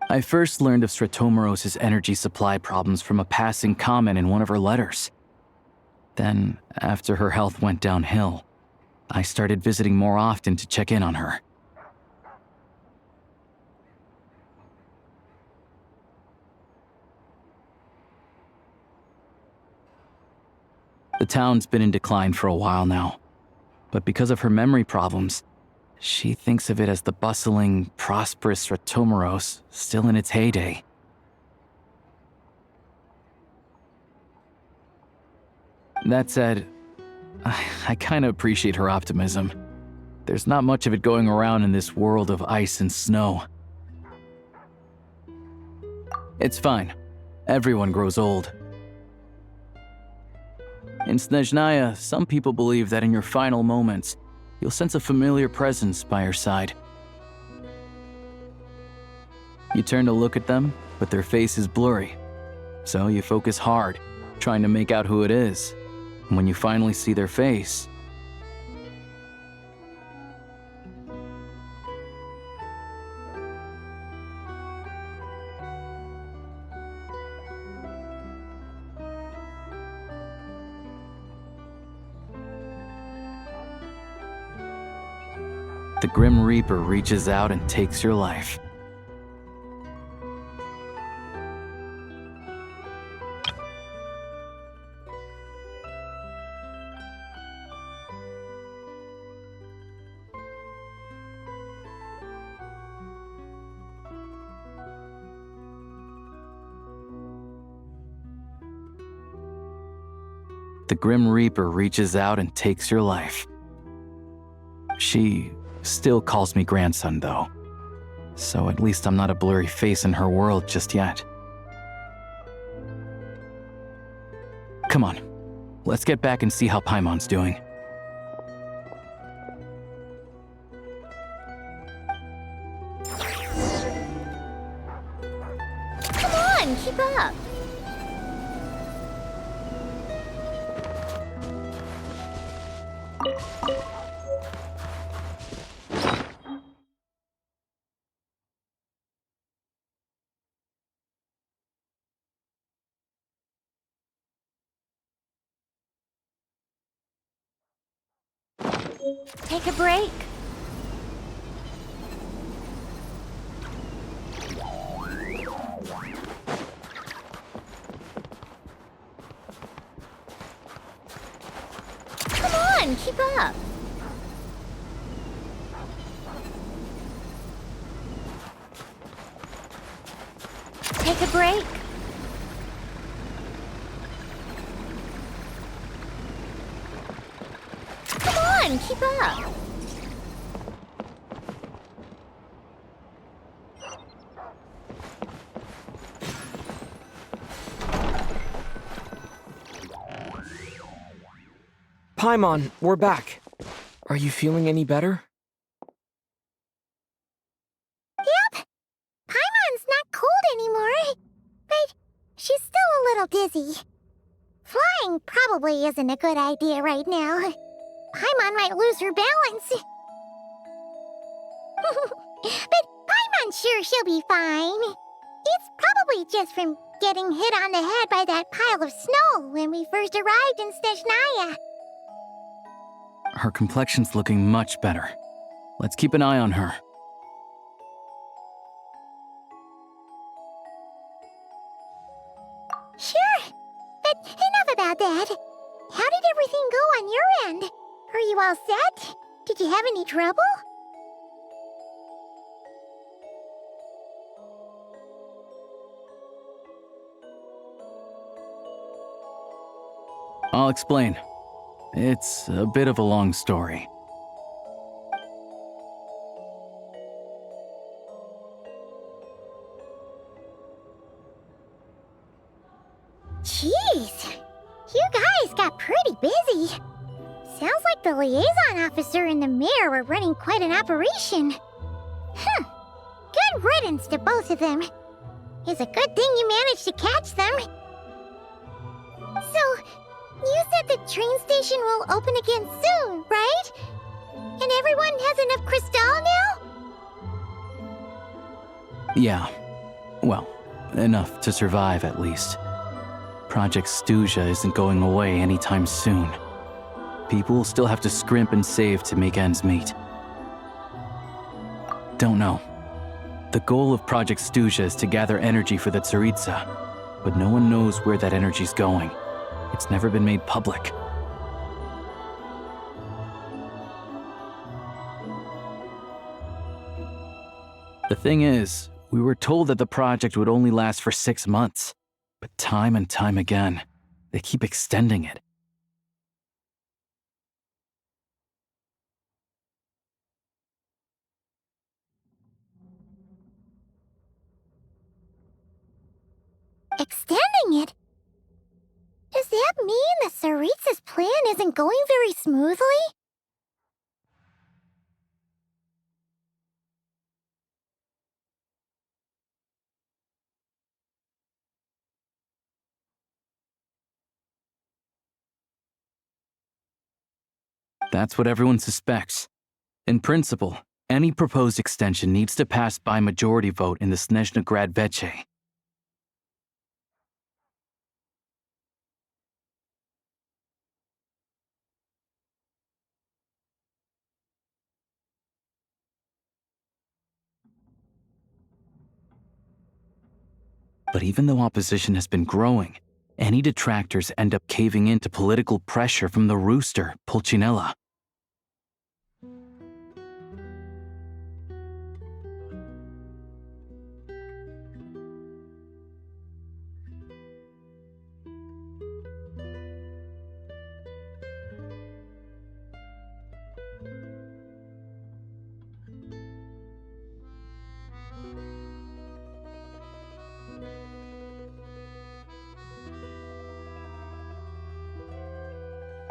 I first learned of Sretomaros's energy supply problems from a passing comment in one of her letters. Then, after her health went downhill, I started visiting more often to check in on her. The town's been in decline for a while now, but because of her memory problems, she thinks of it as the bustling, prosperous Sretomaros still in its heyday. That said, I kinda appreciate her optimism. There's not much of it going around in this world of ice and snow. It's fine. Everyone grows old. In Snezhnaya, some people believe that in your final moments, you'll sense a familiar presence by your side. You turn to look at them, but their face is blurry. So you focus hard, trying to make out who it is. And when you finally see their face, the Grim Reaper reaches out and takes your life. The Grim Reaper reaches out and takes your life. She still calls me grandson, though. So at least I'm not a blurry face in her world just yet. Come on, let's get back and see how Paimon's doing. Come on, keep up. Take a break. Come on, keep up. Take a break. Come on, keep up. Paimon, we're back. Are you feeling any better? Yep. Paimon's not cold anymore, but she's still a little dizzy. Flying probably isn't a good idea right now. Paimon might lose her balance. But Paimon's sure she'll be fine. It's probably just from getting hit on the head by that pile of snow when we first arrived in Snezhnaya. Her complexion's looking much better. Let's keep an eye on her. Sure, but enough about that. How did everything go on your end? Are you all set? Did you have any trouble? I'll explain. It's a bit of a long story. Jeez, you guys got pretty busy. Sounds like the liaison officer and the mayor were running quite an operation. Good riddance to both of them. It's a good thing you managed to catch them. So, you said the train station will open again soon, right? And everyone has enough crystal now? Yeah. Well, enough to survive at least. Project Stuja isn't going away anytime soon. People will still have to scrimp and save to make ends meet. Don't know. The goal of Project Stuja is to gather energy for the Tsaritsa, but no one knows where that energy's going. It's never been made public. The thing is, we were told that the project would only last for 6 months, but time and time again, they keep extending it. Extending it? Does that mean the Saritsa's plan isn't going very smoothly? That's what everyone suspects. In principle, any proposed extension needs to pass by majority vote in the Snezhnograd Veche. But even though opposition has been growing, any detractors end up caving into political pressure from the rooster, Pulcinella.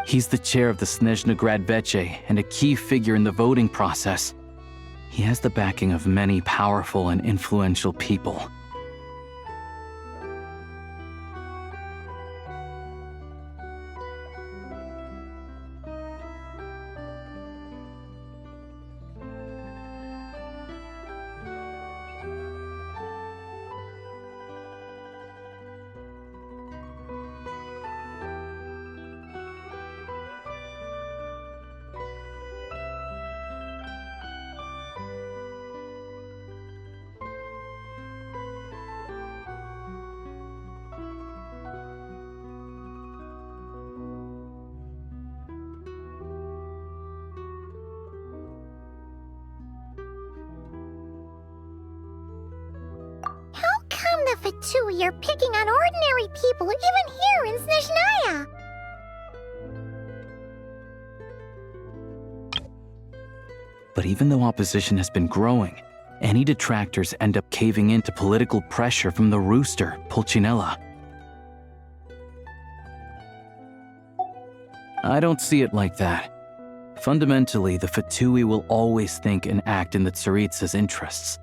He's the chair of the Snezhnograd Veche and a key figure in the voting process. He has the backing of many powerful and influential people. The Fatui are picking on ordinary people even here in Snezhnaya. But even though opposition has been growing, any detractors end up caving into political pressure from the rooster, Pulcinella. I don't see it like that. Fundamentally, the Fatui will always think and act in the Tsaritsa's interests.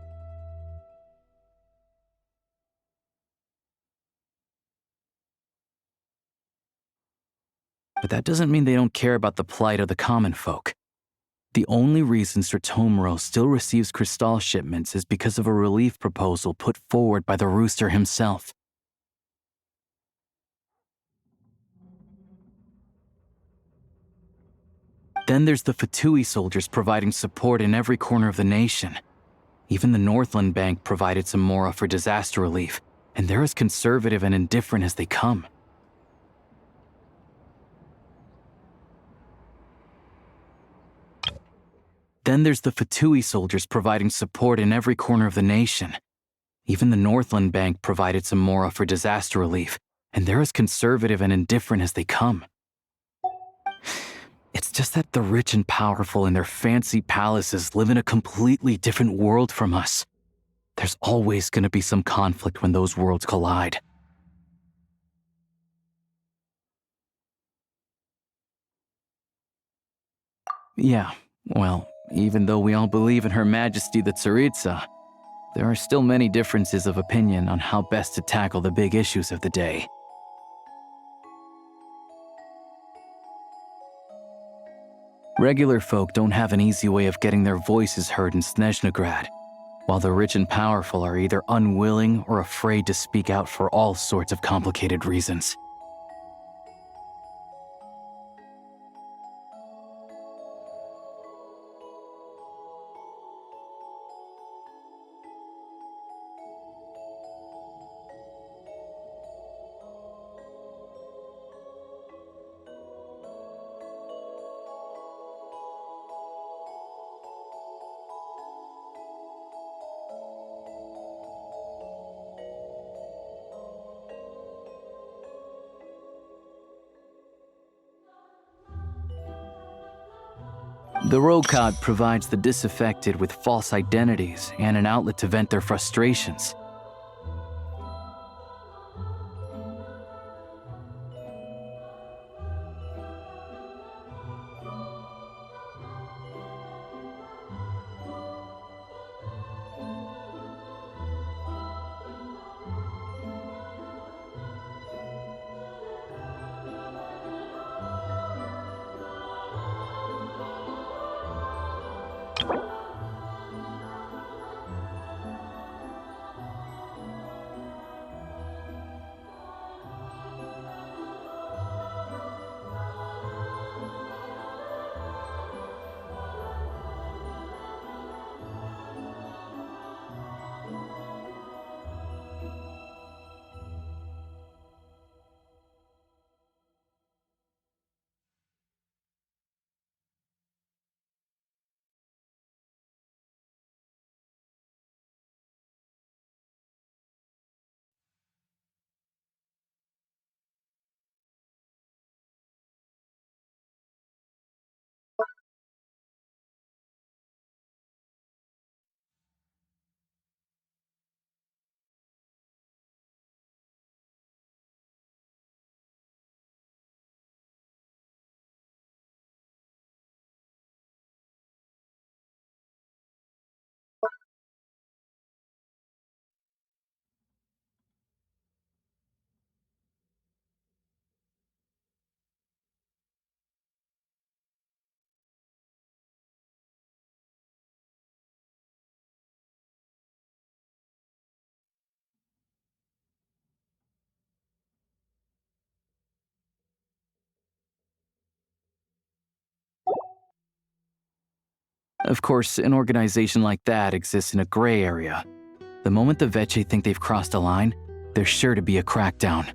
But that doesn't mean they don't care about the plight of the common folk. The only reason Sratomiro still receives Crystal shipments is because of a relief proposal put forward by the rooster himself. Then there's the Fatui soldiers providing support in every corner of the nation. Even the Northland Bank provided some mora for disaster relief, and they're as conservative and indifferent as they come. Then there's the Fatui soldiers providing support in every corner of the nation. Even the Northland Bank provided some mora for disaster relief, and they're as conservative and indifferent as they come. It's just that the rich and powerful in their fancy palaces live in a completely different world from us. There's always going to be some conflict when those worlds collide. Yeah, well, even though we all believe in Her Majesty the Tsaritsa, there are still many differences of opinion on how best to tackle the big issues of the day. Regular folk don't have an easy way of getting their voices heard in Snezhnograd, while the rich and powerful are either unwilling or afraid to speak out for all sorts of complicated reasons. The Rokad provides the disaffected with false identities and an outlet to vent their frustrations. Of course, an organization like that exists in a gray area. The moment the Veche think they've crossed a line, there's sure to be a crackdown.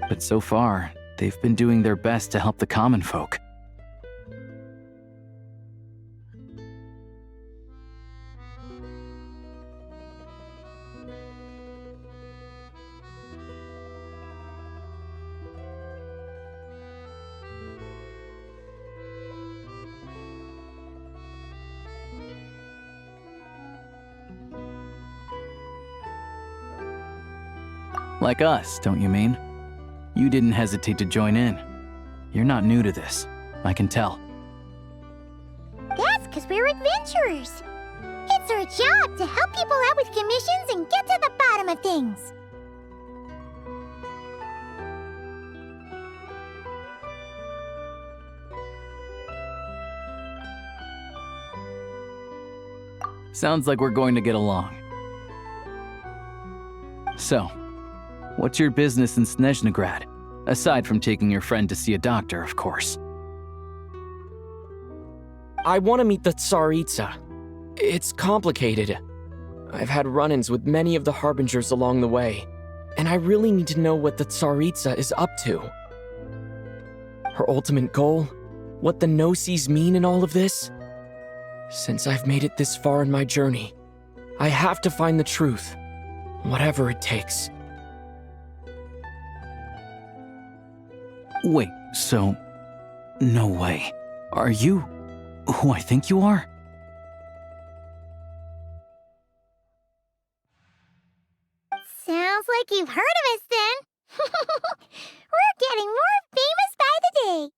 But so far, they've been doing their best to help the common folk. Like us, don't you mean? You didn't hesitate to join in. You're not new to this, I can tell. That's because we're adventurers. It's our job to help people out with commissions and get to the bottom of things. Sounds like we're going to get along. So, what's your business in Snezhnegrad? Aside from taking your friend to see a doctor, of course. I want to meet the Tsaritsa. It's complicated. I've had run-ins with many of the Harbingers along the way, and I really need to know what the Tsaritsa is up to. Her ultimate goal? What the Gnosis mean in all of this? Since I've made it this far in my journey, I have to find the truth, whatever it takes. Wait, so... No way. Are you who I think you are? Sounds like you've heard of us then. We're getting more famous by the day.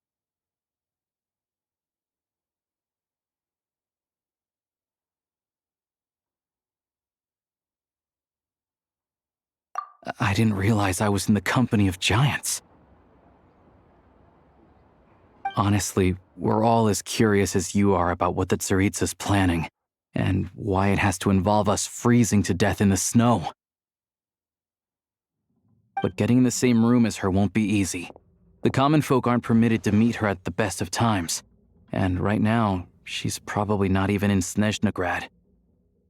I didn't realize I was in the company of giants. Honestly, we're all as curious as you are about what the Tsaritsa's planning, and why it has to involve us freezing to death in the snow. But getting in the same room as her won't be easy. The common folk aren't permitted to meet her at the best of times, and right now, she's probably not even in Snezhnegrad.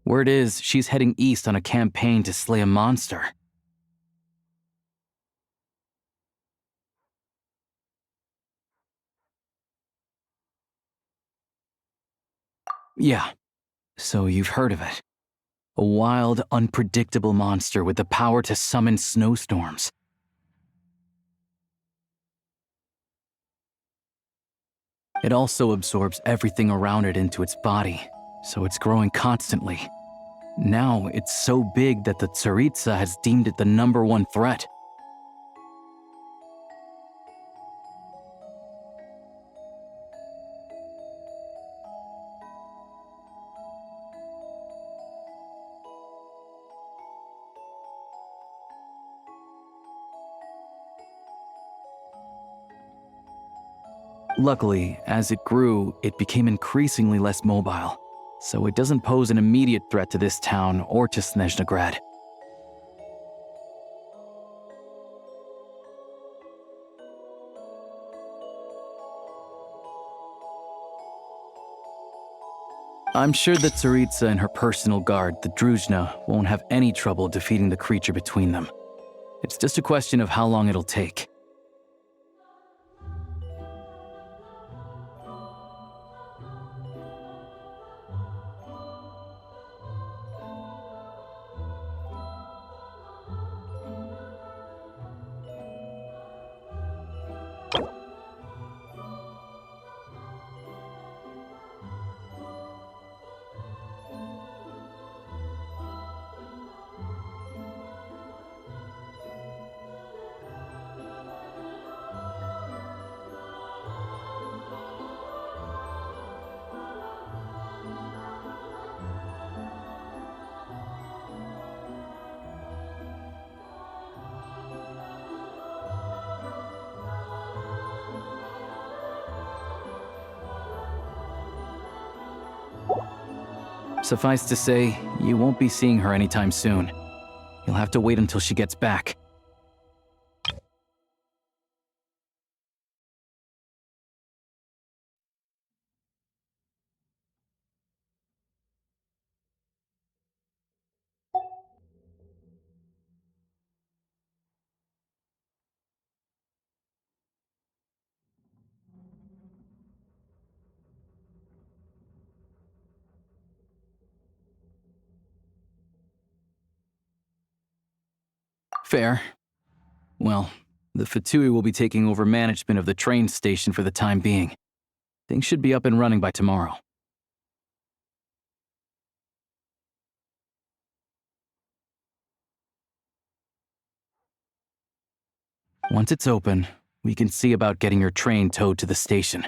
Word is, she's heading east on a campaign to slay a monster. Yeah, so you've heard of it. A wild, unpredictable monster with the power to summon snowstorms. It also absorbs everything around it into its body, so it's growing constantly. Now, it's so big that the Tsaritsa has deemed it the #1 threat. Luckily, as it grew, it became increasingly less mobile, so it doesn't pose an immediate threat to this town or to Snezhnegrad. I'm sure that Tsaritsa and her personal guard, the Druzhna, won't have any trouble defeating the creature between them. It's just a question of how long it'll take. Suffice to say, you won't be seeing her anytime soon. You'll have to wait until she gets back. Fair. Well, the Fatui will be taking over management of the train station for the time being. Things should be up and running by tomorrow. Once it's open, we can see about getting your train towed to the station.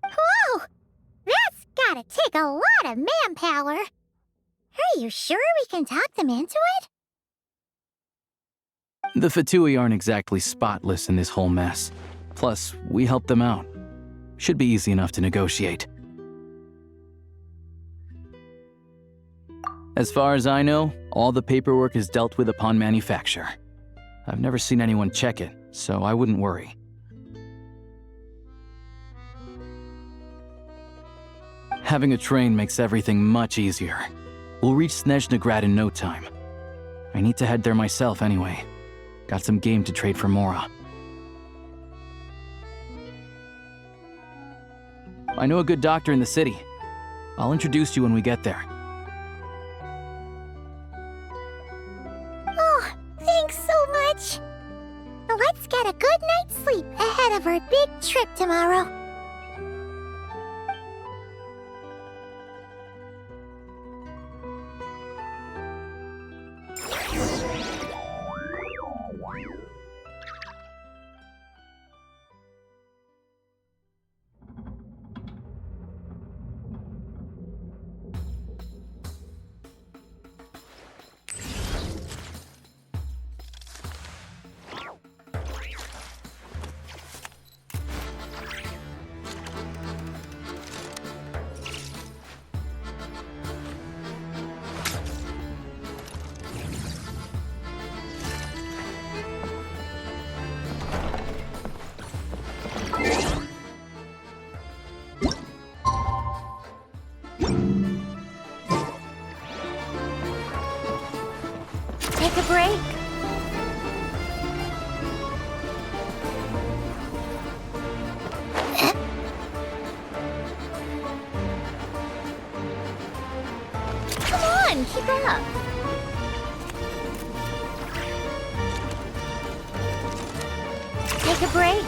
Whoa! That's gotta take a lot of manpower. Are you sure we can talk them into it? The Fatui aren't exactly spotless in this whole mess. Plus, we helped them out. Should be easy enough to negotiate. As far as I know, all the paperwork is dealt with upon manufacture. I've never seen anyone check it, so I wouldn't worry. Having a train makes everything much easier. We'll reach Snezhnegrad in no time. I need to head there myself anyway. Got some game to trade for Mora. I know a good doctor in the city. I'll introduce you when we get there. Oh, thanks so much. Let's get a good night's sleep ahead of our big trip tomorrow. Take a break. Come on, keep up. Take a break.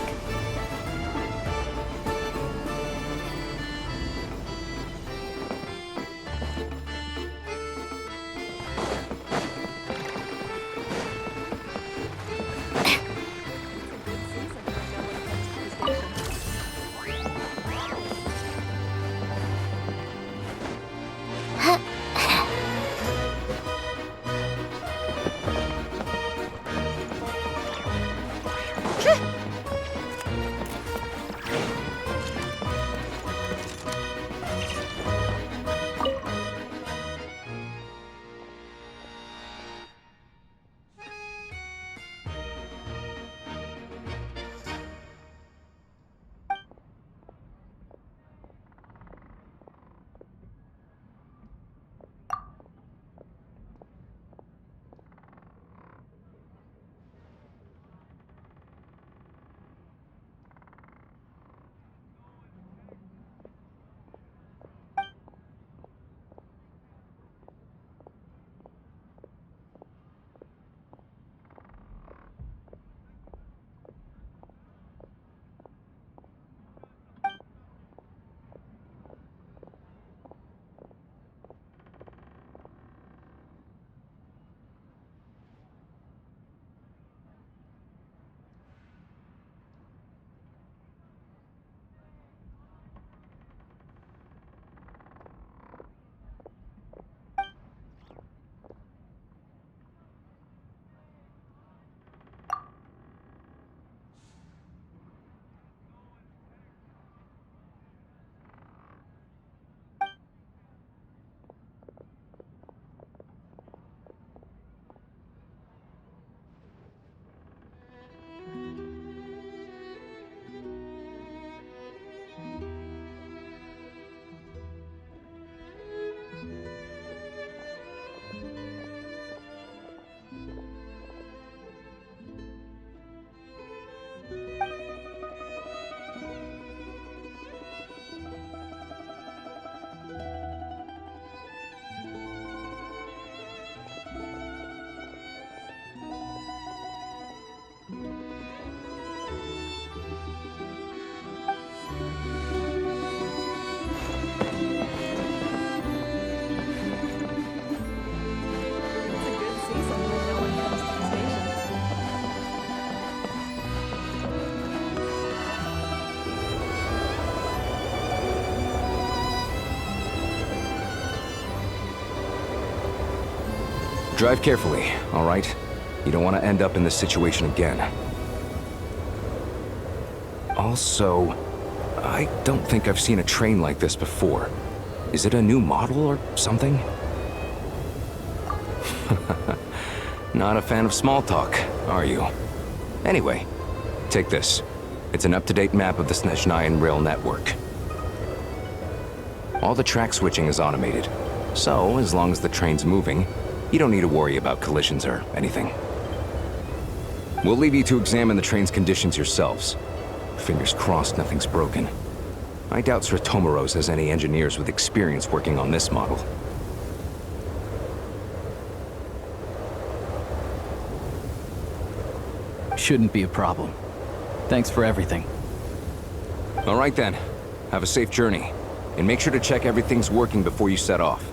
Drive carefully, all right? You don't want to end up in this situation again. Also, I don't think I've seen a train like this before. Is it a new model or something? Not a fan of small talk, are you? Anyway, take this. It's an up-to-date map of the Snezhnayan rail network. All the track switching is automated, so as long as the train's moving, you don't need to worry about collisions or anything. We'll leave you to examine the train's conditions yourselves. Fingers crossed nothing's broken. I doubt Sratomoros has any engineers with experience working on this model. Shouldn't be a problem. Thanks for everything. All right then. Have a safe journey. And make sure to check everything's working before you set off.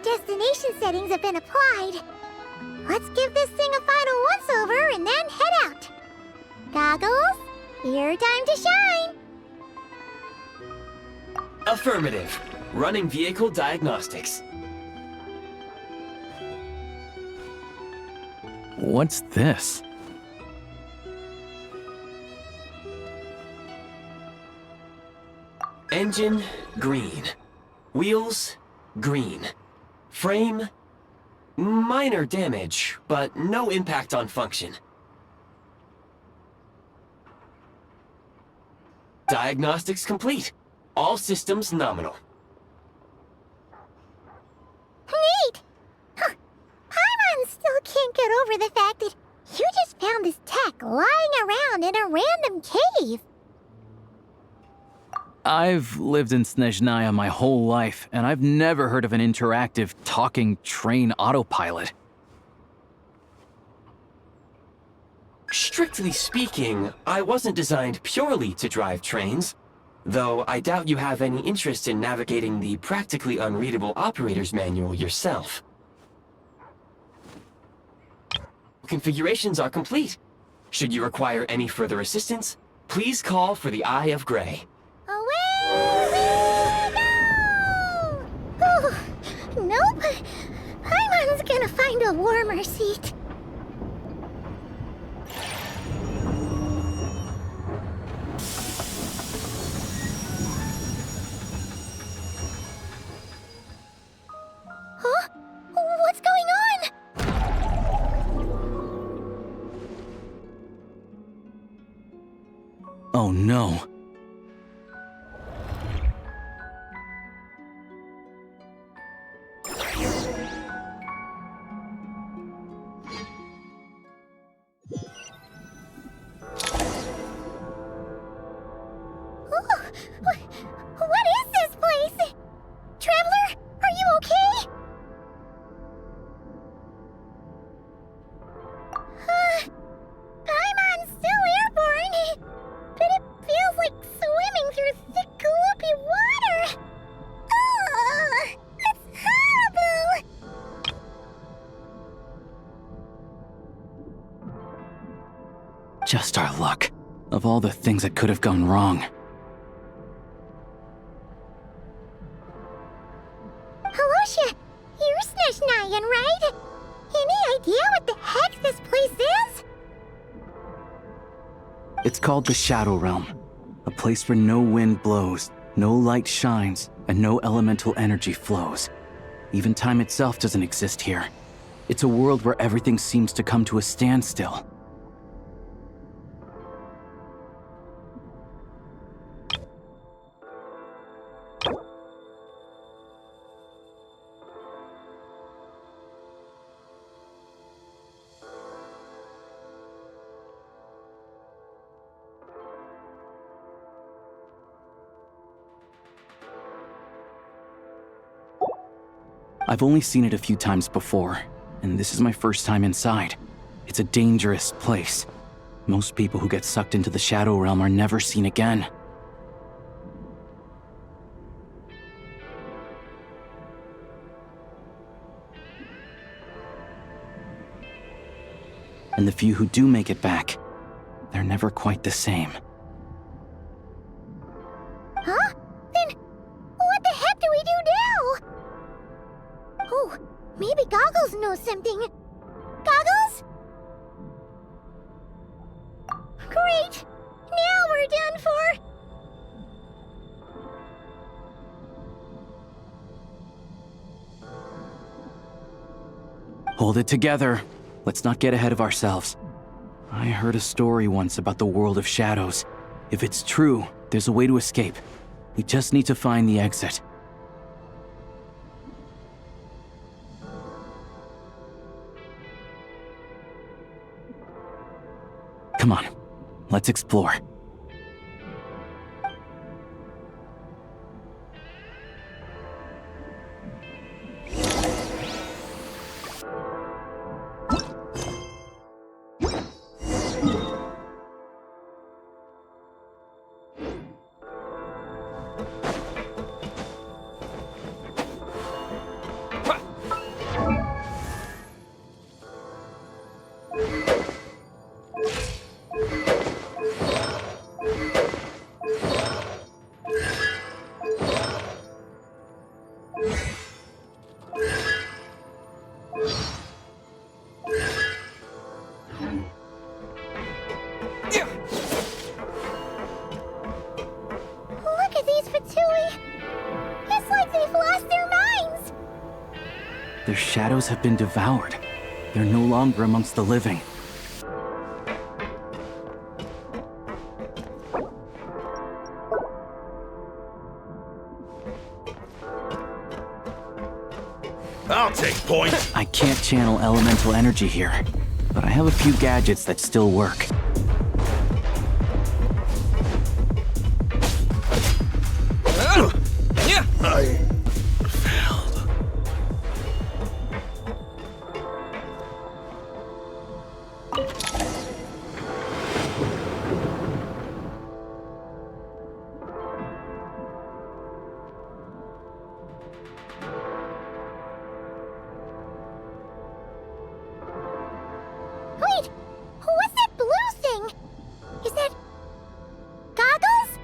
destination settings have been applied. Let's give this thing a final once-over and then head out. Goggles, your time to shine. Affirmative. Running vehicle diagnostics. What's this? Engine, green. Wheels, green. Frame, minor damage, but no impact on function. Diagnostics complete. All systems nominal. Neat! Huh. Paimon still can't get over the fact that you just found this tech lying around in a random cave. I've lived in Snezhnaya my whole life, and I've never heard of an interactive, talking train autopilot. Strictly speaking, I wasn't designed purely to drive trains, though I doubt you have any interest in navigating the practically unreadable operator's manual yourself. Configurations are complete. Should you require any further assistance, please call for the Eye of Grey. Away we go! Oh, nope. Paimon's gonna find a warmer seat. Huh? What's going on? Oh no. What is this place? Traveler, are you okay? Paimon's still airborne, but it feels like swimming through thick, gloopy water. Ugh, it's horrible! Just our luck. Of all the things that could have gone wrong. Halosha, you're Snezhnayan, right? Any idea what the heck this place is? It's called the Shadow Realm. A place where no wind blows, no light shines, and no elemental energy flows. Even time itself doesn't exist here. It's a world where everything seems to come to a standstill. I've only seen it a few times before, and this is my first time inside. It's a dangerous place. Most people who get sucked into the Shadow Realm are never seen again. And the few who do make it back, they're never quite the same. Huh? Then what the heck do we do now? Oh, maybe Goggles knows something. Goggles? Great! Now we're done for! Hold it together. Let's not get ahead of ourselves. I heard a story once about the world of shadows. If it's true, there's a way to escape. We just need to find the exit. Come on, let's explore. Look at these Fatui! It's like they've lost their minds! Their shadows have been devoured. They're no longer amongst the living. I'll take point. I can't channel elemental energy here, but I have a few gadgets that still work. I failed. Wait! What's that blue thing? Is that... goggles?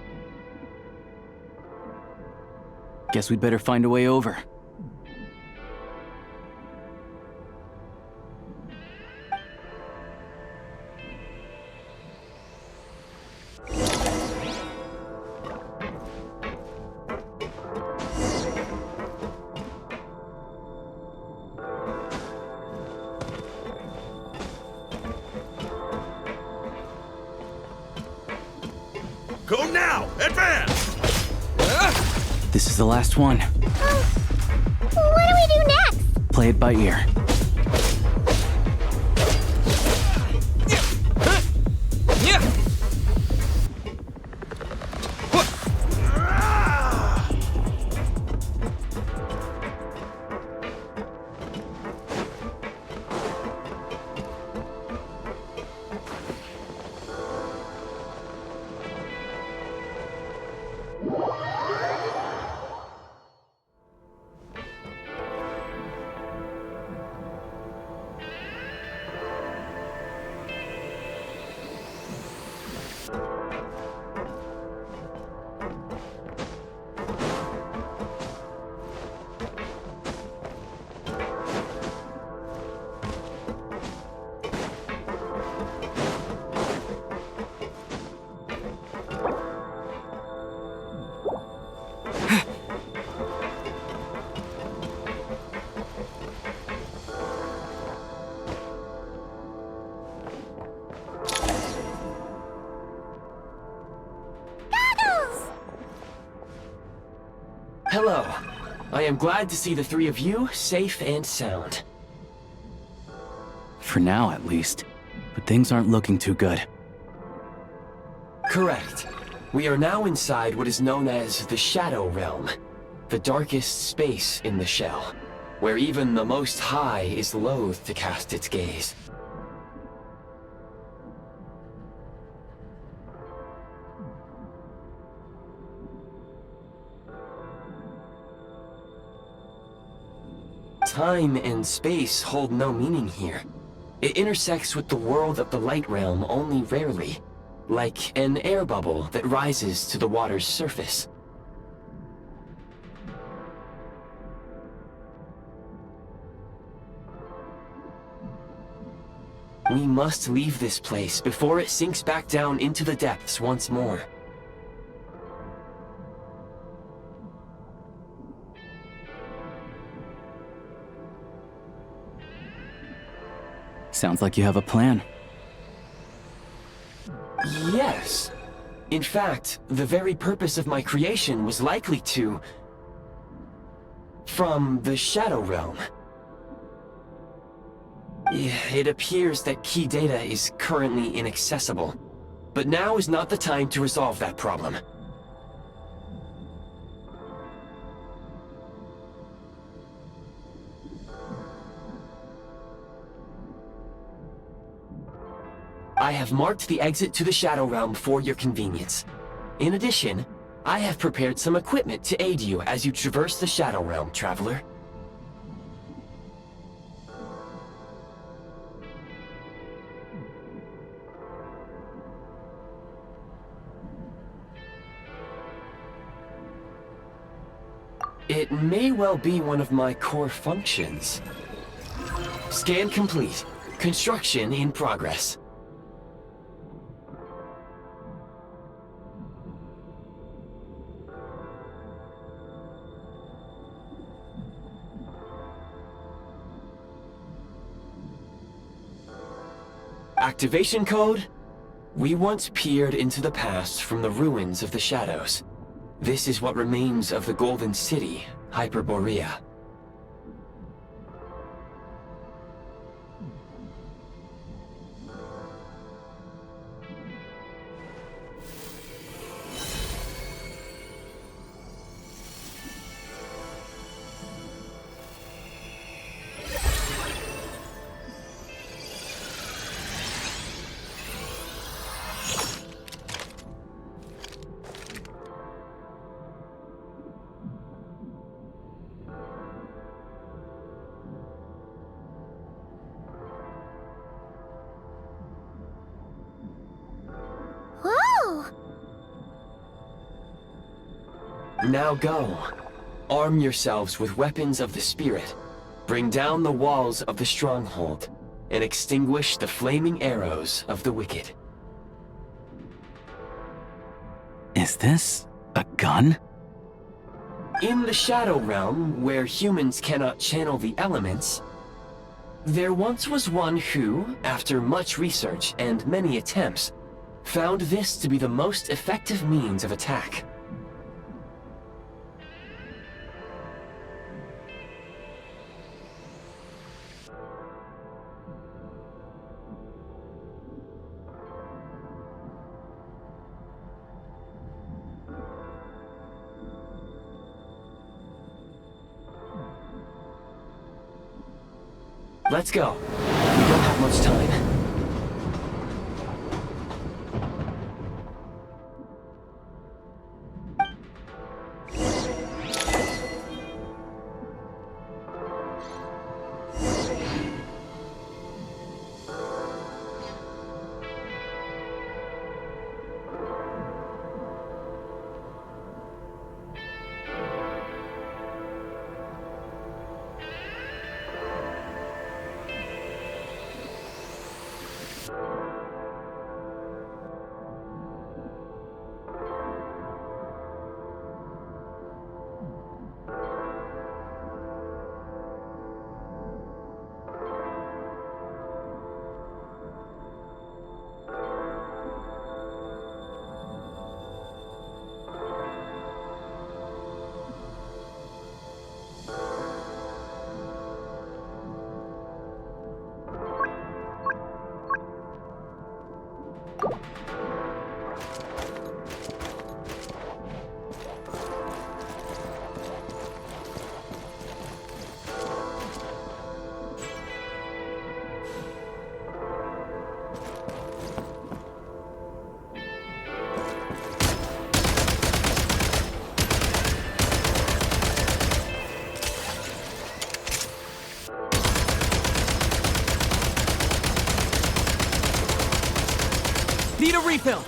Guess we'd better find a way over. Go now! Advance! This is the last one. What do we do next? Play it by ear. Hello. I am glad to see the three of you safe and sound. For now, at least. But things aren't looking too good. Correct. We are now inside what is known as the Shadow Realm, the darkest space in the shell, where even the Most High is loath to cast its gaze. Time and space hold no meaning here. It intersects with the world of the Light Realm only rarely, like an air bubble that rises to the water's surface. We must leave this place before it sinks back down into the depths once more. Sounds like you have a plan. Yes. In fact, the very purpose of my creation was likely to... from the Shadow Realm. It appears that key data is currently inaccessible, but now is not the time to resolve that problem. I have marked the exit to the Shadow Realm for your convenience. In addition, I have prepared some equipment to aid you as you traverse the Shadow Realm, Traveler. It may well be one of my core functions. Scan complete. Construction in progress. Activation code? We once peered into the past from the ruins of the shadows. This is what remains of the Golden City, Hyperborea. Whoa! Now go. Arm yourselves with weapons of the spirit. Bring down the walls of the stronghold, and extinguish the flaming arrows of the wicked. Is this a gun? In the Shadow Realm, where humans cannot channel the elements, there once was one who, after much research and many attempts, found this to be the most effective means of attack. Let's go. We don't have much time. Need a refill!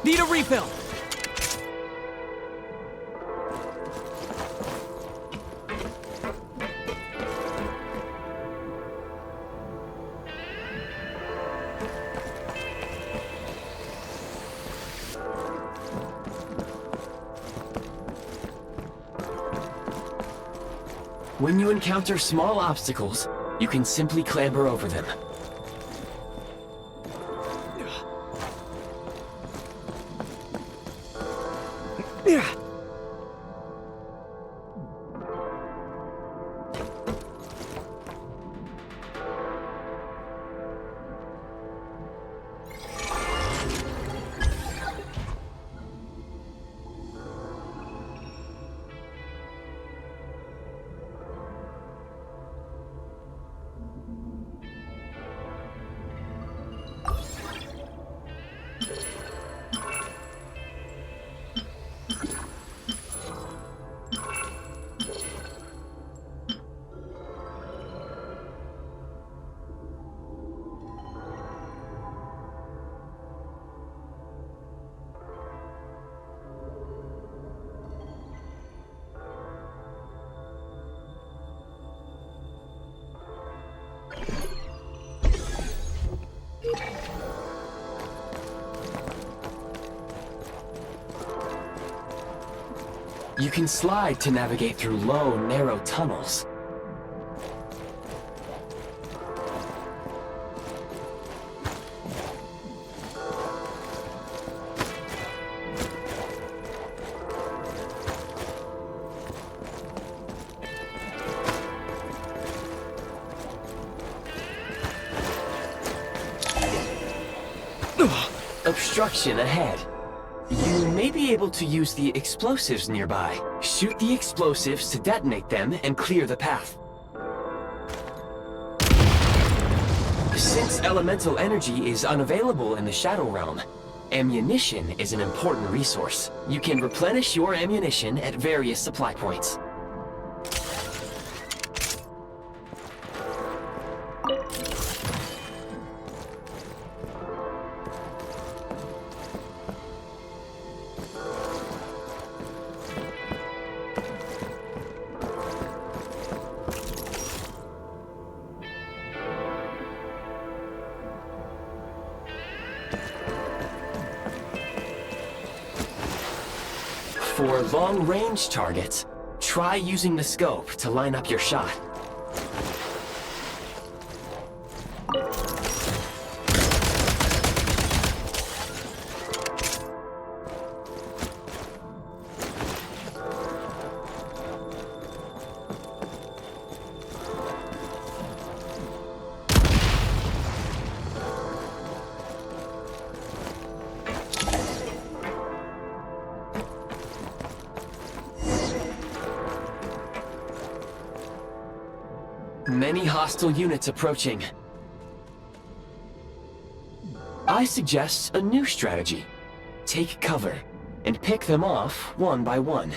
Need a refill! When you encounter small obstacles, you can simply clamber over them. You can slide to navigate through low, narrow tunnels. Obstruction ahead. You may be able to use the explosives nearby. Shoot the explosives to detonate them and clear the path. Since elemental energy is unavailable in the Shadow Realm, ammunition is an important resource. You can replenish your ammunition at various supply points. For long-range targets, try using the scope to line up your shot. Many hostile units approaching. I suggest a new strategy. Take cover and pick them off one by one.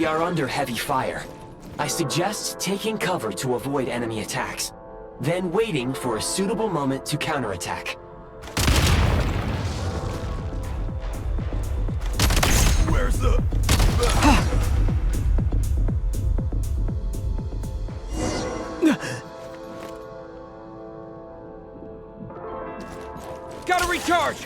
We are under heavy fire. I suggest taking cover to avoid enemy attacks, then waiting for a suitable moment to counterattack. Where's the... Gotta recharge!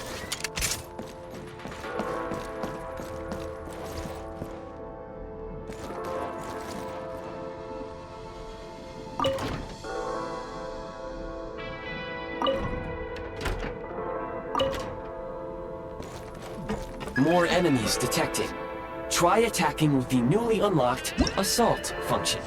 More enemies detected. Try attacking with the newly unlocked Assault function.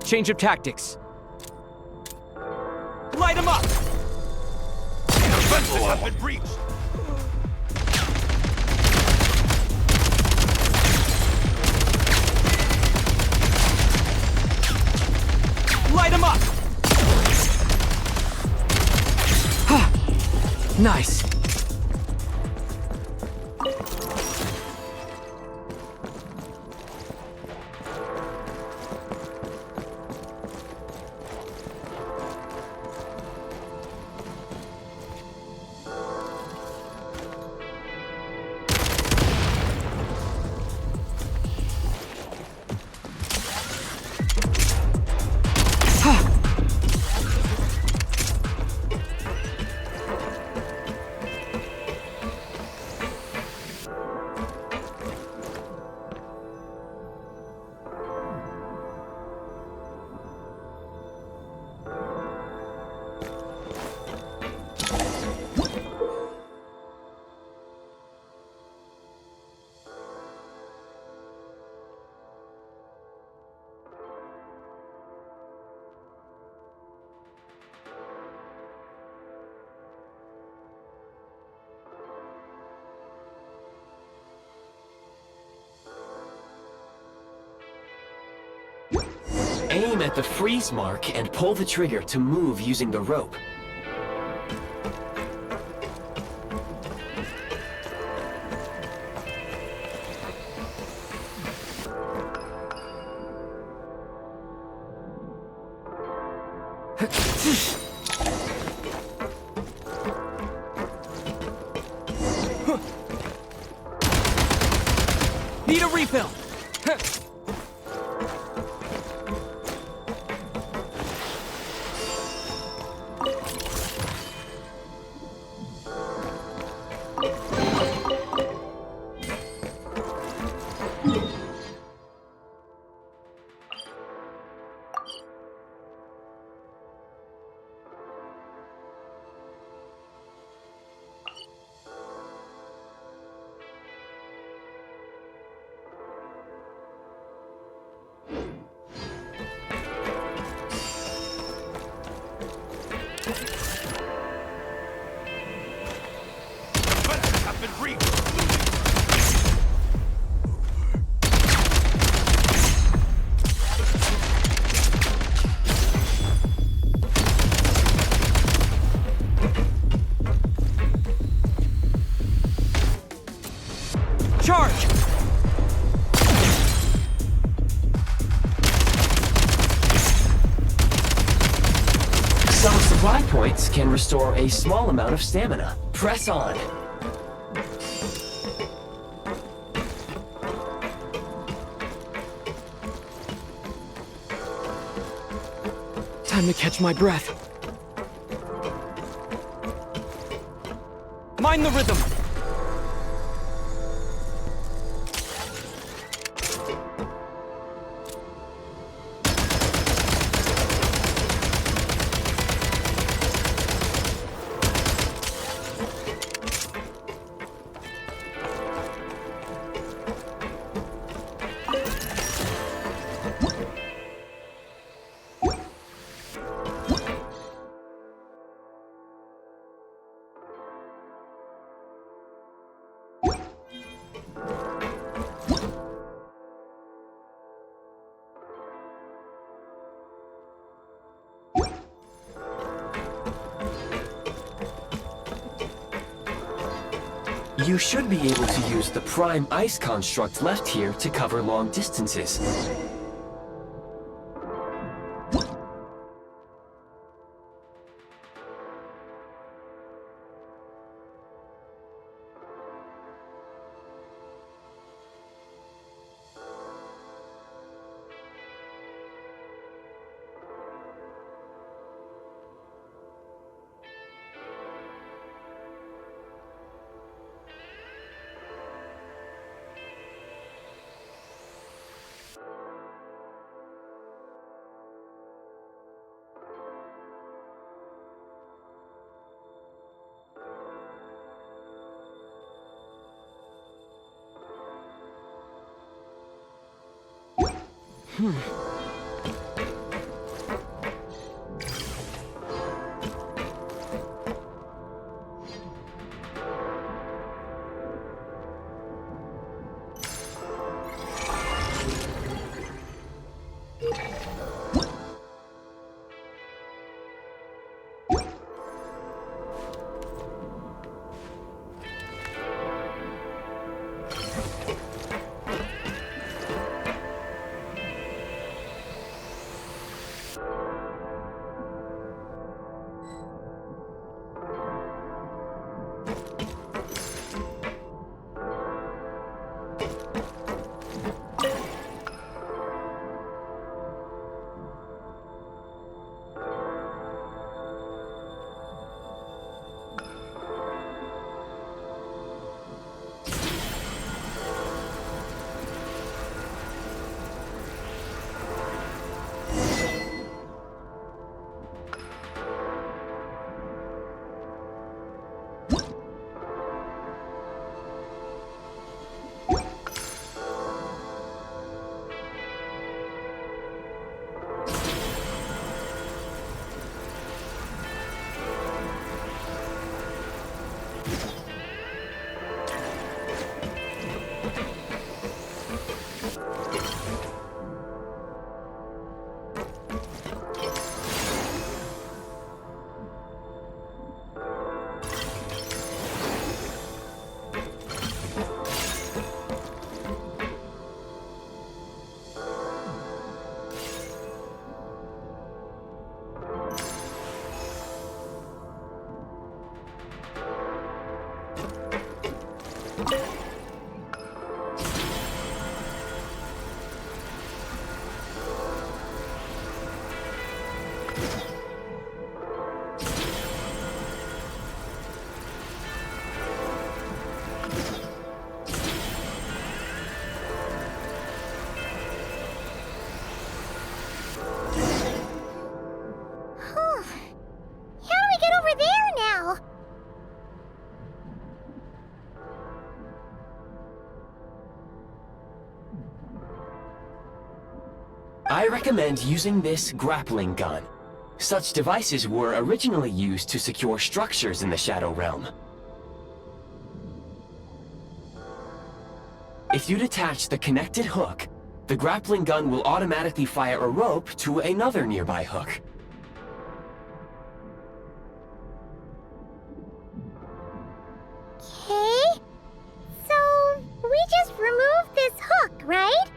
Change of tactics. Light him up! Defenses have been breached! Light him up! Nice. Aim at the freeze mark and pull the trigger to move using the rope. Need a refill! Defenses have been breached! Charge! Some supply points can restore a small amount of stamina. Press on. Time to catch my breath. Mind the rhythm! You should be able to use the prime ice construct left here to cover long distances. I recommend using this grappling gun. Such devices were originally used to secure structures in the Shadow Realm. If you detach the connected hook, the grappling gun will automatically fire a rope to another nearby hook. Okay, so we just removed this hook, right?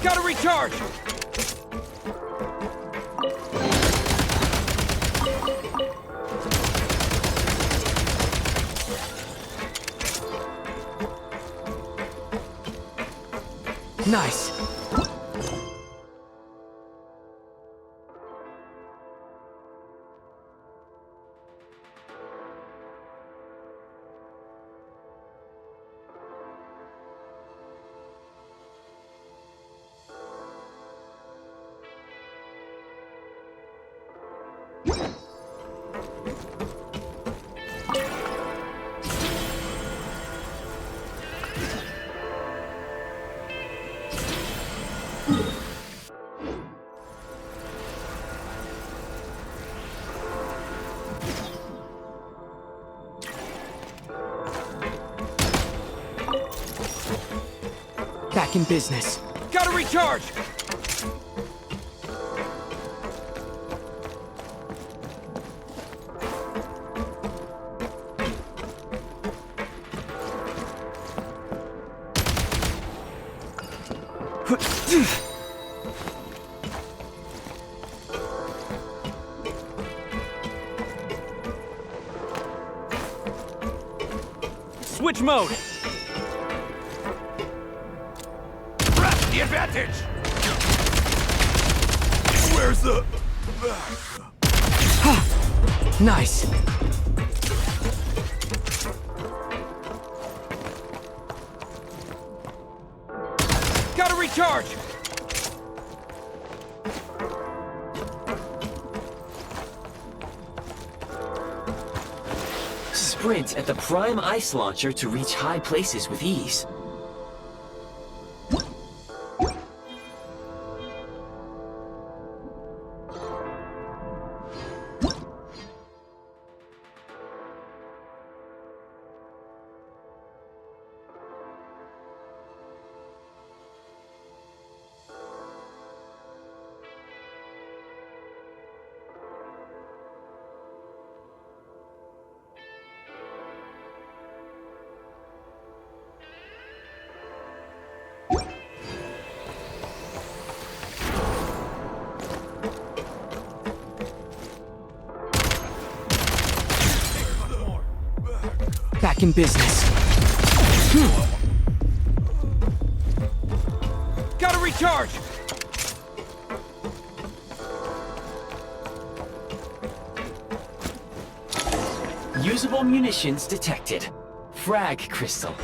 Gotta recharge! Nice. Back in business. Gotta recharge! Switch mode! Press the advantage! Where's the... Nice. Gotta recharge! Sprint at the prime ice launcher to reach high places with ease. Back in business. Gotta recharge! Usable munitions detected. Frag crystal.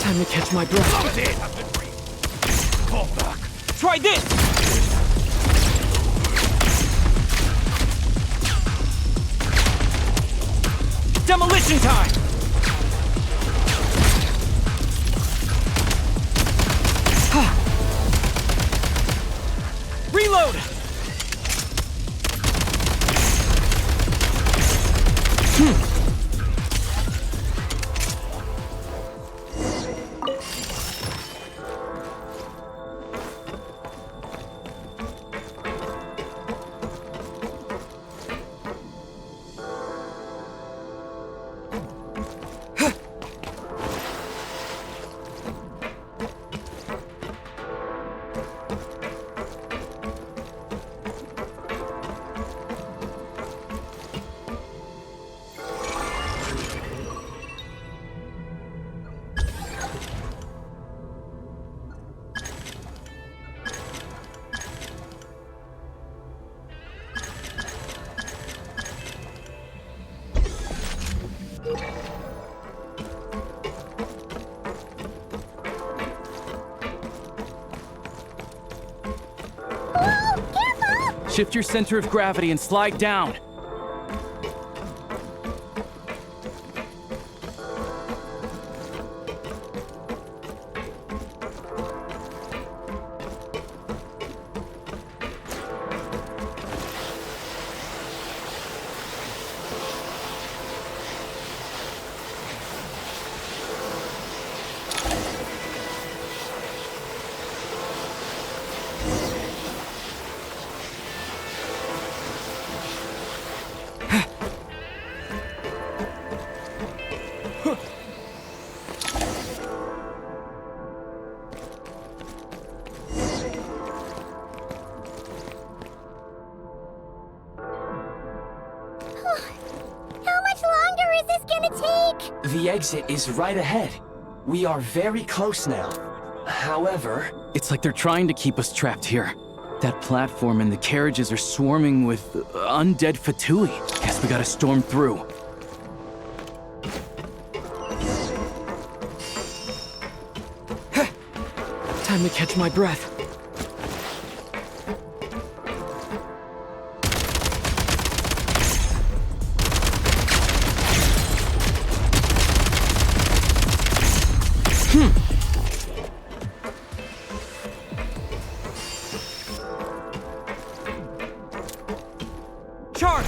Time to catch my breath. Fall back. Try this! Demolition time! Reload! Shift your center of gravity and slide down. How much longer is this gonna take? The exit is right ahead. We are very close now. However... It's like they're trying to keep us trapped here. That platform and the carriages are swarming with undead Fatui. Guess we gotta storm through. Time to catch my breath. Charge!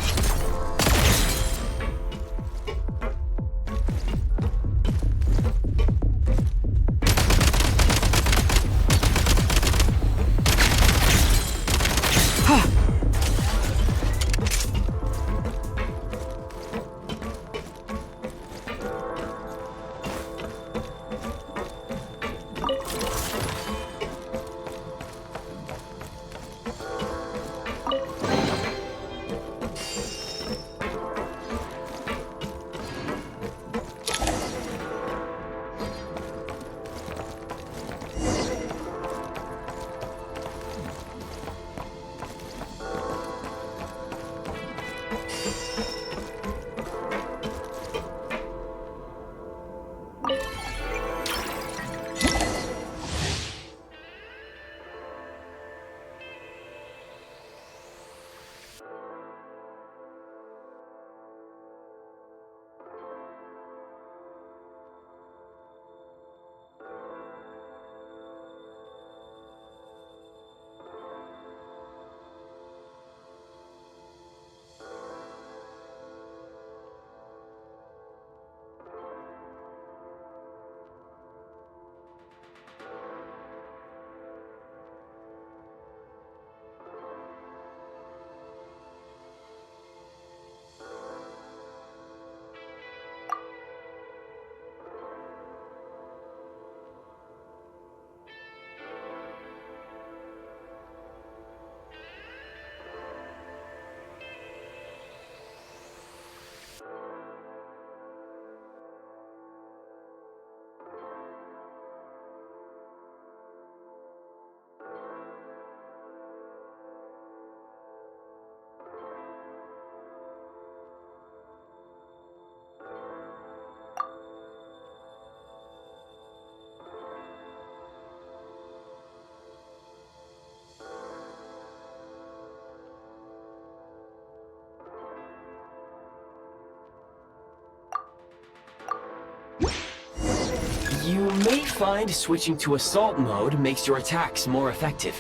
You may find switching to assault mode makes your attacks more effective.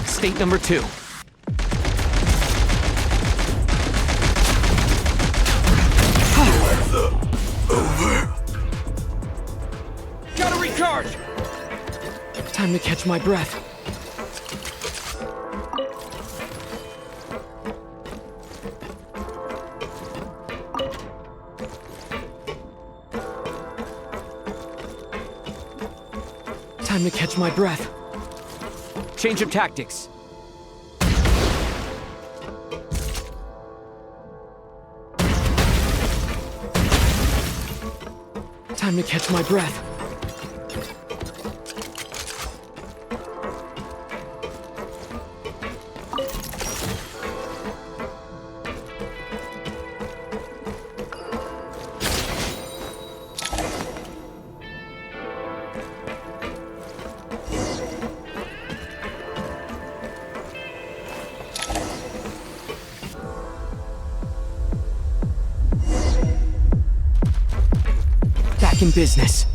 State number 2. Gotta recharge! Time to catch my breath. Time to catch my breath. Change of tactics. Time to catch my breath. back in business.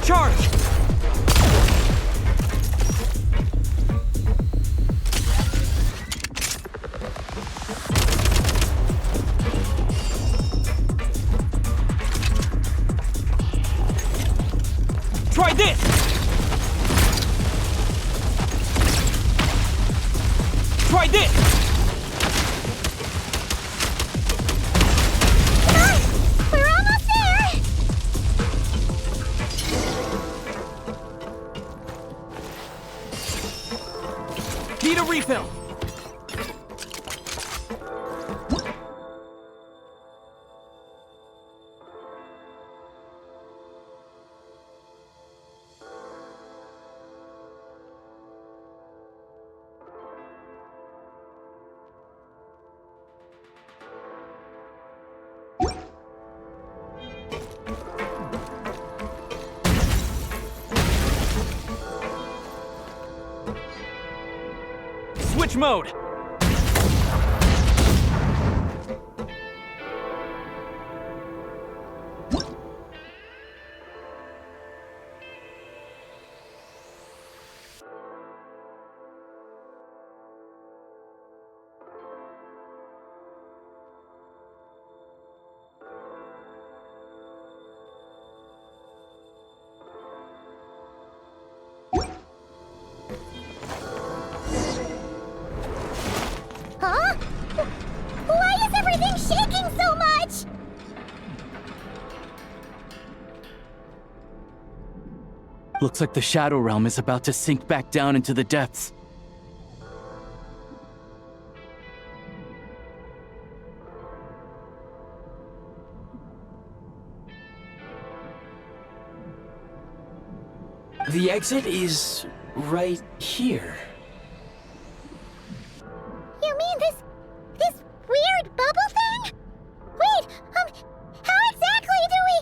Charge! Try this! Try this! We're almost there! Need a refill! Switch mode! Huh? Why is everything shaking so much? Looks like the Shadow Realm is about to sink back down into the depths. The exit is right here. You mean this weird bubble thing? Wait, how exactly do we...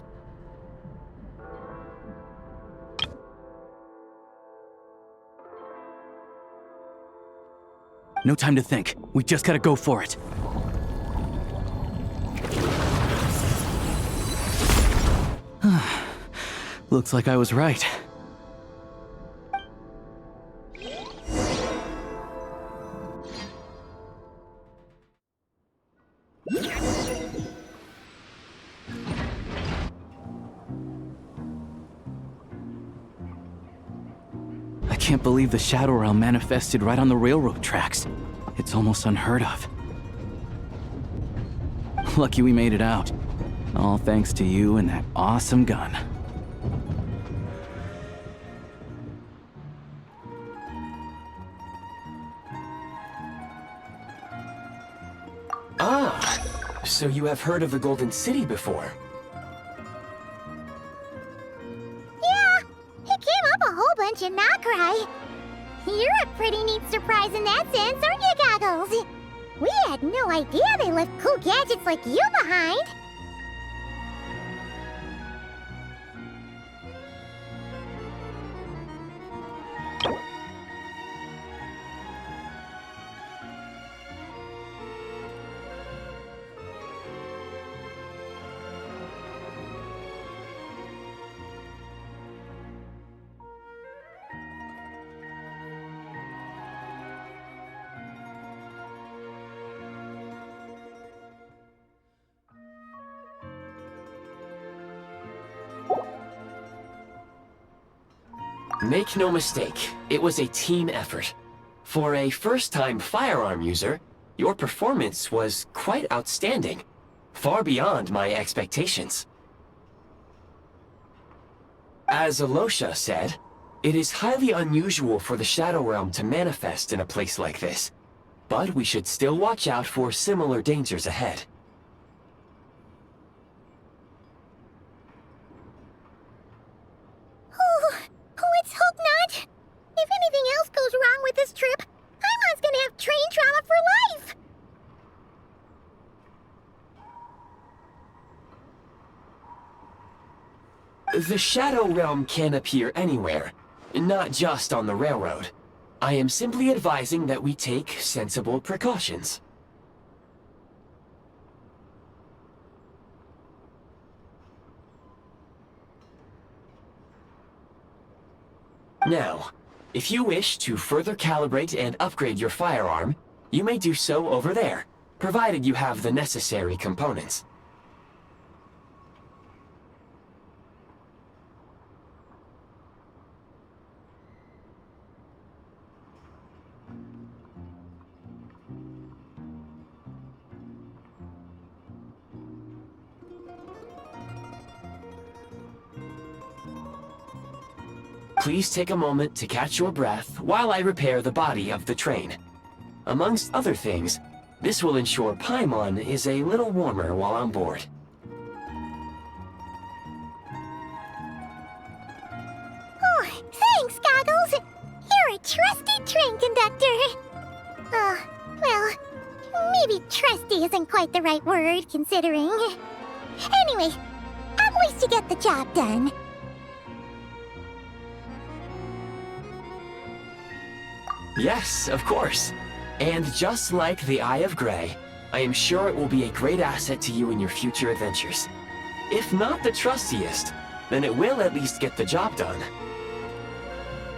No time to think. We just gotta go for it. Looks like I was right. I can't believe the Shadow Realm manifested right on the railroad tracks. It's almost unheard of. Lucky we made it out. All thanks to you and that awesome gun. Ah, so you have heard of the Golden City before? Yeah, it came up a whole bunch in Nokrai. You're a pretty neat surprise in that sense, aren't you, Goggles? We had no idea they left cool gadgets like you behind. Make no mistake, it was a team effort. For a first-time firearm user, your performance was quite outstanding, far beyond my expectations. As Alosha said, it is highly unusual for the Shadow Realm to manifest in a place like this, but we should still watch out for similar dangers ahead. Let's hope not. If anything else goes wrong with this trip, Paimon's gonna have train trauma for life. The Shadow Realm can appear anywhere, not just on the railroad. I am simply advising that we take sensible precautions. Now, if you wish to further calibrate and upgrade your firearm, you may do so over there, provided you have the necessary components. Please take a moment to catch your breath while I repair the body of the train. Amongst other things, this will ensure Paimon is a little warmer while on board. Oh, thanks, Goggles. You're a trusty train conductor. Well, maybe trusty isn't quite the right word, considering. Anyway, at least you get the job done. Yes, of course. And just like the Eye of Grey, I am sure it will be a great asset to you in your future adventures. If not the trustiest, then it will at least get the job done.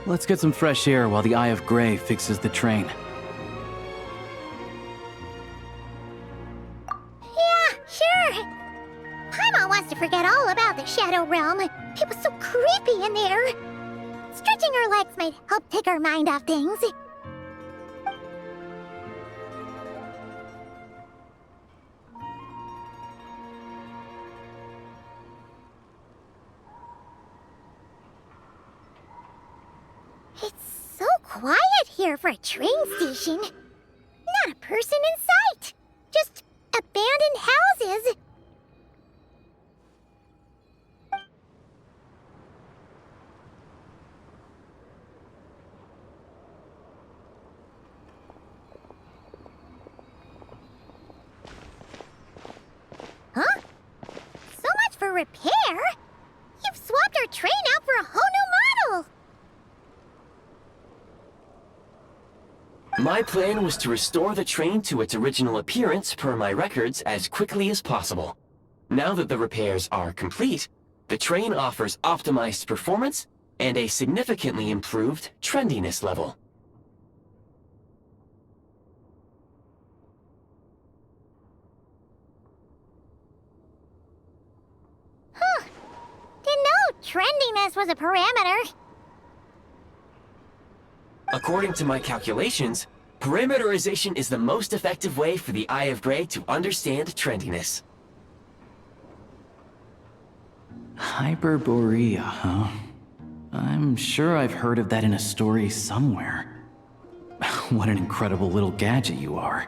Let's get some fresh air while the Eye of Grey fixes the train. Yeah, sure. Paimon wants to forget all about the Shadow Realm. It was so creepy in there. Stretching our legs might help take our mind off things. It's so quiet here for a train station. Not a person in sight. Just abandoned houses. Huh? So much for repair? You've swapped our train out for a whole new model! My plan was to restore the train to its original appearance per my records as quickly as possible. Now that the repairs are complete, the train offers optimized performance and a significantly improved trendiness level. Huh. Didn't know trendiness was a parameter. According to my calculations, parameterization is the most effective way for the Eye of Grey to understand trendiness. Hyperborea, huh? I'm sure I've heard of that in a story somewhere. What an incredible little gadget you are.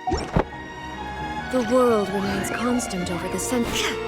The world remains constant over the centuries.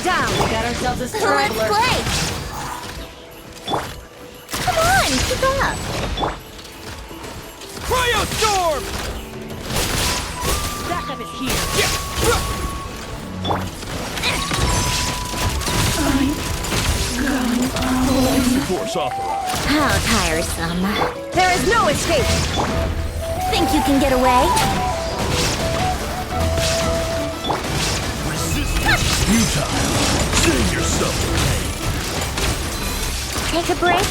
Down. We got ourselves a straggler. Let's play! Come on, keep up! Cryo Storm! Backup is here. Force authorized. How tiresome. There is no escape. Think you can get away? Futile. Save yourself the pain. Take a break.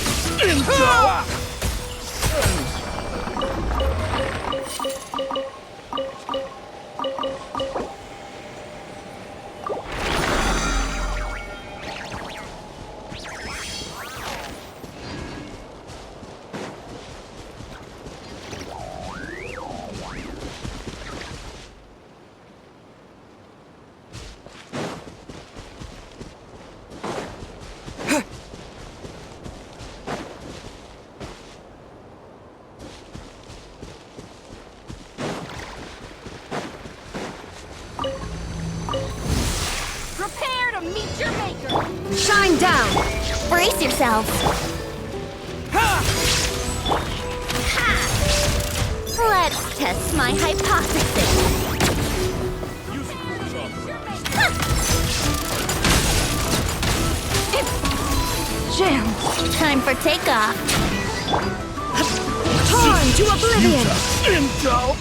your maker! Shine down! Brace yourselves. Let's test my hypothesis. Jam! Time for takeoff. Torn to oblivion! Intel!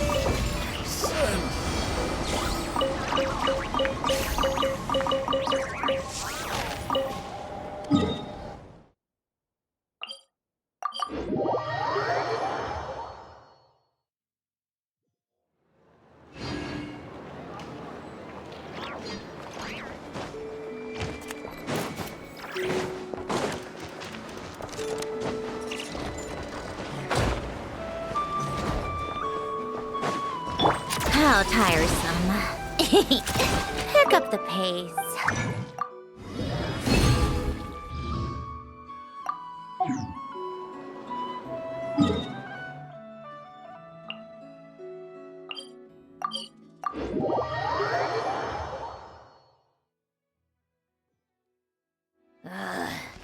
How tiresome. Pick up the pace.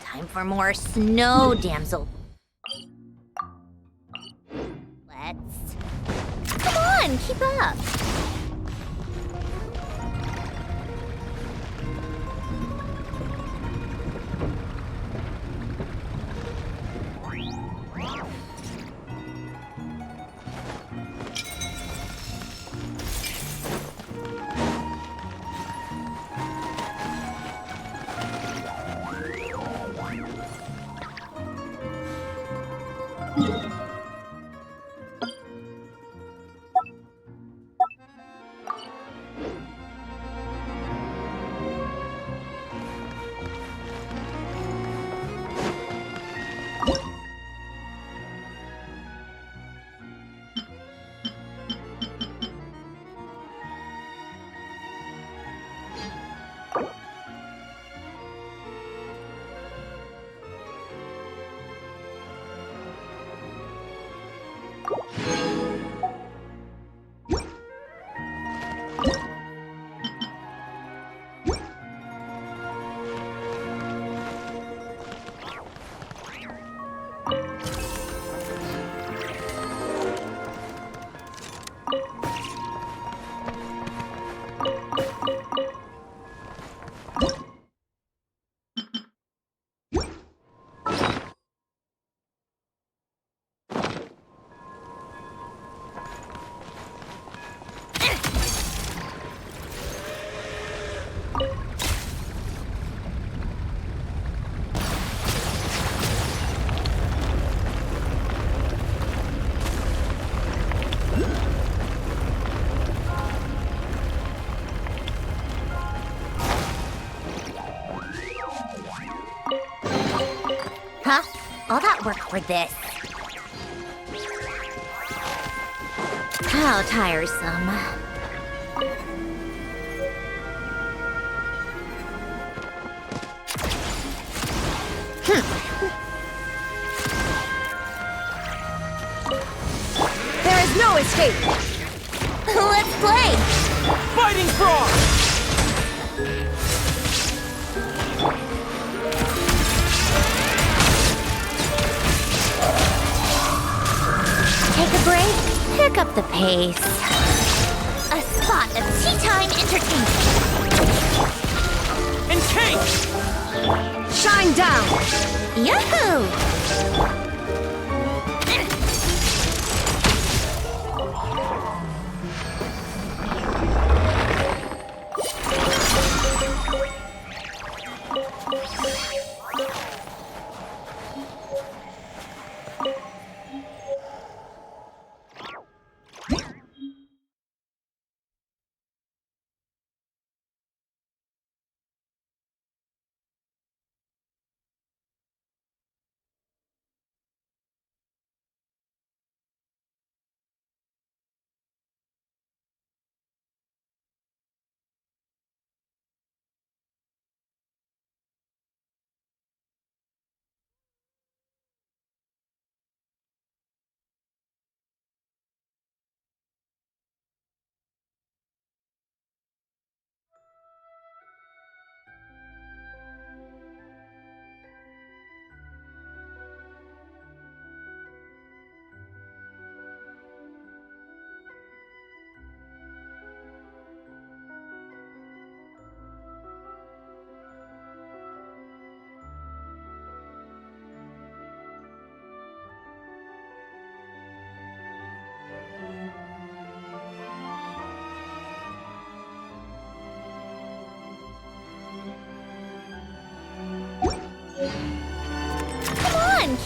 Time for more snow, damsel. Let's... Come on, keep up. Huh? All that work for this. How tiresome. There is no escape! Let's play! Fighting frog! Take a break, pick up the pace. A spot of tea time entertainment. Encase! Shine down! Yahoo!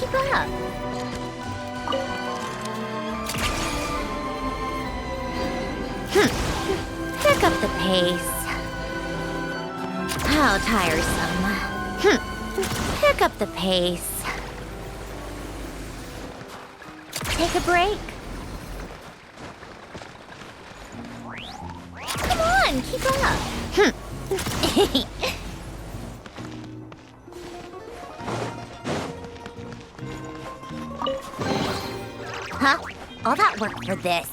keep up. Pick up the pace. How tiresome. Pick up the pace. Take a break. Come on, keep up. Huh? All that work for this.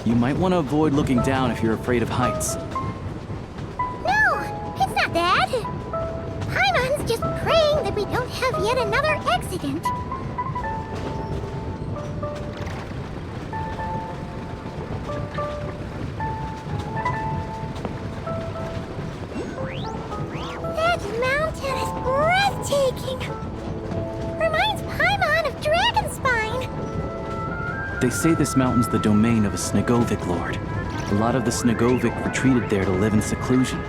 You might want to avoid looking down if you're afraid of heights. No, it's not that. Paimon's just praying that we don't have yet another accident. That mountain is breathtaking. Reminds Paimon of Dragonspine. They say this mountain's the domain of a Snegovic lord. A lot of the Snegovic retreated there to live in seclusion,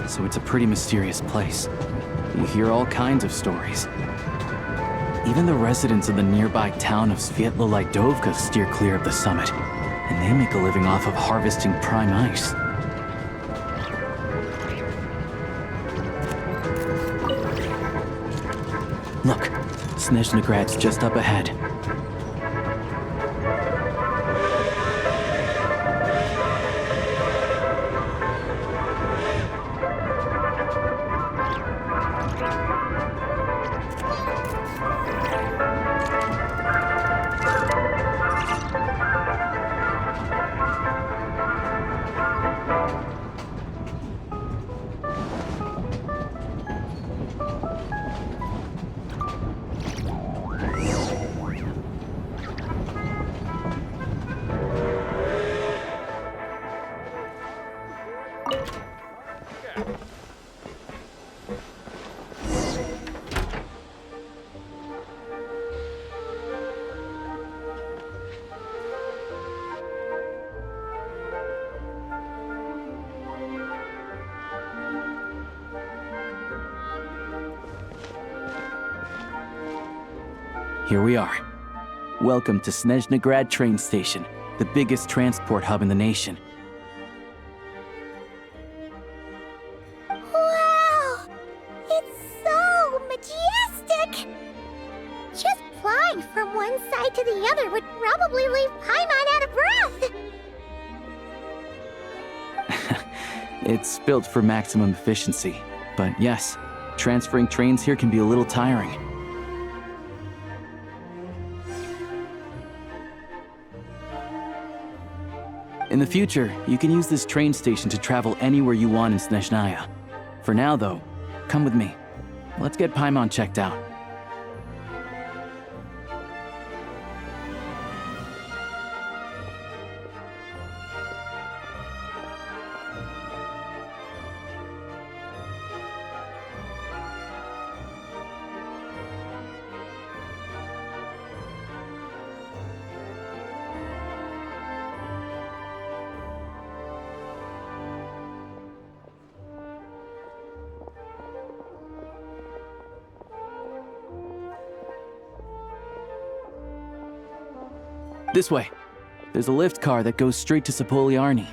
so it's a pretty mysterious place. You hear all kinds of stories. Even the residents of the nearby town of Svietlo-Lidovka steer clear of the summit, and they make a living off of harvesting prime ice. Look, Snezhnograd's just up ahead. Here we are. Welcome to Snezhnograd train station, the biggest transport hub in the nation. Wow! It's so majestic! Just flying from one side to the other would probably leave Paimon out of breath! It's built for maximum efficiency, but yes, transferring trains here can be a little tiring. In the future, you can use this train station to travel anywhere you want in Snezhnaya. For now, though, come with me. Let's get Paimon checked out. This way. There's a lift car that goes straight to Sapoliarni.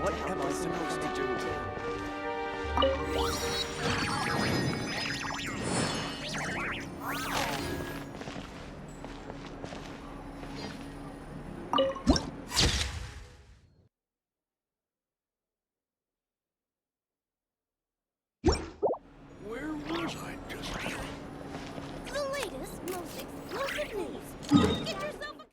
What am I supposed to do? Where was I just now? The latest, most explosive news. Get yourself a...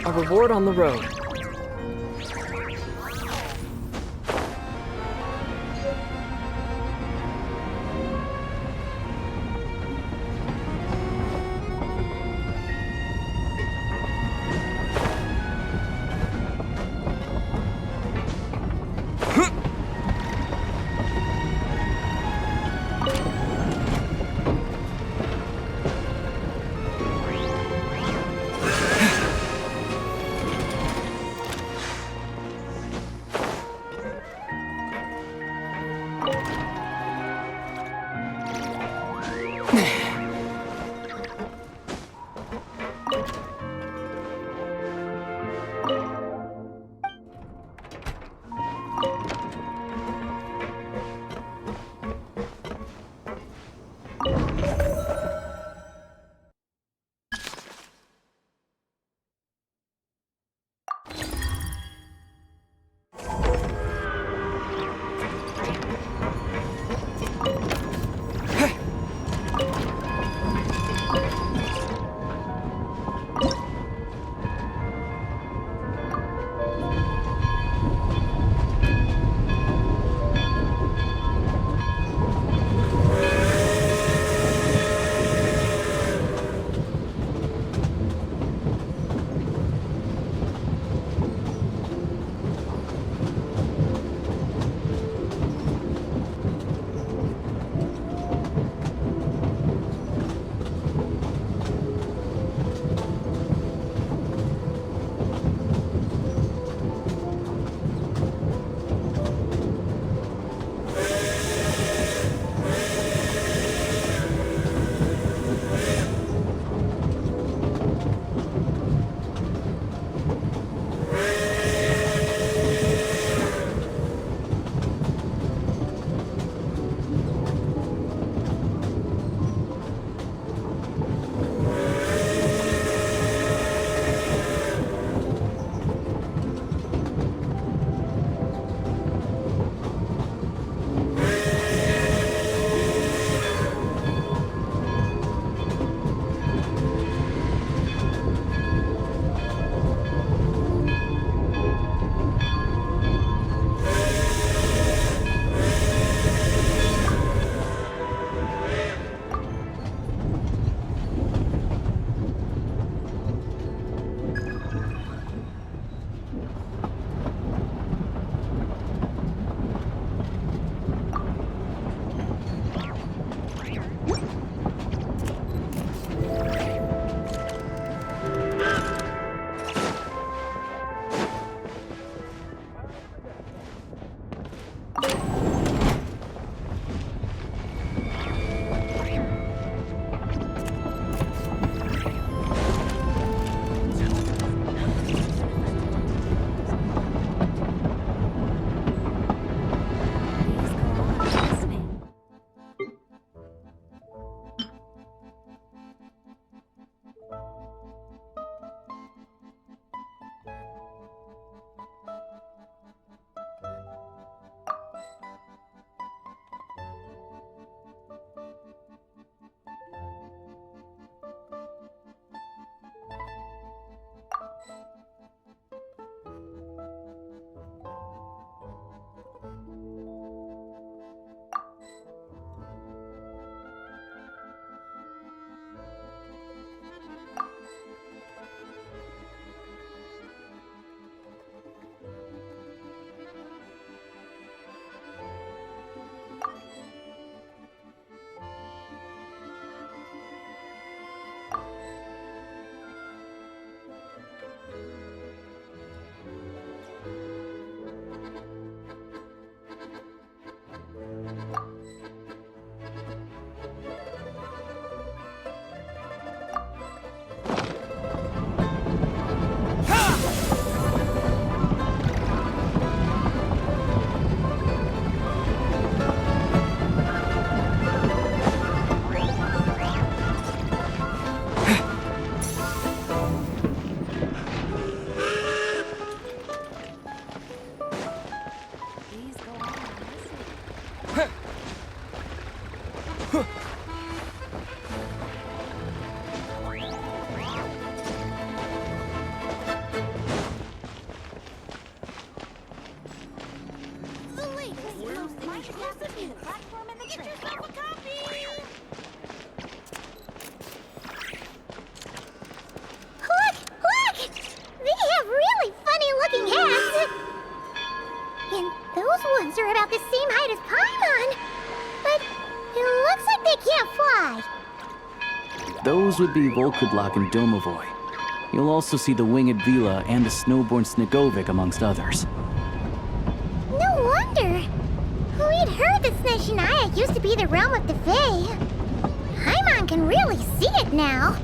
A reward on the road. Look! Look! They have really funny-looking hats! And those ones are about the same height as Paimon. But it looks like they can't fly. Those would be Volkudlak and Domovoy. You'll also see the winged Vila and the snowborn Snegovic amongst others. No wonder. We'd heard that Snezhnaya used to be the realm of the Fae. Paimon can really see it now.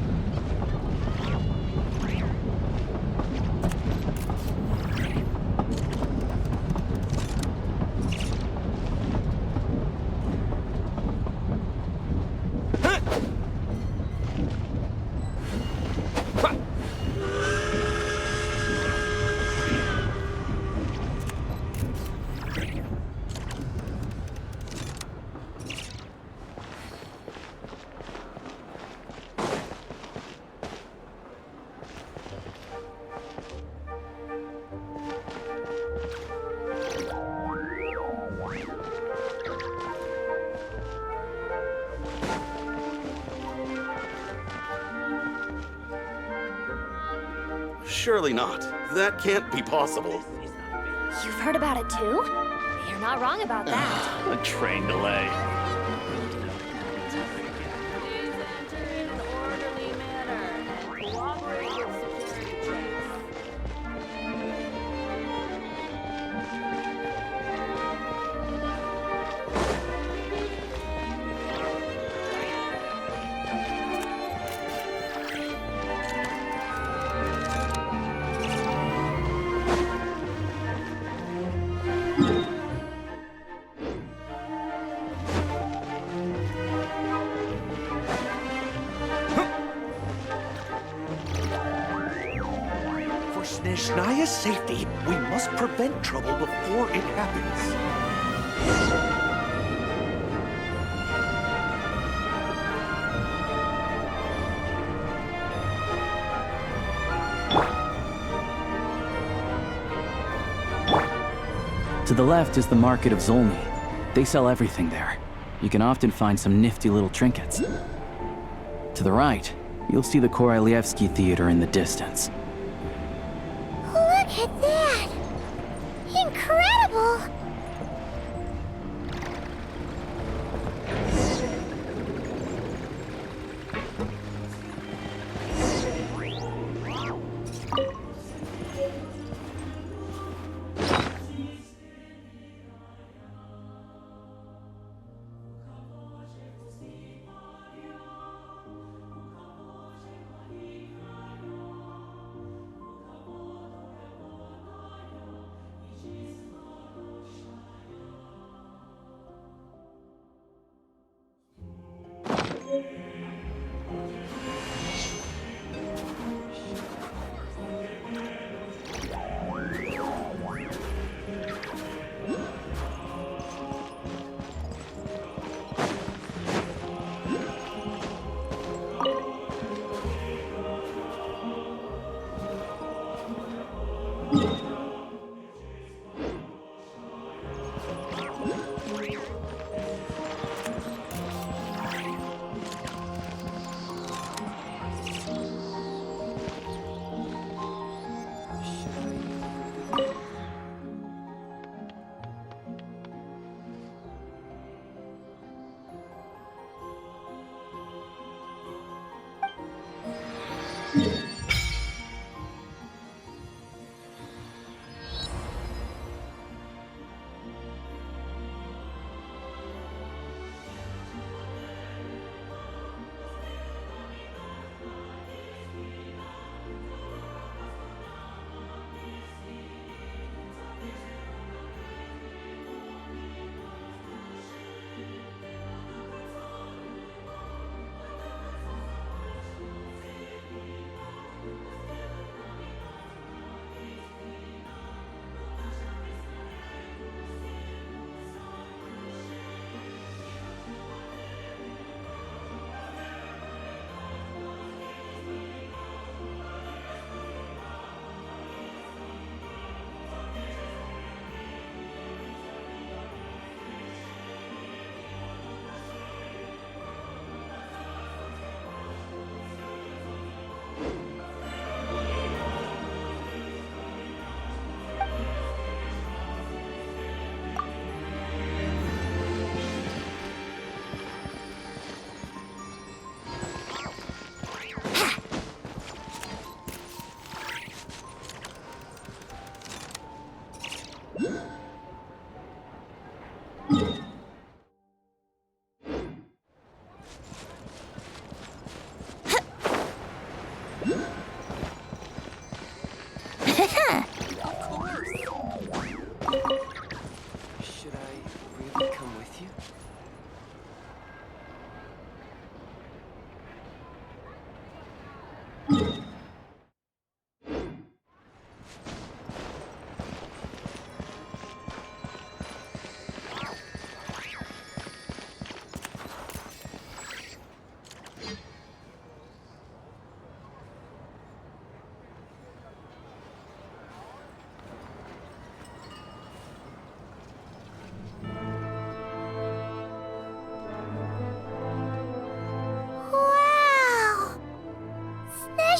Surely not. That can't be possible. You've heard about it too? You're not wrong about that. A train delay. For Snezhnaya's safety, we must prevent trouble before it happens. To the left is the market of Zolny. They sell everything there. You can often find some nifty little trinkets. To the right, you'll see the Korolyevsky Theater in the distance. Look at that! Incredible!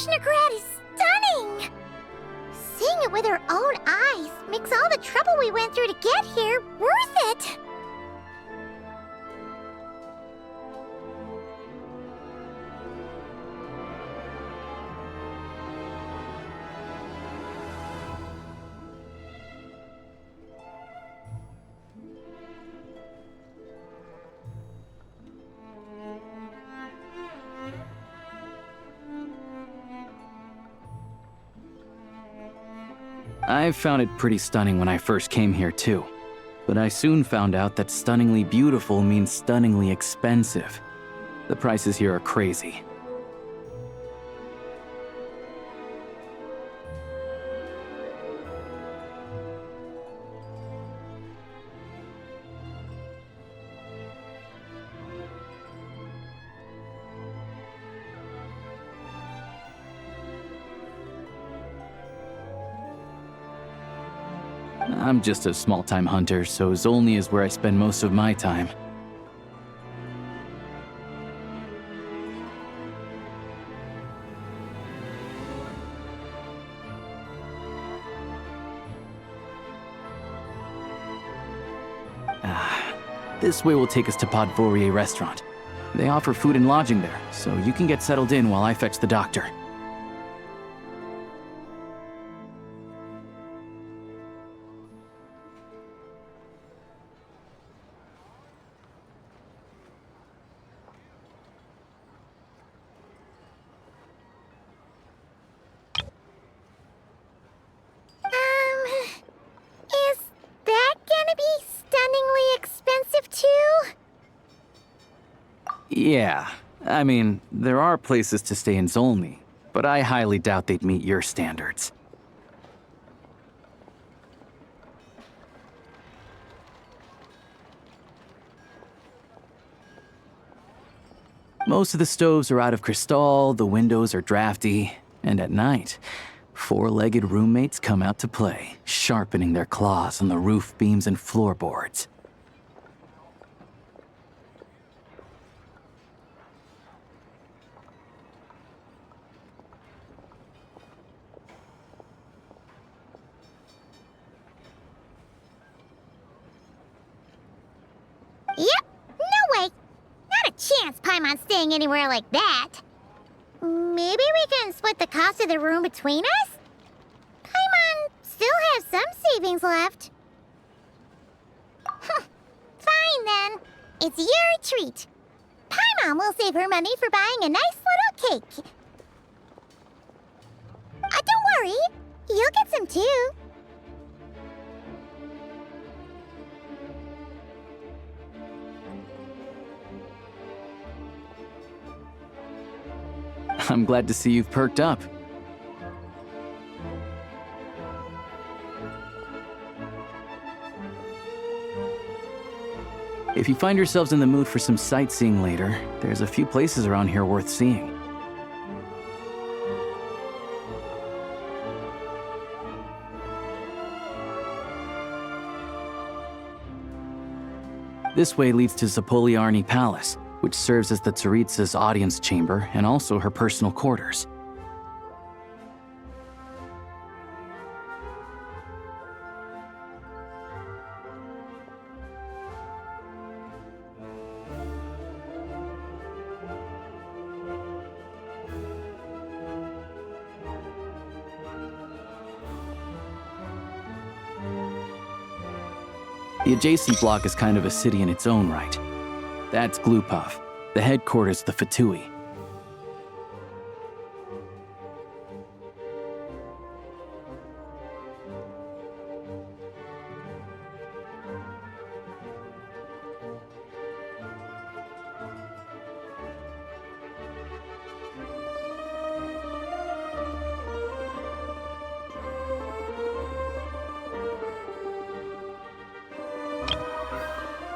Vishnograd is stunning! Seeing it with our own eyes makes all the trouble we went through to get here worth it! I found it pretty stunning when I first came here too. But I soon found out that stunningly beautiful means stunningly expensive. The prices here are crazy. I'm just a small-time hunter, so Zolny is where I spend most of my time. This way will take us to Podvorier restaurant. They offer food and lodging there, so you can get settled in while I fetch the doctor. Is that gonna be stunningly expensive too? Yeah, I mean, there are places to stay in Zolny, but I highly doubt they'd meet your standards. Most of the stoves are out of crystal, the windows are drafty, and at night, four-legged roommates come out to play, sharpening their claws on the roof beams and floorboards. Yep, no way. Not a chance Paimon's staying anywhere like that. Maybe we can split the cost of the room between us? Paimon still has some savings left. Fine then. It's your treat. Paimon will save her money for buying a nice little cake. Don't worry. You'll get some too. I'm glad to see you've perked up. If you find yourselves in the mood for some sightseeing later, there's a few places around here worth seeing. This way leads to Zapoliarny Palace, which serves as the Tsaritsa's audience chamber and also her personal quarters. The adjacent block is kind of a city in its own right. That's Glupov, the headquarters of the Fatui.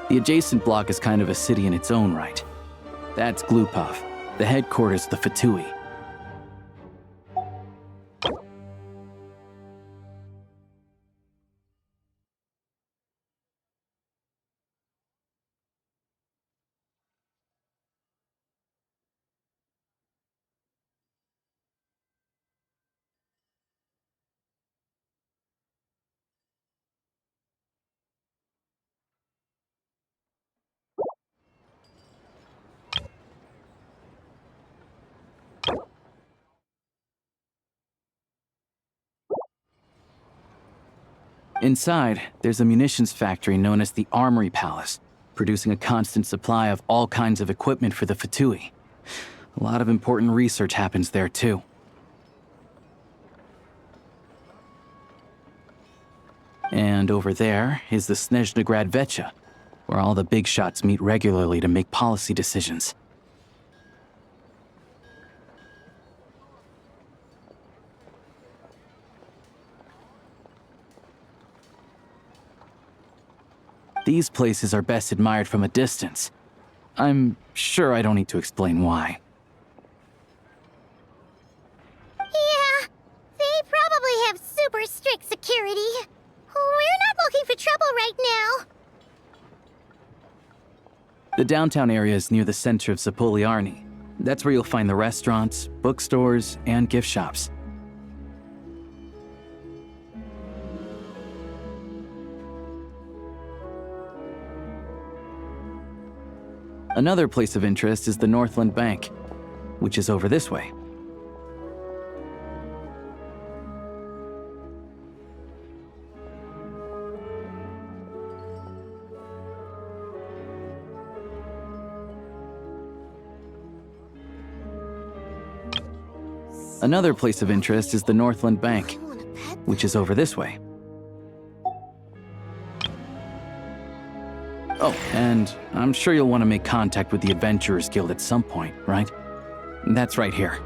The adjacent block is kind of a city in its own right. That's Glupov, the headquarters of the Fatui. Inside, there's a munitions factory known as the Armory Palace, producing a constant supply of all kinds of equipment for the Fatui. A lot of important research happens there, too. And over there is the Snezhnograd Vecha, where all the big shots meet regularly to make policy decisions. These places are best admired from a distance. I'm sure I don't need to explain why. Yeah, they probably have super strict security. We're not looking for trouble right now. The downtown area is near the center of Zapoliarny. That's where you'll find the restaurants, bookstores, and gift shops. Another place of interest is the Northland Bank, which is over this way. Another place of interest is the Northland Bank, which is over this way. Oh, and I'm sure you'll want to make contact with the Adventurers Guild at some point, right? That's right here.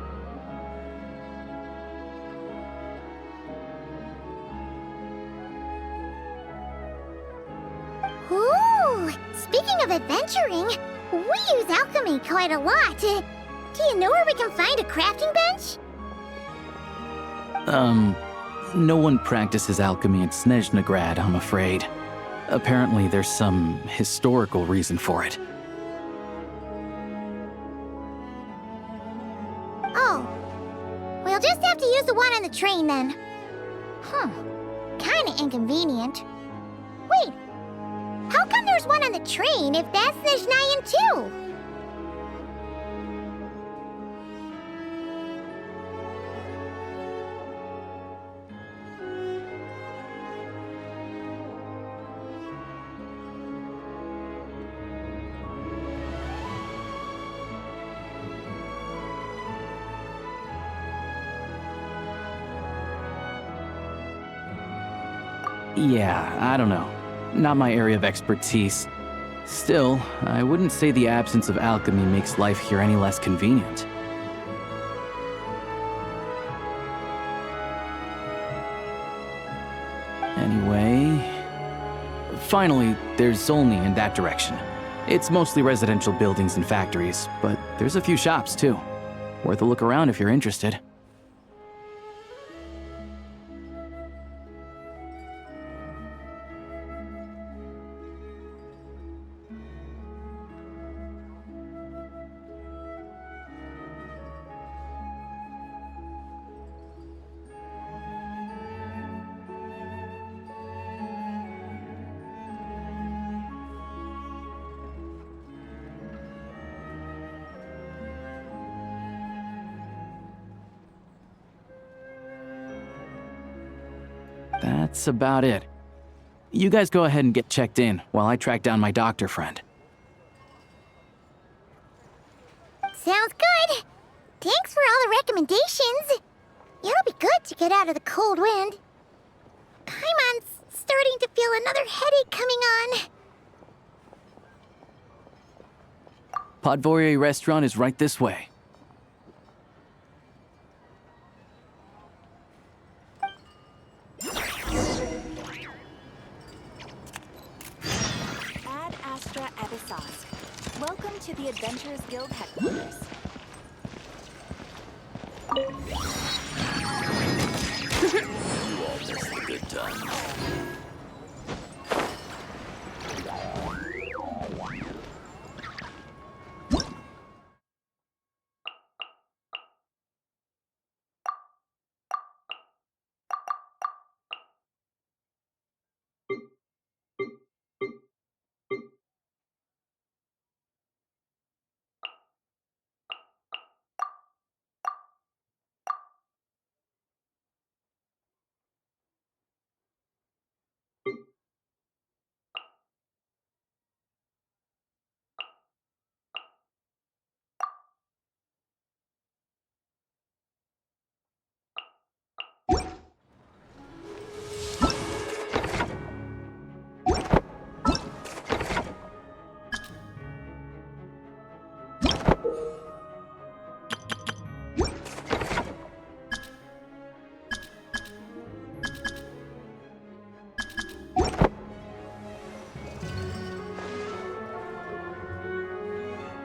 Ooh, speaking of adventuring, we use alchemy quite a lot. Do you know where we can find a crafting bench? No one practices alchemy in Snezhnograd, I'm afraid. Apparently, there's some historical reason for it. Oh. We'll just have to use the one on the train then. Kinda inconvenient. Wait. How come there's one on the train if that's Snezhnayan too? Yeah, I don't know. Not my area of expertise. Still, I wouldn't say the absence of alchemy makes life here any less convenient. Anyway... Finally, there's Zolny in that direction. It's mostly residential buildings and factories, but there's a few shops too. Worth a look around if you're interested. That's about it. You guys go ahead and get checked in while I track down my doctor friend. Sounds good. Thanks for all the recommendations. It'll be good to get out of the cold wind. I'm starting to feel another headache coming on. Podvorye restaurant is right this way. Ad Astra Abyssos. Welcome to the Adventurers Guild headquarters. You all missed the good times.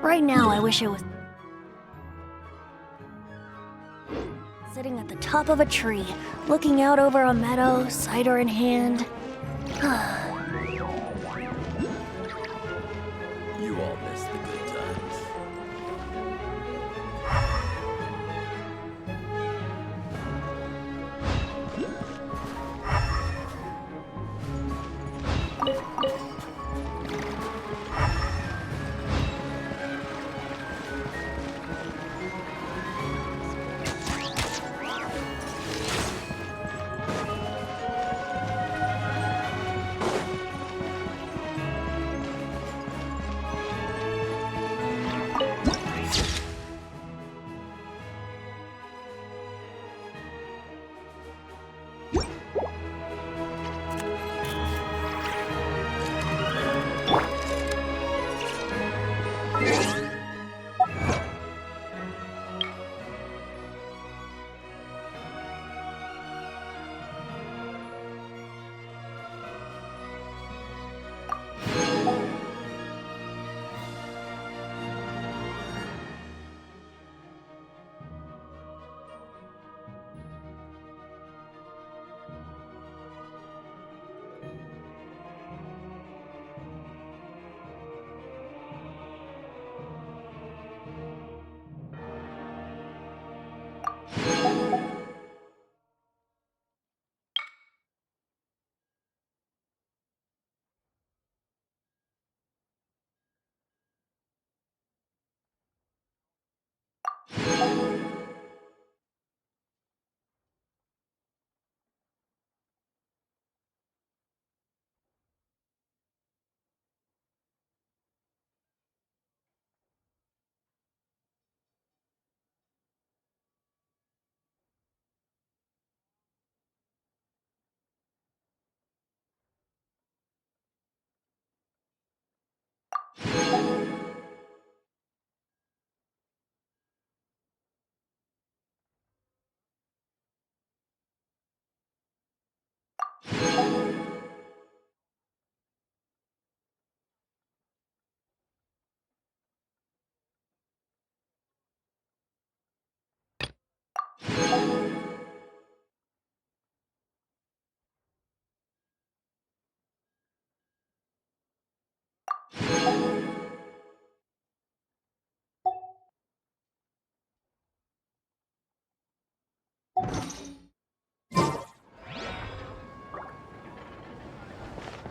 Right now, I wish I was sitting at the top of a tree, looking out over a meadow, cider in hand. You all miss the good times.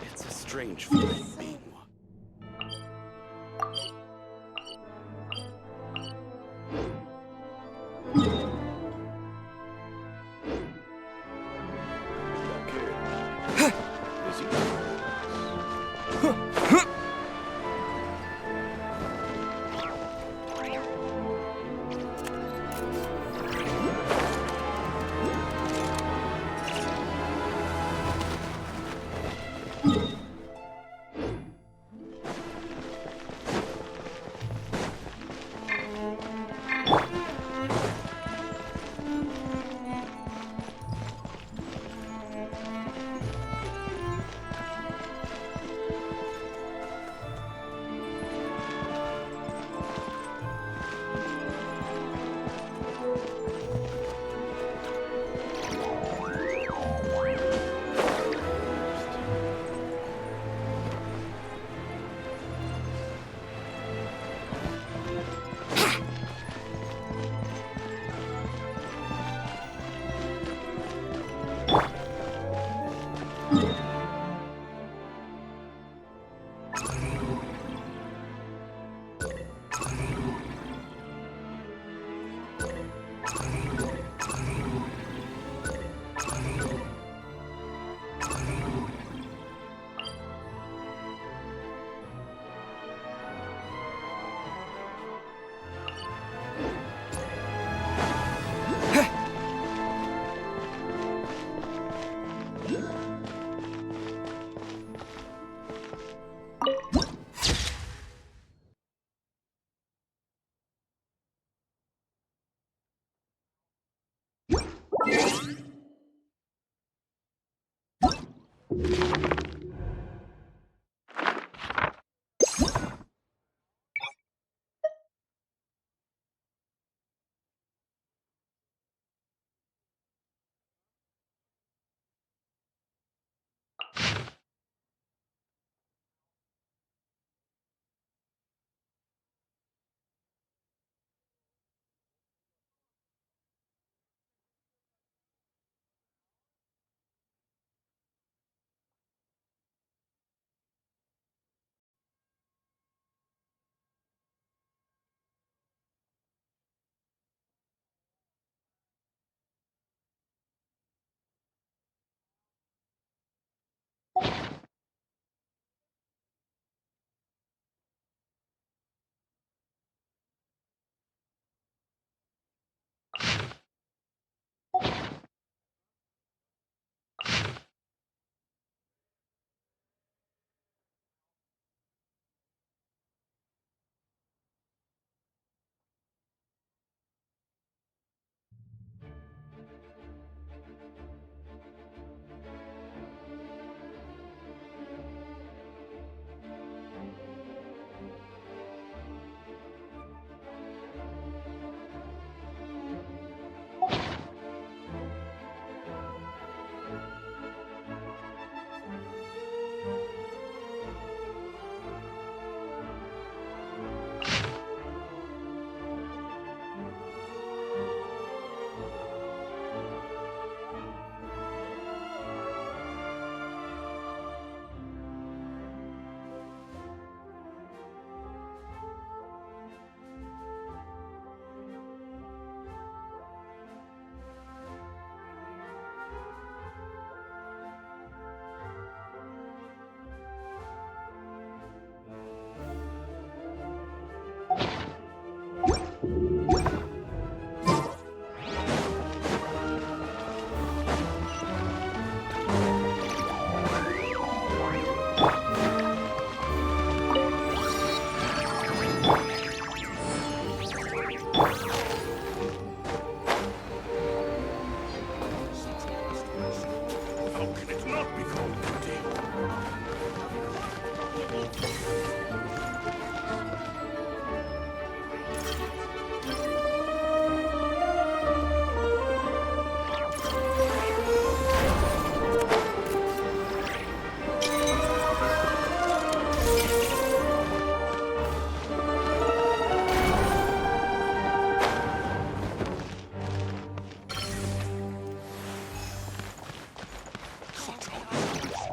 It's a strange feeling being one.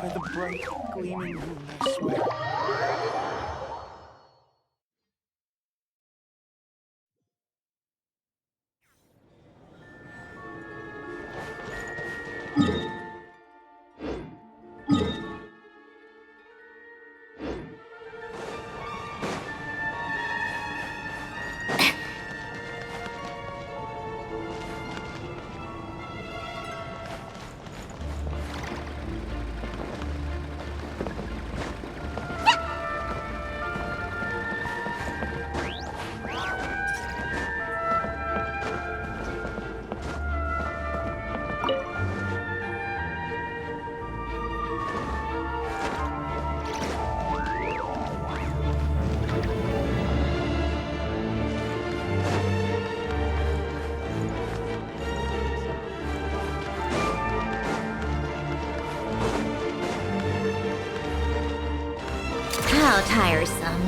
By the bright, gleaming moon, I swear. How tiresome.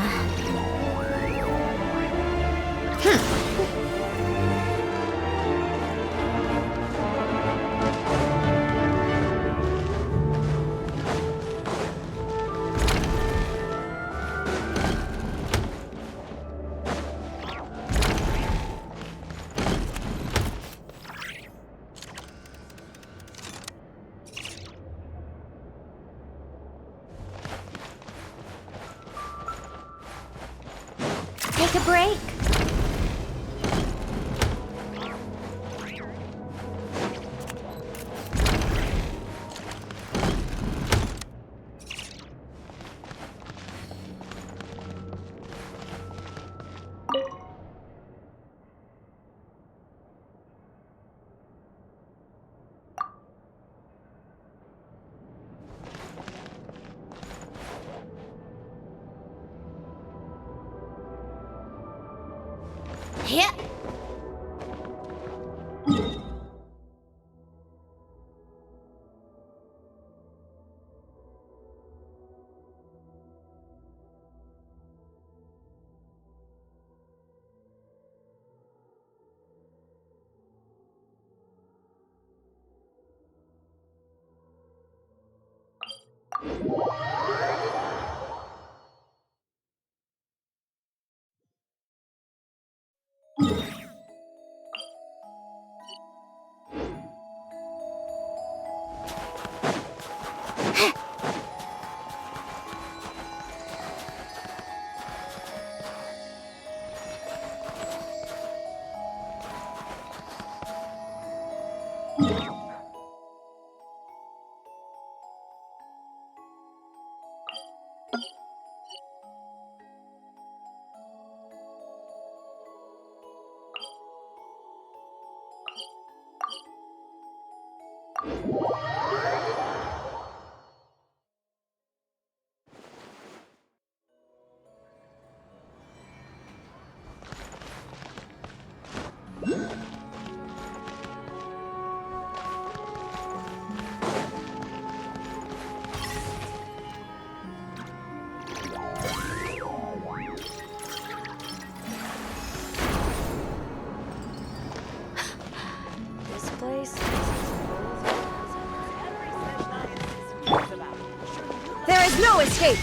Take a break. Yeah. This place. There is no escape!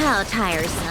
How tiresome.